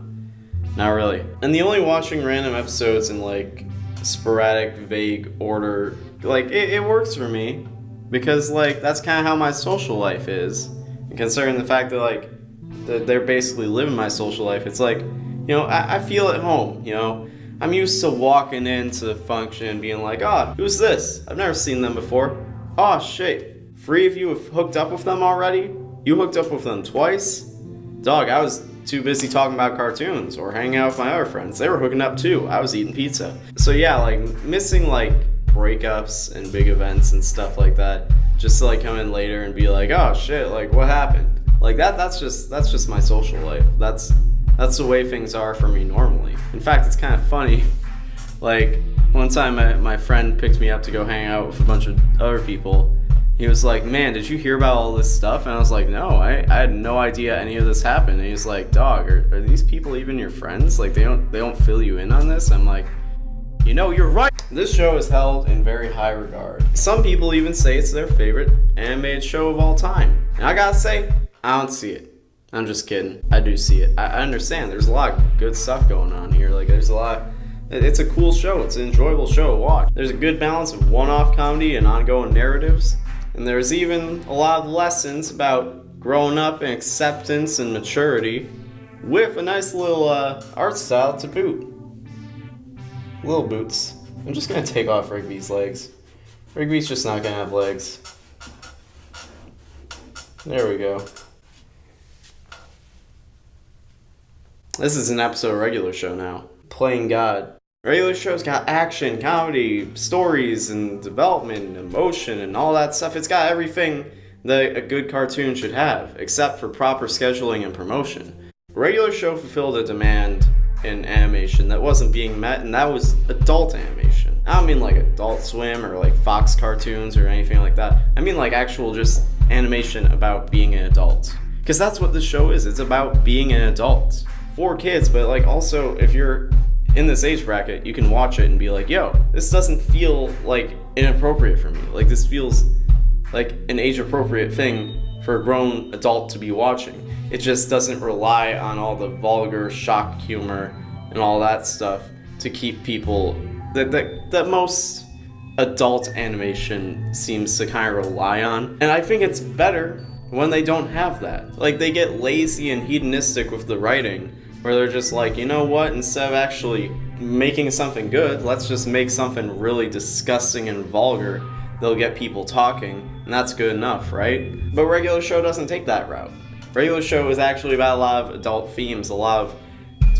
really. And the only watching random episodes in, like, sporadic, vague order, like, it works for me, because, like, that's kind of how my social life is. And considering the fact that, like, they're basically living my social life, it's like, you know, I feel at home, you know? I'm used to walking into the function and being like, oh, who's this? I've never seen them before. Oh shit, 3 of you have hooked up with them already? You hooked up with them twice? Dog, I was too busy talking about cartoons or hanging out with my other friends. They were hooking up too. I was eating pizza. So yeah, like, missing like breakups and big events and stuff like that, just to like come in later and be like, oh shit, like, what happened? Like, that's just my social life. That's the way things are for me normally. In fact, it's kind of funny. Like, one time my friend picked me up to go hang out with a bunch of other people. He was like, man, did you hear about all this stuff? And I was like, no, I had no idea any of this happened. And he was like, dog, are these people even your friends? Like, they don't fill you in on this? I'm like, you know, you're right. This show is held in very high regard. Some people even say it's their favorite animated show of all time. And I gotta say, I don't see it. I'm just kidding. I do see it. I understand there's a lot of good stuff going on here. Like, there's a lot. It's a cool show. It's an enjoyable show to watch. There's a good balance of one-off comedy and ongoing narratives. And there's even a lot of lessons about growing up and acceptance and maturity with a nice little art style to boot. Little boots. I'm just gonna take off Rigby's legs. Rigby's just not gonna have legs. There we go. This is an episode of Regular Show now. Playing God. Regular Show's got action, comedy, stories, and development, and emotion, and all that stuff. It's got everything that a good cartoon should have, except for proper scheduling and promotion. Regular Show fulfilled a demand in animation that wasn't being met, and that was adult animation. I don't mean like Adult Swim or like Fox cartoons or anything like that. I mean like actual just animation about being an adult. Because that's what this show is. It's about being an adult. For kids, but like also if you're in this age bracket, you can watch it and be like, yo, this doesn't feel like inappropriate for me. Like, this feels like an age appropriate thing for a grown adult to be watching. It just doesn't rely on all the vulgar shock humor and all that stuff to keep people that most adult animation seems to kind of rely on. And I think it's better when they don't have that. Like, they get lazy and hedonistic with the writing, where they're just like, you know what, instead of actually making something good, let's just make something really disgusting and vulgar that'll get people talking, and that's good enough, right? But Regular Show doesn't take that route. Regular Show is actually about a lot of adult themes, a lot of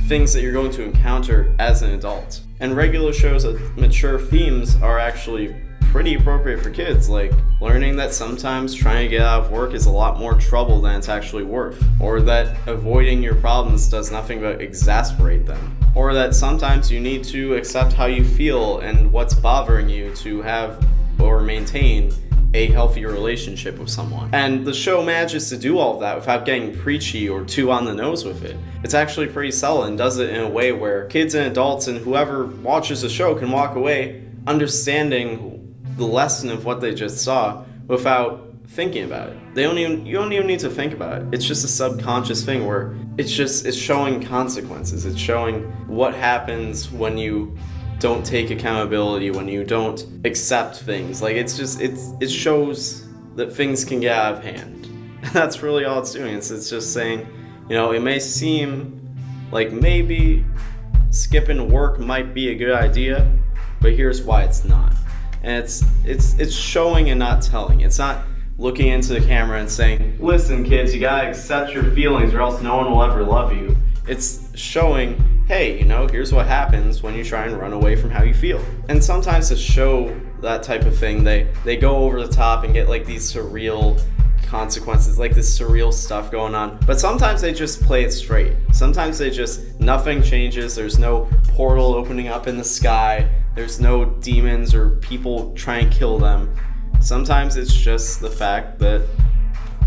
things that you're going to encounter as an adult. And Regular Show's mature themes are actually pretty appropriate for kids, like learning that sometimes trying to get out of work is a lot more trouble than it's actually worth, or that avoiding your problems does nothing but exasperate them, or that sometimes you need to accept how you feel and what's bothering you to have or maintain a healthier relationship with someone. And the show manages to do all of that without getting preachy or too on the nose with it. It's actually pretty subtle and does it in a way where kids and adults and whoever watches the show can walk away understanding the lesson of what they just saw without thinking about it. You don't even need to think about it. It's just a subconscious thing where it's showing consequences. It's showing what happens when you don't take accountability, when you don't accept things. Like, it shows that things can get out of hand. And that's really all it's doing. It's just saying, you know, it may seem like maybe skipping work might be a good idea, but here's why it's not. And it's showing and not telling. It's not looking into the camera and saying, listen kids, you gotta accept your feelings or else no one will ever love you. It's showing, hey, you know, here's what happens when you try and run away from how you feel. And sometimes to show that type of thing, they go over the top and get like these surreal consequences, like this surreal stuff going on. But sometimes they just play it straight. Sometimes nothing changes. There's no portal opening up in the sky. There's no demons or people trying to kill them. Sometimes it's just the fact that,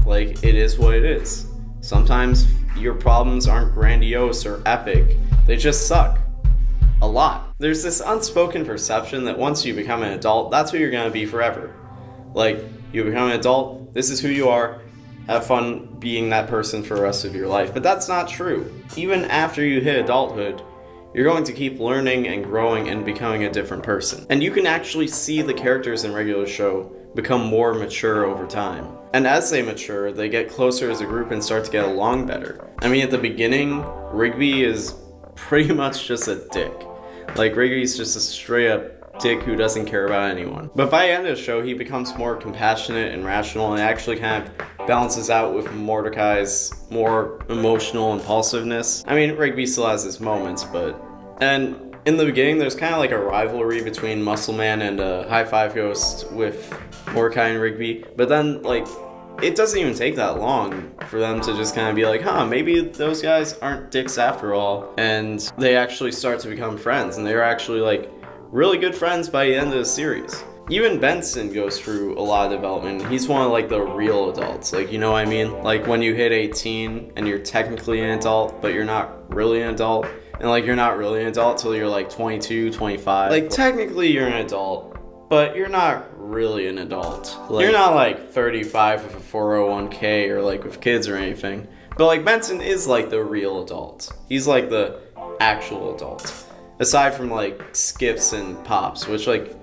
like, it is what it is. Sometimes your problems aren't grandiose or epic. They just suck. A lot. There's this unspoken perception that once you become an adult, that's who you're gonna be forever. Like, you become an adult, this is who you are, have fun being that person for the rest of your life. But that's not true. Even after you hit adulthood, you're going to keep learning and growing and becoming a different person. And you can actually see the characters in regular show become more mature over time. And as they mature, they get closer as a group and start to get along better. I mean, at the beginning, Rigby is pretty much just a dick. Like, Rigby's just a straight up dick who doesn't care about anyone. But by the end of the show, he becomes more compassionate and rational and actually kind of balances out with Mordecai's more emotional impulsiveness. I mean, Rigby still has his moments, and in the beginning, there's kind of like a rivalry between Muscle Man and High Five Ghost with Mordecai and Rigby. But then, like, it doesn't even take that long for them to just kind of be like, huh, maybe those guys aren't dicks after all. And they actually start to become friends, and they're actually, like, really good friends by the end of the series. Even Benson goes through a lot of development. He's one of, like, the real adults. Like, you know what I mean? Like, when you hit 18 and you're technically an adult, but you're not really an adult. And, like, you're not really an adult till you're, like, 22, 25. Like, technically you're an adult, but you're not really an adult. Like, you're not, like, 35 with a 401k or, like, with kids or anything. But, like, Benson is, like, the real adult. He's, like, the actual adult. Aside from, like, Skips and Pops, which, like,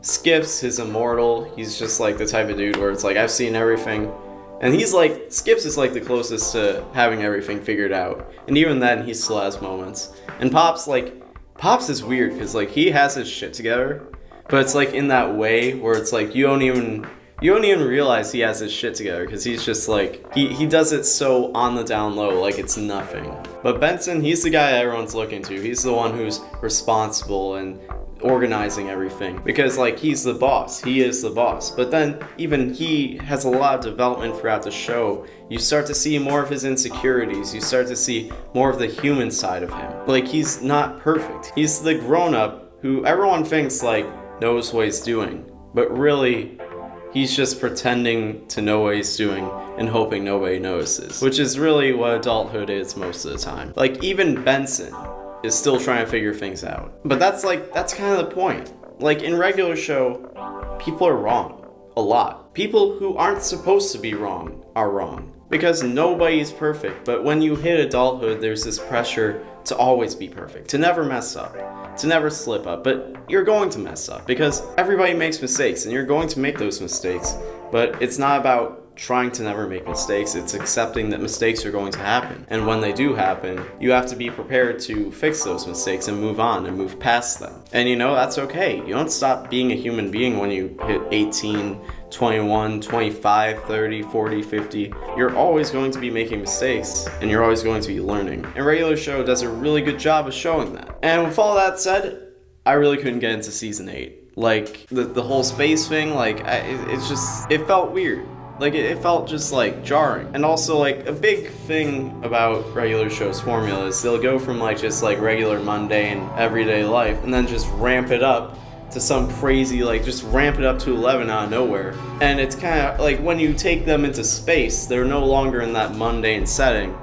Skips is immortal. He's just, like, the type of dude where it's like, I've seen everything. And he's like, Skips is like the closest to having everything figured out. And even then, he still has moments. And Pops is weird because, like, he has his shit together, but it's like in that way where it's like you don't even realize he has his shit together because he's just like, he does it so on the down low, like it's nothing. But Benson, he's the guy everyone's looking to. He's the one who's responsible and organizing everything because, like, he's the boss. He is the boss. But then even he has a lot of development throughout the show. You start to see more of his insecurities. You start to see more of the human side of him. Like, he's not perfect. He's the grown-up who everyone thinks, like, knows what he's doing. But really, he's just pretending to know what he's doing and hoping nobody notices. Which is really what adulthood is most of the time. Like, even Benson is still trying to figure things out. But that's kind of the point. Like, in regular show, people are wrong. A lot. People who aren't supposed to be wrong are wrong. Because nobody's perfect. But when you hit adulthood, there's this pressure to always be perfect. To never mess up. To never slip up. But you're going to mess up. Because everybody makes mistakes. And you're going to make those mistakes. But it's not about trying to never make mistakes. It's accepting that mistakes are going to happen. And when they do happen, you have to be prepared to fix those mistakes and move on and move past them. And, you know, that's okay. You don't stop being a human being when you hit 18, 21, 25, 30, 40, 50. You're always going to be making mistakes, and you're always going to be learning. And regular show does a really good job of showing that. And with all that said, I really couldn't get into season 8. Like, the whole space thing, like, it felt weird. Like, it felt just, like, jarring. And also, like, a big thing about regular show's formula is they'll go from, like, just, like, regular mundane everyday life and then just ramp it up to some crazy, like, just ramp it up to 11 out of nowhere. And it's kind of, like, when you take them into space, they're no longer in that mundane setting.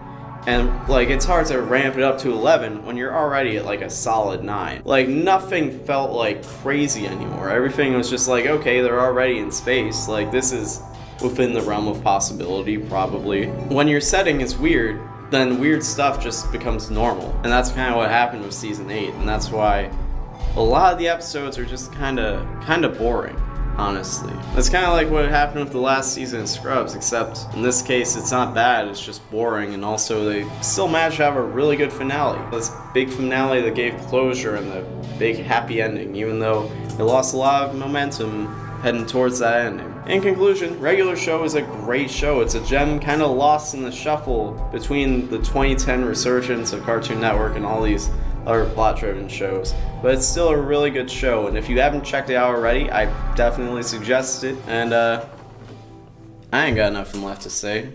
And, like, it's hard to ramp it up to 11 when you're already at, like, a solid 9. Like, nothing felt, like, crazy anymore. Everything was just like, okay, they're already in space. Like, this is within the realm of possibility, probably. When your setting is weird, then weird stuff just becomes normal. And that's kind of what happened with season 8, and that's why a lot of the episodes are just kind of boring, honestly. That's kind of like what happened with the last season of Scrubs, except in this case it's not bad, it's just boring, and also they still managed to have a really good finale. This big finale that gave closure and the big happy ending, even though it lost a lot of momentum heading towards that ending. In conclusion, Regular Show is a great show. It's a gem kind of lost in the shuffle between the 2010 resurgence of Cartoon Network and all these other plot-driven shows. But it's still a really good show, and if you haven't checked it out already, I definitely suggest it. And I ain't got nothing left to say.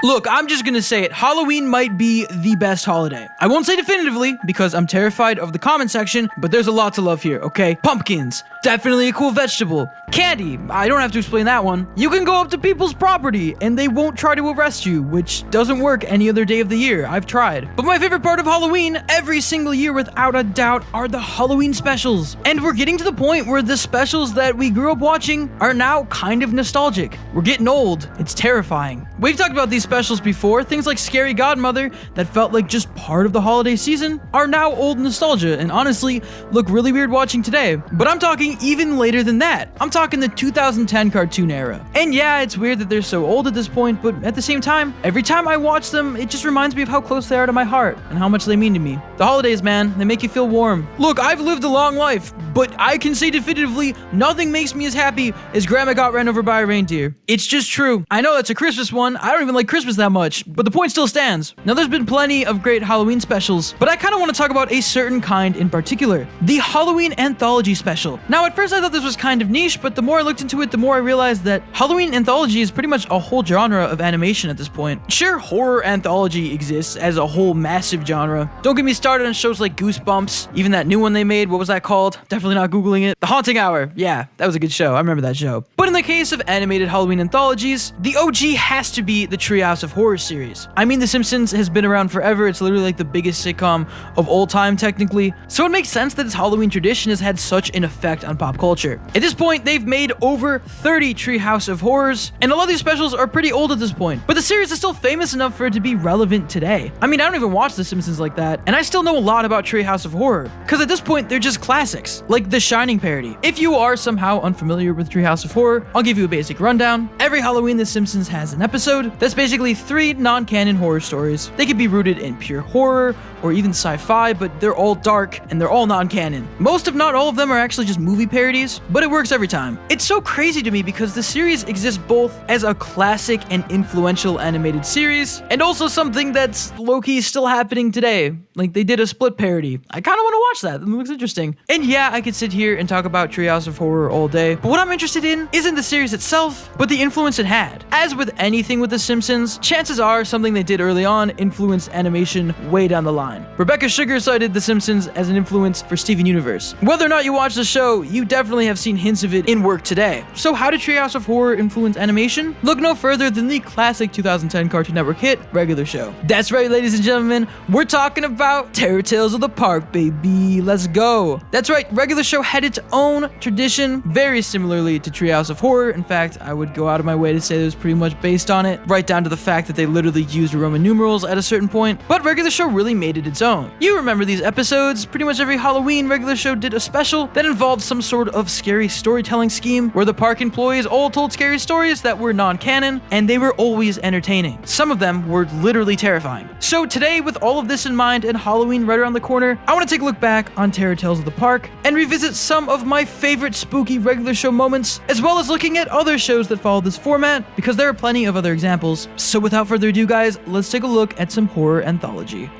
Look, I'm just gonna say it. Halloween might be the best holiday. I won't say definitively because I'm terrified of the comment section, but there's a lot to love here, okay? Pumpkins, definitely a cool vegetable. Candy, I don't have to explain that one. You can go up to people's property and they won't try to arrest you, which doesn't work any other day of the year. I've tried. But my favorite part of Halloween, every single year without a doubt, are the Halloween specials. And we're getting to the point where the specials that we grew up watching are now kind of nostalgic. We're getting old. It's terrifying. We've talked about these specials before. Things like Scary Godmother that felt like just part of the holiday season are now old nostalgia and honestly look really weird watching today. But I'm talking even later than that. I'm talking the 2010 cartoon era. And yeah, it's weird that they're so old at this point, but at the same time, every time I watch them, it just reminds me of how close they are to my heart and how much they mean to me. The holidays, man, they make you feel warm. Look, I've lived a long life, but I can say definitively nothing makes me as happy as Grandma got ran over by a reindeer. It's just true. I know that's a Christmas one. I don't even like Christmas that much, but the point still stands. Now, there's been plenty of great Halloween specials, but I kind of want to talk about a certain kind in particular, the Halloween Anthology special. Now, at first I thought this was kind of niche, but the more I looked into it, the more I realized that Halloween Anthology is pretty much a whole genre of animation at this point. Sure, horror anthology exists as a whole massive genre. Don't get me started on shows like Goosebumps, even that new one they made, what was that called? Definitely not Googling it. The Haunting Hour. Yeah, that was a good show. I remember that show. But in the case of animated Halloween anthologies, the OG has to be the Treehouse of Horror series. I mean, The Simpsons has been around forever. It's literally like the biggest sitcom of all time, technically. So it makes sense that its Halloween tradition has had such an effect on pop culture. At this point, they've made over 30 Treehouse of Horrors, and a lot of these specials are pretty old at this point. But the series is still famous enough for it to be relevant today. I mean, I don't even watch The Simpsons like that, and I still know a lot about Treehouse of Horror, because at this point, they're just classics, like the Shining parody. If you are somehow unfamiliar with Treehouse of Horror, I'll give you a basic rundown. Every Halloween, The Simpsons has an episode that's basically 3 non-canon horror stories. They could be rooted in pure horror or even sci-fi, but they're all dark and they're all non-canon. Most, if not all of them, are actually just movie parodies, but it works every time. It's so crazy to me because the series exists both as a classic and influential animated series, and also something that's low-key still happening today. Like, they did a Split parody. I kind of want to watch that. It looks interesting. And yeah, I could sit here and talk about Treehouse of Horror all day, but what I'm interested in isn't the series itself, but the influence it had. As with anything with The Simpsons, chances are something they did early on influenced animation way down the line. Rebecca Sugar cited The Simpsons as an influence for Steven Universe. Whether or not you watch the show, you definitely have seen hints of it in work today. So how did Treehouse of Horror influence animation? Look no further than the classic 2010 Cartoon Network hit, Regular Show. That's right, ladies and gentlemen, we're talking about Terror Tales of the Park, baby. Let's go. That's right, Regular Show had its own tradition, very similarly to Treehouse of Horror. In fact, I would go out of my way to say it was pretty much based on it, right down to the fact that they literally used Roman numerals at a certain point, but Regular Show really made it its own. You remember these episodes. Pretty much every Halloween, Regular Show did a special that involved some sort of scary storytelling scheme where the park employees all told scary stories that were non-canon, and they were always entertaining. Some of them were literally terrifying. So today, with all of this in mind and Halloween right around the corner, I want to take a look back on Terror Tales of the Park and revisit some of my favorite spooky Regular Show moments, as well as looking at other shows that follow this format, because there are plenty of other examples. So without further ado, guys, let's take a look at some horror anthology.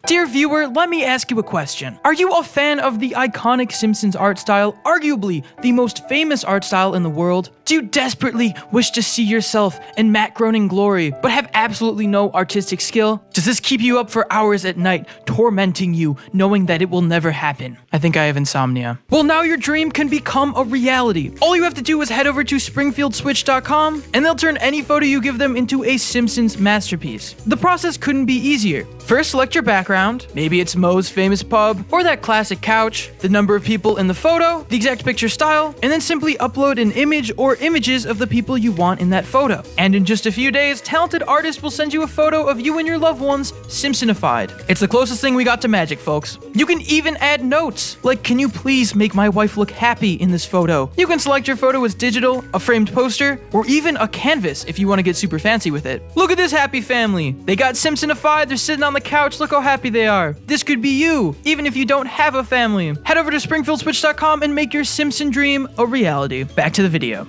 Dear viewer, let me ask you a question. Are you a fan of the iconic Simpsons art style, arguably the most famous art style in the world? Do you desperately wish to see yourself in Matt Groening glory, but have absolutely no artistic skill? Does this keep you up for hours at night, tormenting you, knowing that it will never happen? I think I have insomnia. Well, now your dream can become a reality. All you have to do is head over to springfieldswitch.com, and they'll turn any photo you give them into a Simpsons masterpiece. The process couldn't be easier. First, select your background. Maybe it's Moe's famous pub, or that classic couch, the number of people in the photo, the exact picture style, and then simply upload an image or images of the people you want in that photo. And in just a few days, talented artists will send you a photo of you and your loved ones Simpsonified. It's the closest thing we got to magic, folks. You can even add notes, like, can you please make my wife look happy in this photo? You can select your photo as digital, a framed poster, or even a canvas if you want to get super fancy with it. Look at this happy family. They got Simpsonified, they're sitting on the couch, look how happy they are. This could be you, even if you don't have a family. Head over to springfieldswitch.com and make your Simpson dream a reality. Back to the video.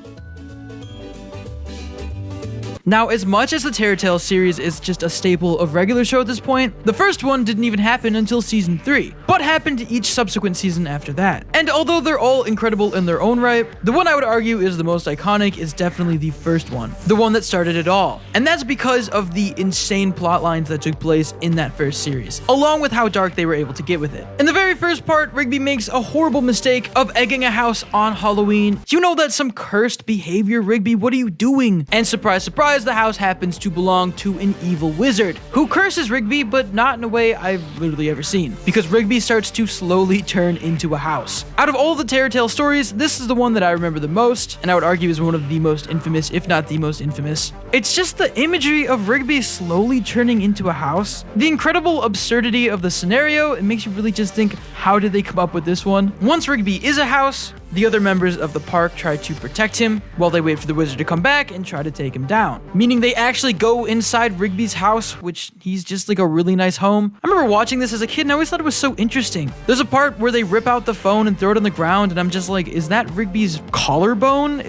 Now, as much as the Terror Tales series is just a staple of regular show at this point, the first one didn't even happen until season 3, but happened each subsequent season after that. And although they're all incredible in their own right, the one I would argue is the most iconic is definitely the first one, the one that started it all. And that's because of the insane plot lines that took place in that first series, along with how dark they were able to get with it. In the very first part, Rigby makes a horrible mistake of egging a house on Halloween. You know that's some cursed behavior, Rigby, what are you doing? And surprise, surprise, the house happens to belong to an evil wizard who curses Rigby, but not in a way I've literally ever seen, because Rigby starts to slowly turn into a house. Out of all the Terror Tale stories, this is the one that I remember the most, and I would argue is one of the most infamous, if not the most infamous. It's just the imagery of Rigby slowly turning into a house, the incredible absurdity of the scenario. It makes you really just think, how did they come up with this one? Once Rigby is a house, the other members of the park try to protect him while they wait for the wizard to come back and try to take him down. Meaning they actually go inside Rigby's house, which he's just like a really nice home. I remember watching this as a kid and I always thought it was so interesting. There's a part where they rip out the phone and throw it on the ground and I'm just like, is that Rigby's collarbone?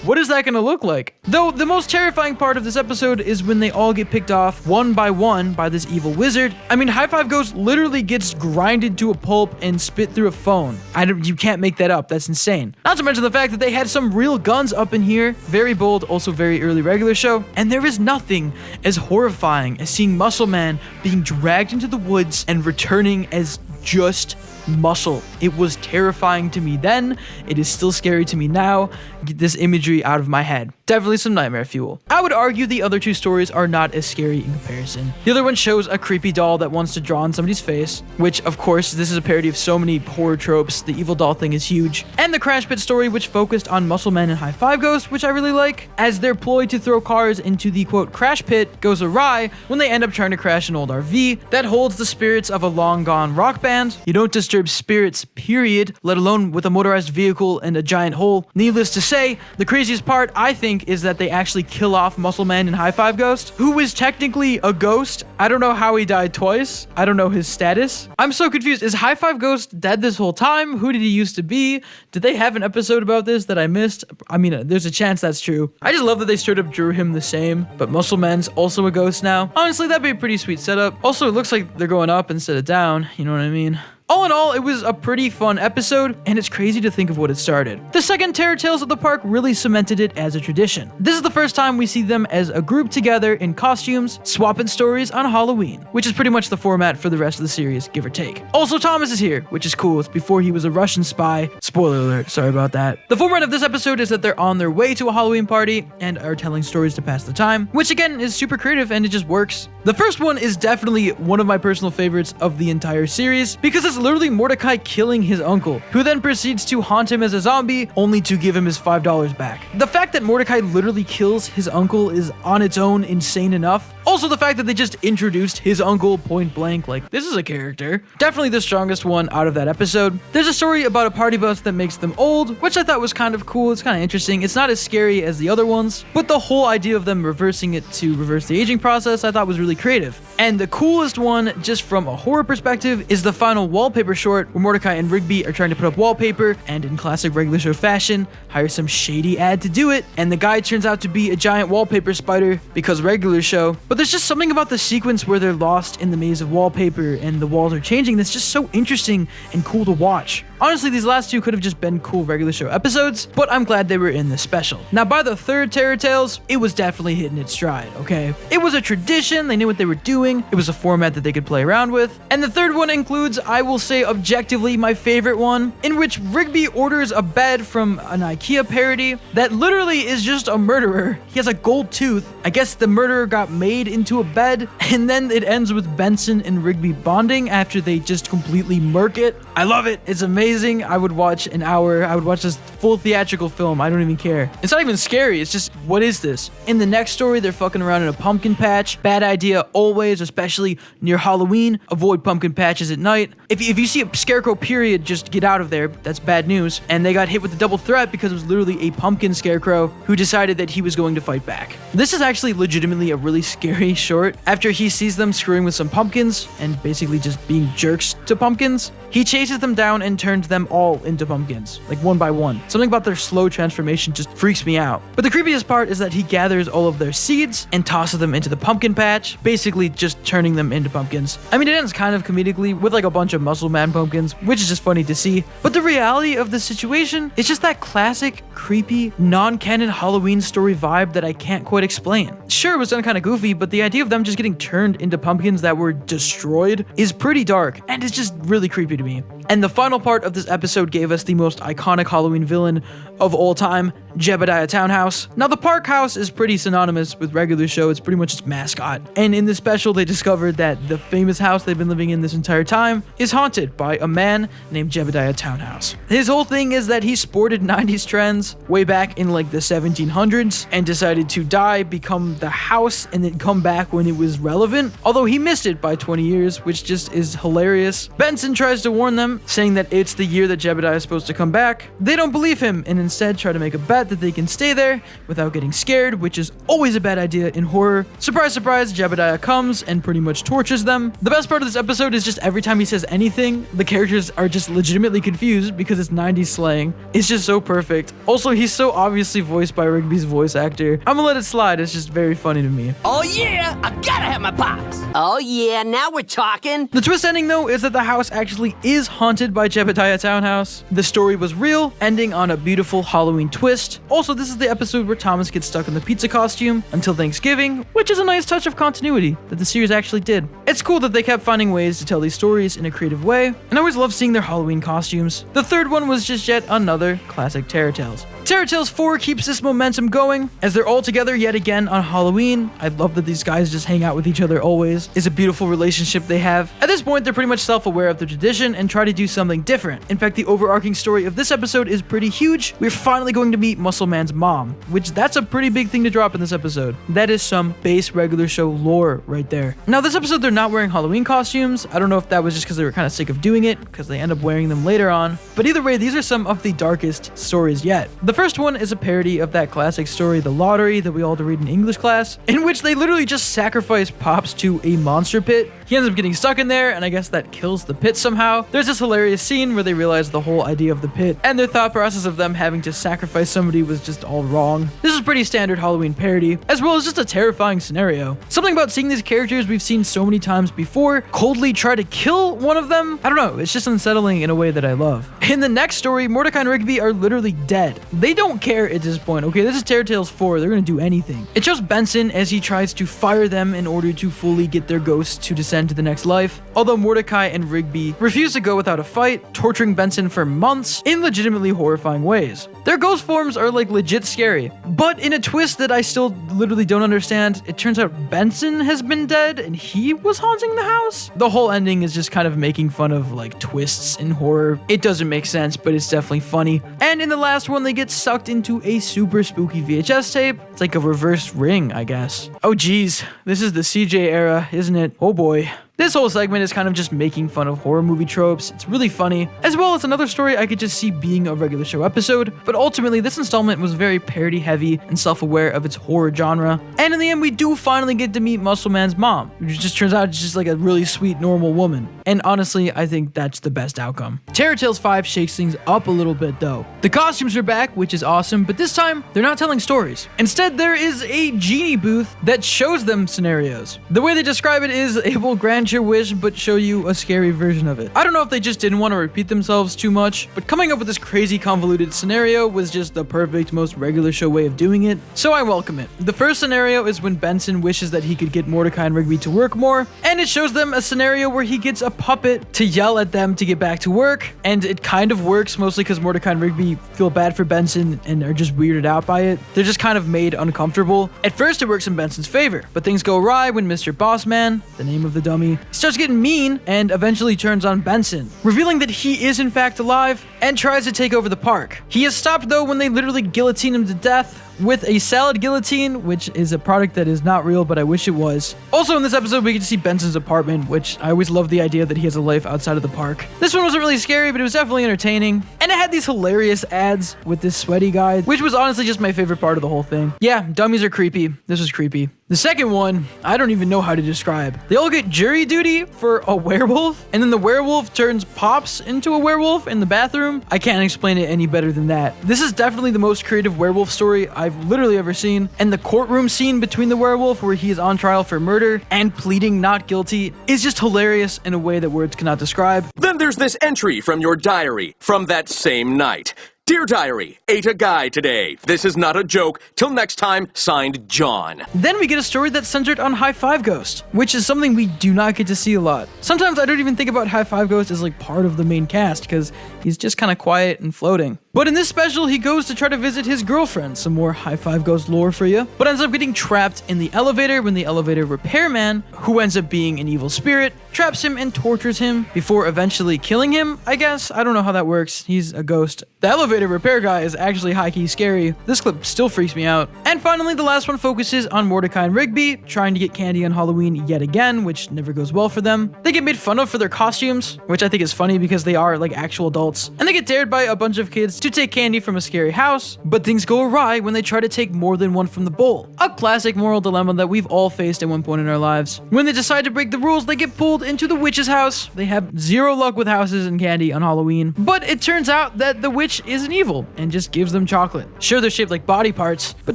What is that gonna look like? Though the most terrifying part of this episode is when they all get picked off one by one by this evil wizard. I mean, High Five Ghost literally gets grinded to a pulp and spit through a phone. You can't make that up. That's insane. Not to mention the fact that they had some real guns up in here. Very bold, also very early regular show. And there is nothing as horrifying as seeing Muscle Man being dragged into the woods and returning as just muscle. It was terrifying to me then. It is still scary to me now. Get this imagery out of my head. Definitely some nightmare fuel. I would argue the other two stories are not as scary in comparison. The other one shows a creepy doll that wants to draw on somebody's face, which of course, this is a parody of so many horror tropes. The evil doll thing is huge. And the Crash Pit story, which focused on Muscle Man and High Five Ghost, which I really like, as their ploy to throw cars into the quote crash pit goes awry when they end up trying to crash an old RV that holds the spirits of a long gone rock band. You don't disturb spirits, period, let alone with a motorized vehicle and a giant hole. Needless to say, the craziest part, I think, is that they actually kill off Muscle Man and High Five Ghost, who is technically a ghost. I don't know how he died twice. I don't know his status. I'm so confused. Is High Five Ghost dead this whole time? Who did he used to be? Did they have an episode about this that I missed? I mean, there's a chance that's true. I just love that they straight up drew him the same, but Muscle Man's also a ghost now. Honestly, that'd be a pretty sweet setup. Also, it looks like they're going up instead of down. You know what I mean? All in all, it was a pretty fun episode, and it's crazy to think of what it started. The second Terror Tales of the Park really cemented it as a tradition. This is the first time we see them as a group together in costumes, swapping stories on Halloween, which is pretty much the format for the rest of the series, give or take. Also, Thomas is here, which is cool. It's before he was a Russian spy. Spoiler alert, sorry about that. The format of this episode is that they're on their way to a Halloween party and are telling stories to pass the time, which again is super creative and it just works. The first one is definitely one of my personal favorites of the entire series because it's literally Mordecai killing his uncle, who then proceeds to haunt him as a zombie, only to give him his $5 back. The fact that Mordecai literally kills his uncle is on its own insane enough. Also, the fact that they just introduced his uncle point blank, like, this is a character. Definitely the strongest one out of that episode. There's a story about a party bus that makes them old, which I thought was kind of cool. It's kind of interesting. It's not as scary as the other ones, but the whole idea of them reversing it to reverse the aging process I thought was really creative. And the coolest one, just from a horror perspective, is the final wallpaper short where Mordecai and Rigby are trying to put up wallpaper and in classic regular show fashion, hire some shady ad to do it, and the guy turns out to be a giant wallpaper spider because regular show. But but there's just something about the sequence where they're lost in the maze of wallpaper and the walls are changing that's just so interesting and cool to watch. Honestly, these last two could have just been cool regular show episodes, but I'm glad they were in this special. Now, by the third Terror Tales, it was definitely hitting its stride, okay? It was a tradition, they knew what they were doing, it was a format that they could play around with, and the third one includes, I will say objectively, my favorite one, in which Rigby orders a bed from an IKEA parody that literally is just a murderer. He has a gold tooth. I guess the murderer got made into a bed, and then it ends with Benson and Rigby bonding after they just completely murk it. I love it. It's amazing. I would watch an hour. I would watch this full theatrical film. I don't even care. It's not even scary. It's just, what is this? In the next story, they're fucking around in a pumpkin patch. Bad idea always, especially near Halloween. Avoid pumpkin patches at night. If you see a scarecrow period, just get out of there. That's bad news. And they got hit with a double threat because it was literally a pumpkin scarecrow who decided that he was going to fight back. This is actually legitimately a really scary short. After he sees them screwing with some pumpkins and basically just being jerks to pumpkins, he chases them down and turns them all into pumpkins, like one by one. Something about their slow transformation just freaks me out. But the creepiest part is that he gathers all of their seeds and tosses them into the pumpkin patch, basically just turning them into pumpkins. I mean, it ends kind of comedically with like a bunch of muscle man pumpkins, which is just funny to see. But the reality of the situation is just that classic, creepy, non-canon Halloween story vibe that I can't quite explain. Sure, it was done kind of goofy, but the idea of them just getting turned into pumpkins that were destroyed is pretty dark, and it's just really creepy to me. And the final part of this episode gave us the most iconic Halloween villain of all time, Jebediah Townhouse. Now, the Park House is pretty synonymous with regular show. It's pretty much its mascot. And in this special, they discovered that the famous house they've been living in this entire time is haunted by a man named Jebediah Townhouse. His whole thing is that he sported 90s trends way back in like the 1700s and decided to die, become the house, and then come back when it was relevant. Although he missed it by 20 years, which just is hilarious. Benson tries to warn them, saying that it's the year that Jebediah is supposed to come back. They don't believe him and instead try to make a bet that they can stay there without getting scared, which is always a bad idea in horror. Surprise, surprise, Jebediah comes and pretty much tortures them. The best part of this episode is just every time he says anything, the characters are just legitimately confused because it's 90s slang. It's just so perfect. Also, he's so obviously voiced by Rigby's voice actor. I'm gonna let it slide. It's just very funny to me. Oh yeah, I gotta have my pops. Oh yeah, now we're talking. The twist ending though is that the house actually is haunted by Jebediah Townhouse. The story was real, ending on a beautiful Halloween twist. Also, this is the episode where Thomas gets stuck in the pizza costume until Thanksgiving, which is a nice touch of continuity that the series actually did. It's cool that they kept finding ways to tell these stories in a creative way, and I always love seeing their Halloween costumes. The third one was just yet another classic Terror Tales. Terror Tales 4 keeps this momentum going as they're all together yet again on Halloween. I love that these guys just hang out with each other always. It's a beautiful relationship they have. At this point, they're pretty much self-aware of the tradition and try to do something different. In fact, the overarching story of this episode is pretty huge. We're finally going to meet Muscle Man's mom, which that's a pretty big thing to drop in this episode. That is some base regular show lore right there. Now, this episode, they're not wearing Halloween costumes. I don't know if that was just because they were kind of sick of doing it, because they end up wearing them later on. But either way, these are some of the darkest stories yet. The first one is a parody of that classic story, The Lottery, that we all had to read in English class, in which they literally just sacrifice Pops to a monster pit. He ends up getting stuck in there, and I guess that kills the pit somehow. There's this hilarious scene where they realize the whole idea of the pit, and their thought process of them having to sacrifice somebody was just all wrong. This is pretty standard Halloween parody, as well as just a terrifying scenario. Something about seeing these characters we've seen so many times before coldly try to kill one of them, I don't know, it's just unsettling in a way that I love. In the next story, Mordecai and Rigby are literally dead. They don't care at this point, okay? This is Terror Tales 4, they're gonna do anything. It shows Benson as he tries to fire them in order to fully get their ghosts to descend to the next life, although Mordecai and Rigby refuse to go without a fight, torturing Benson for months in legitimately horrifying ways. Their ghost forms are like legit scary, but in a twist that I still literally don't understand, it turns out Benson has been dead and he was haunting the house. The whole ending is just kind of making fun of like twists in horror. It doesn't make sense, but it's definitely funny. And in the last one, they get sucked into a super spooky VHS tape. It's like a reverse Ring, I guess. Oh geez, this is the CJ era, isn't it? Oh boy. This whole segment is kind of just making fun of horror movie tropes. It's really funny, as well as another story I could just see being a regular show episode, but ultimately this installment was very parody heavy and self-aware of its horror genre. And in the end, we do finally get to meet Muscle Man's mom, which just turns out it's just like a really sweet, normal woman. and honestly, I think that's the best outcome. Terror Tales 5 shakes things up a little bit though. The costumes are back, which is awesome, but this time, they're not telling stories. Instead, there is a genie booth that shows them scenarios. The way they describe it is, it will grant your wish, but show you a scary version of it. I don't know if they just didn't want to repeat themselves too much, but coming up with this crazy convoluted scenario was just the perfect, most regular show way of doing it, so I welcome it. The first scenario is when Benson wishes that he could get Mordecai and Rigby to work more, and it shows them a scenario where he gets a puppet to yell at them to get back to work, and it kind of works, mostly because Mordecai and Rigby feel bad for Benson and are just weirded out by it. They're just kind of made uncomfortable. At first, it works in Benson's favor, but things go awry when Mr. Bossman, the name of the dummy, starts getting mean and eventually turns on Benson, revealing that he is in fact alive and tries to take over the park. He is stopped though when they literally guillotine him to death with a salad guillotine, which is a product that is not real, but I wish it was. Also in this episode, we get to see Benson's apartment, which I always love the idea that he has a life outside of the park. This one wasn't really scary, but it was definitely entertaining. And it had these hilarious ads with this sweaty guy, which was honestly just my favorite part of the whole thing. Yeah, dummies are creepy. This was creepy. The second one, I don't even know how to describe. They all get jury duty for a werewolf, and then the werewolf turns Pops into a werewolf in the bathroom. I can't explain it any better than that. This is definitely the most creative werewolf story I've literally ever seen, and the courtroom scene between the werewolf where he is on trial for murder and pleading not guilty is just hilarious in a way that words cannot describe. Then there's this entry from your diary from that same night. Dear Diary, ate a guy today. This is not a joke. Till next time, signed John. Then we get a story that's centered on High Five Ghost, which is something we do not get to see a lot. Sometimes I don't even think about High Five Ghost as like part of the main cast because he's just kind of quiet and floating. But in this special, he goes to try to visit his girlfriend. Some more High Five Ghost lore for you. But ends up getting trapped in the elevator when the elevator repairman, who ends up being an evil spirit, traps him and tortures him before eventually killing him, I guess. I don't know how that works. He's a ghost. The elevator repair guy is actually high-key scary. This clip still freaks me out. And finally, the last one focuses on Mordecai and Rigby trying to get candy on Halloween yet again, which never goes well for them. They get made fun of for their costumes, which I think is funny because they are like actual adults. And they get dared by a bunch of kids to take candy from a scary house, but things go awry when they try to take more than one from the bowl. A classic moral dilemma that we've all faced at one point in our lives. When they decide to break the rules, they get pulled into the witch's house. They have zero luck with houses and candy on Halloween, but it turns out that the witch isn't evil and just gives them chocolate. Sure, they're shaped like body parts, but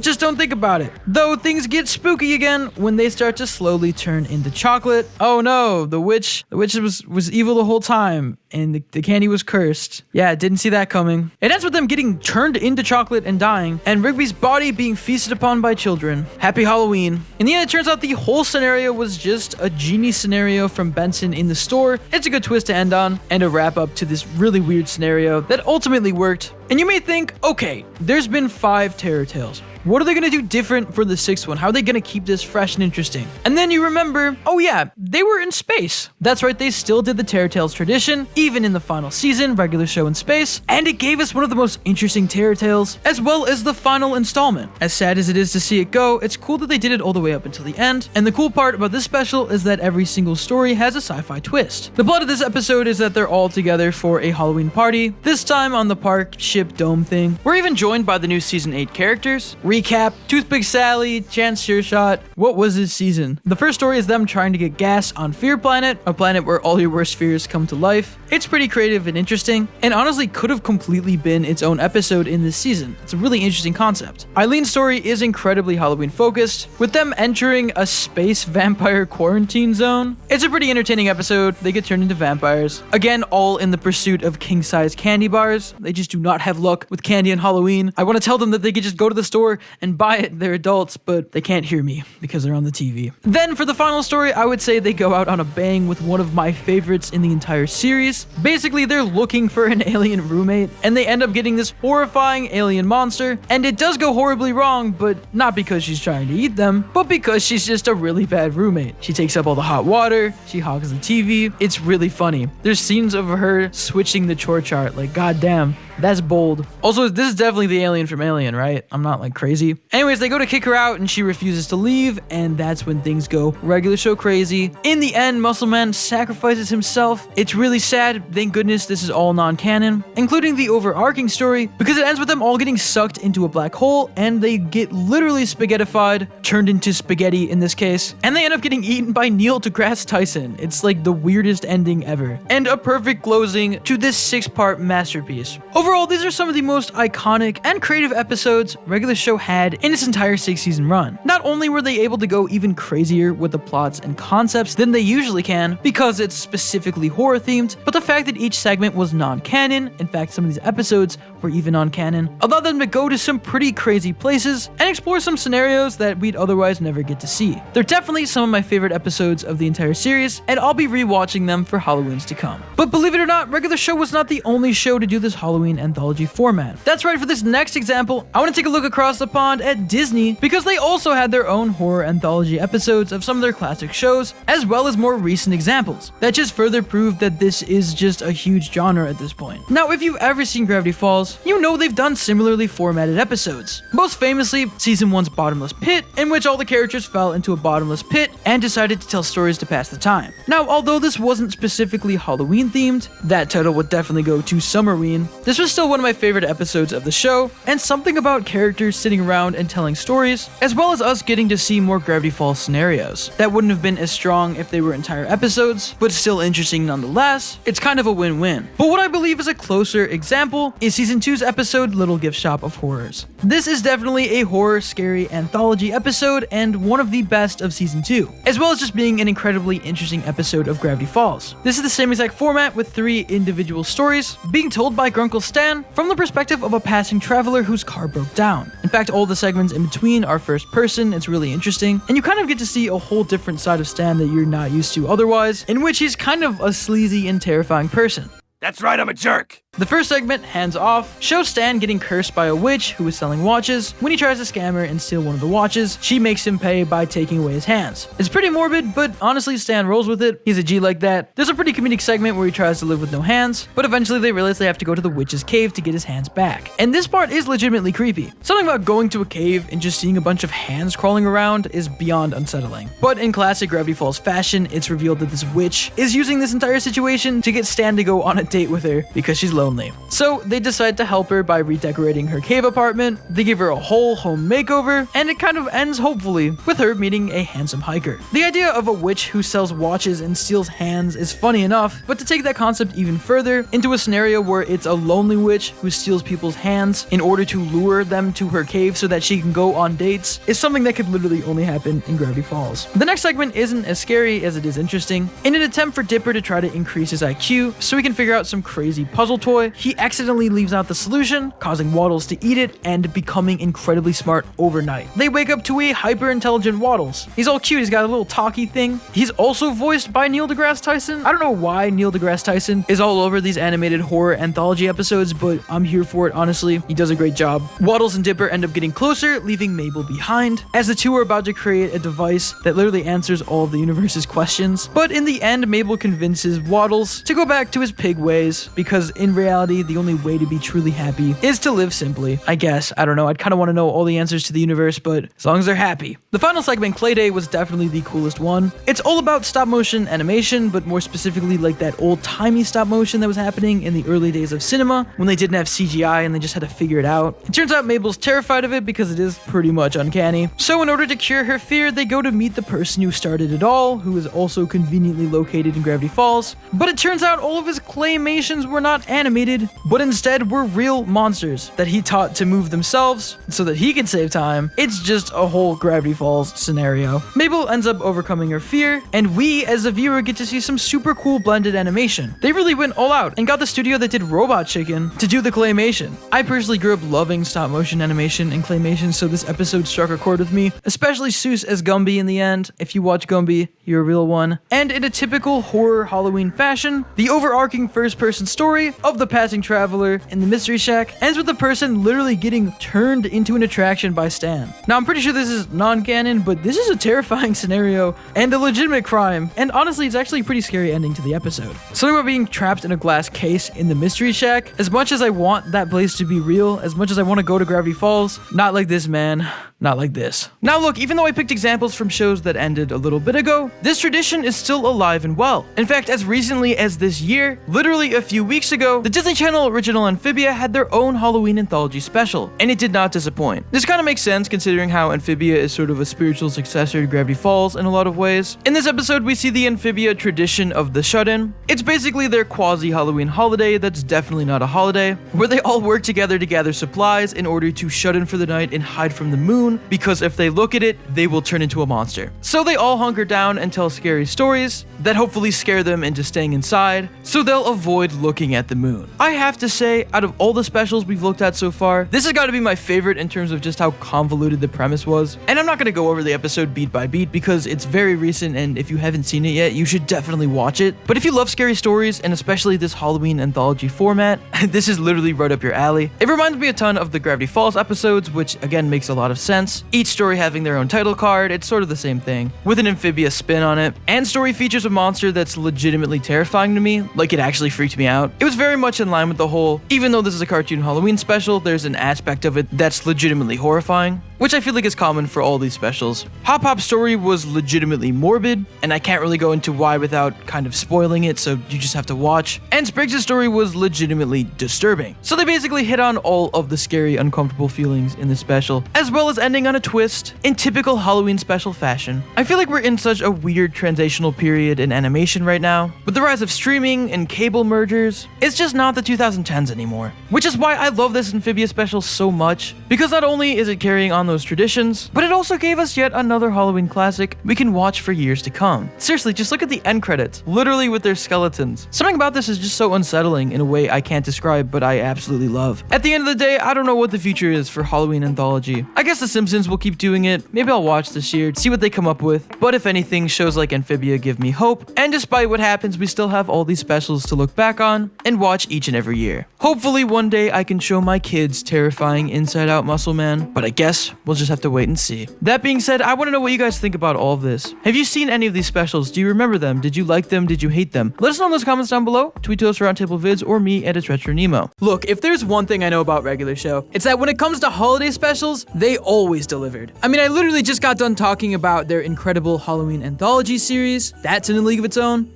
just don't think about it. Though things get spooky again when they start to slowly turn into chocolate. Oh no, the witch was evil the whole time, and the candy was cursed. Yeah, didn't see that coming. It ends with them getting turned into chocolate and dying, and Rigby's body being feasted upon by children. Happy Halloween. In the end, it turns out the whole scenario was just a genie scenario from Benson in the store. It's a good twist to end on, and a wrap up to this really weird scenario that ultimately worked. And you may think, okay, there's been 5 Terror Tales. What are they going to do different for the 6th one? How are they going to keep this fresh and interesting? And then you remember, oh yeah, they were in space. That's right, they still did the Terror Tales tradition, even in the final season, regular show in space, and it gave us one of the most interesting Terror Tales, as well as the final installment. As sad as it is to see it go, it's cool that they did it all the way up until the end, and the cool part about this special is that every single story has a sci-fi twist. The plot of this episode is that they're all together for a Halloween party, this time on the park ship dome thing. We're even joined by the new season 8 characters. Recap, Toothpick Sally, Chance Sure Shot. What was this season? The first story is them trying to get gas on Fear Planet, a planet where all your worst fears come to life. It's pretty creative and interesting, and honestly could have completely been its own episode in this season. It's a really interesting concept. Eileen's story is incredibly Halloween focused, with them entering a space vampire quarantine zone. It's a pretty entertaining episode. They get turned into vampires. Again, all in the pursuit of king-size candy bars. They just do not have luck with candy on Halloween. I want to tell them that they could just go to the store and buy it. They're adults, but they can't hear me because they're on the TV. Then for the final story, I would say they go out on a bang with one of my favorites in the entire series. Basically, they're looking for an alien roommate, and they end up getting this horrifying alien monster, and it does go horribly wrong, but not because she's trying to eat them, but because she's just a really bad roommate. She takes up all the hot water, she hogs the TV. It's really funny. There's scenes of her switching the chore chart, like goddamn. That's bold. Also, this is definitely the alien from Alien, right? I'm not like crazy. crazy. Anyways, they go to kick her out and she refuses to leave, and that's when things go regular show crazy. In the end, Muscle Man sacrifices himself. It's really sad. Thank goodness this is all non-canon, including the overarching story, because it ends with them all getting sucked into a black hole and they get literally spaghettified, turned into spaghetti in this case, and they end up getting eaten by Neil deGrasse Tyson. It's like the weirdest ending ever, and a perfect closing to this 6-part masterpiece. Overall, these are some of the most iconic and creative episodes regular show had in its entire 6-season run. Not only were they able to go even crazier with the plots and concepts than they usually can, because it's specifically horror themed, but the fact that each segment was non-canon, in fact some of these episodes were even non-canon, allowed them to go to some pretty crazy places and explore some scenarios that we'd otherwise never get to see. They're definitely some of my favorite episodes of the entire series, and I'll be rewatching them for Halloweens to come. But believe it or not, regular show was not the only show to do this Halloween anthology format. That's right, for this next example, I want to take a look across the pond at Disney, because they also had their own horror anthology episodes of some of their classic shows, as well as more recent examples that just further prove that this is just a huge genre at this point. Now, if you've ever seen Gravity Falls, you know they've done similarly formatted episodes. Most famously, Season 1's Bottomless Pit, in which all the characters fell into a bottomless pit and decided to tell stories to pass the time. Now, although this wasn't specifically Halloween themed, that title would definitely go to Summerween, this was still one of my favorite episodes of the show, and something about characters sitting around and telling stories, as well as us getting to see more Gravity Falls scenarios that wouldn't have been as strong if they were entire episodes, but still interesting nonetheless. It's kind of a win-win. But what I believe is a closer example is Season 2's episode Little Gift Shop of Horrors. This is definitely a horror scary anthology episode and one of the best of Season 2, as well as just being an incredibly interesting episode of Gravity Falls. This is the same exact format with 3 individual stories being told by Grunkle Stan from the perspective of a passing traveler whose car broke down. In fact, all the segments in between are first person. It's really interesting, and you kind of get to see a whole different side of Stan that you're not used to otherwise, in which he's kind of a sleazy and terrifying person. That's right, I'm a jerk. The first segment, Hands Off, shows Stan getting cursed by a witch who is selling watches. When he tries to scam her and steal one of the watches, she makes him pay by taking away his hands. It's pretty morbid, but honestly, Stan rolls with it. He's a G like that. There's a pretty comedic segment where he tries to live with no hands, but eventually they realize they have to go to the witch's cave to get his hands back. And this part is legitimately creepy. Something about going to a cave and just seeing a bunch of hands crawling around is beyond unsettling. But in classic Gravity Falls fashion, it's revealed that this witch is using this entire situation to get Stan to go on a date with her because she's lonely. So they decide to help her by redecorating her cave apartment. They give her a whole home makeover, and it kind of ends hopefully with her meeting a handsome hiker. The idea of a witch who sells watches and steals hands is funny enough, but to take that concept even further into a scenario where it's a lonely witch who steals people's hands in order to lure them to her cave so that she can go on dates is something that could literally only happen in Gravity Falls. The next segment isn't as scary as it is interesting. In an attempt for Dipper to try to increase his IQ so he can figure out some crazy puzzle toy, he accidentally leaves out the solution, causing Waddles to eat it and becoming incredibly smart overnight. They wake up to a hyper-intelligent Waddles. He's all cute, he's got a little talky thing. He's also voiced by Neil deGrasse Tyson. I don't know why Neil deGrasse Tyson is all over these animated horror anthology episodes, but I'm here for it, honestly. He does a great job. Waddles and Dipper end up getting closer, leaving Mabel behind, as the two are about to create a device that literally answers all of the universe's questions. But in the end, Mabel convinces Waddles to go back to his pig ways, because in reality, the only way to be truly happy is to live simply. I guess. I don't know. I'd kind of want to know all the answers to the universe, but as long as they're happy. The final segment, Clay Day, was definitely the coolest one. It's all about stop motion animation, but more specifically like that old-timey stop motion that was happening in the early days of cinema when they didn't have CGI and they just had to figure it out. It turns out Mabel's terrified of it because it is pretty much uncanny. So in order to cure her fear, they go to meet the person who started it all, who is also conveniently located in Gravity Falls. But it turns out all of his claymations were not animated, but instead were real monsters that he taught to move themselves so that he could save time. It's just a whole Gravity Falls scenario. Mabel ends up overcoming her fear, and we as a viewer get to see some super cool blended animation. They really went all out and got the studio that did Robot Chicken to do the claymation. I personally grew up loving stop motion animation and claymation, so this episode struck a chord with me, especially Seuss as Gumby in the end. If you watch Gumby, you're a real one. And in a typical horror Halloween fashion, the overarching first first-person story of the passing traveler in the Mystery Shack ends with the person literally getting turned into an attraction by Stan. Now, I'm pretty sure this is non-canon, but this is a terrifying scenario and a legitimate crime, and honestly, it's actually a pretty scary ending to the episode. Something about being trapped in a glass case in the Mystery Shack, as much as I want that place to be real, as much as I want to go to Gravity Falls, not like this, man. Not like this. Now look, even though I picked examples from shows that ended a little bit ago, this tradition is still alive and well. In fact, as recently as this year, literally a few weeks ago, the Disney Channel original Amphibia had their own Halloween anthology special, and it did not disappoint. This kind of makes sense considering how Amphibia is sort of a spiritual successor to Gravity Falls in a lot of ways. In this episode, we see the Amphibia tradition of the shut-in. It's basically their quasi-Halloween holiday that's definitely not a holiday, where they all work together to gather supplies in order to shut in for the night and hide from the moon, because if they look at it, they will turn into a monster. So they all hunker down and tell scary stories that hopefully scare them into staying inside, so they'll avoid looking at the moon. I have to say, out of all the specials we've looked at so far, this has got to be my favorite in terms of just how convoluted the premise was. And I'm not going to go over the episode beat by beat because it's very recent, and if you haven't seen it yet, you should definitely watch it. But if you love scary stories, and especially this Halloween anthology format, this is literally right up your alley. It reminds me a ton of the Gravity Falls episodes, which again makes a lot of sense. Each story having their own title card, it's sort of the same thing, with an Amphibia spin on it, and story features a monster that's legitimately terrifying to me, like it actually freaked me out. It was very much in line with the whole, even though this is a cartoon Halloween special, there's an aspect of it that's legitimately horrifying, which I feel like is common for all these specials. Hop Hop's story was legitimately morbid, and I can't really go into why without kind of spoiling it, so you just have to watch. And Spriggs' story was legitimately disturbing. So they basically hit on all of the scary, uncomfortable feelings in the special, as well as ending on a twist in typical Halloween special fashion. I feel like we're in such a weird transitional period in animation right now. With the rise of streaming and cable mergers, it's just not the 2010s anymore. Which is why I love this Amphibia special so much, because not only is it carrying on those traditions, but it also gave us yet another Halloween classic we can watch for years to come. Seriously, just look at the end credits, literally with their skeletons. Something about this is just so unsettling in a way I can't describe, but I absolutely love. At the end of the day, I don't know what the future is for Halloween anthology. I guess The Simpsons will keep doing it. Maybe I'll watch this year, see what they come up with. But if anything, shows like Amphibia give me hope, and despite what happens, we still have all these specials to look back on and watch each and every year. Hopefully one day I can show my kids terrifying Inside Out Muscle Man, but I guess we'll just have to wait and see. That being said, I want to know what you guys think about all of this. Have you seen any of these specials? Do you remember them? Did you like them? Did you hate them? Let us know in those comments down below. Tweet to us Roundtable Vids or me at @RetroNemo. Look, if there's one thing I know about regular show, it's that when it comes to holiday specials, they always delivered. I mean, I literally just got done talking about their incredible Halloween anthology series. That's in a league of its own.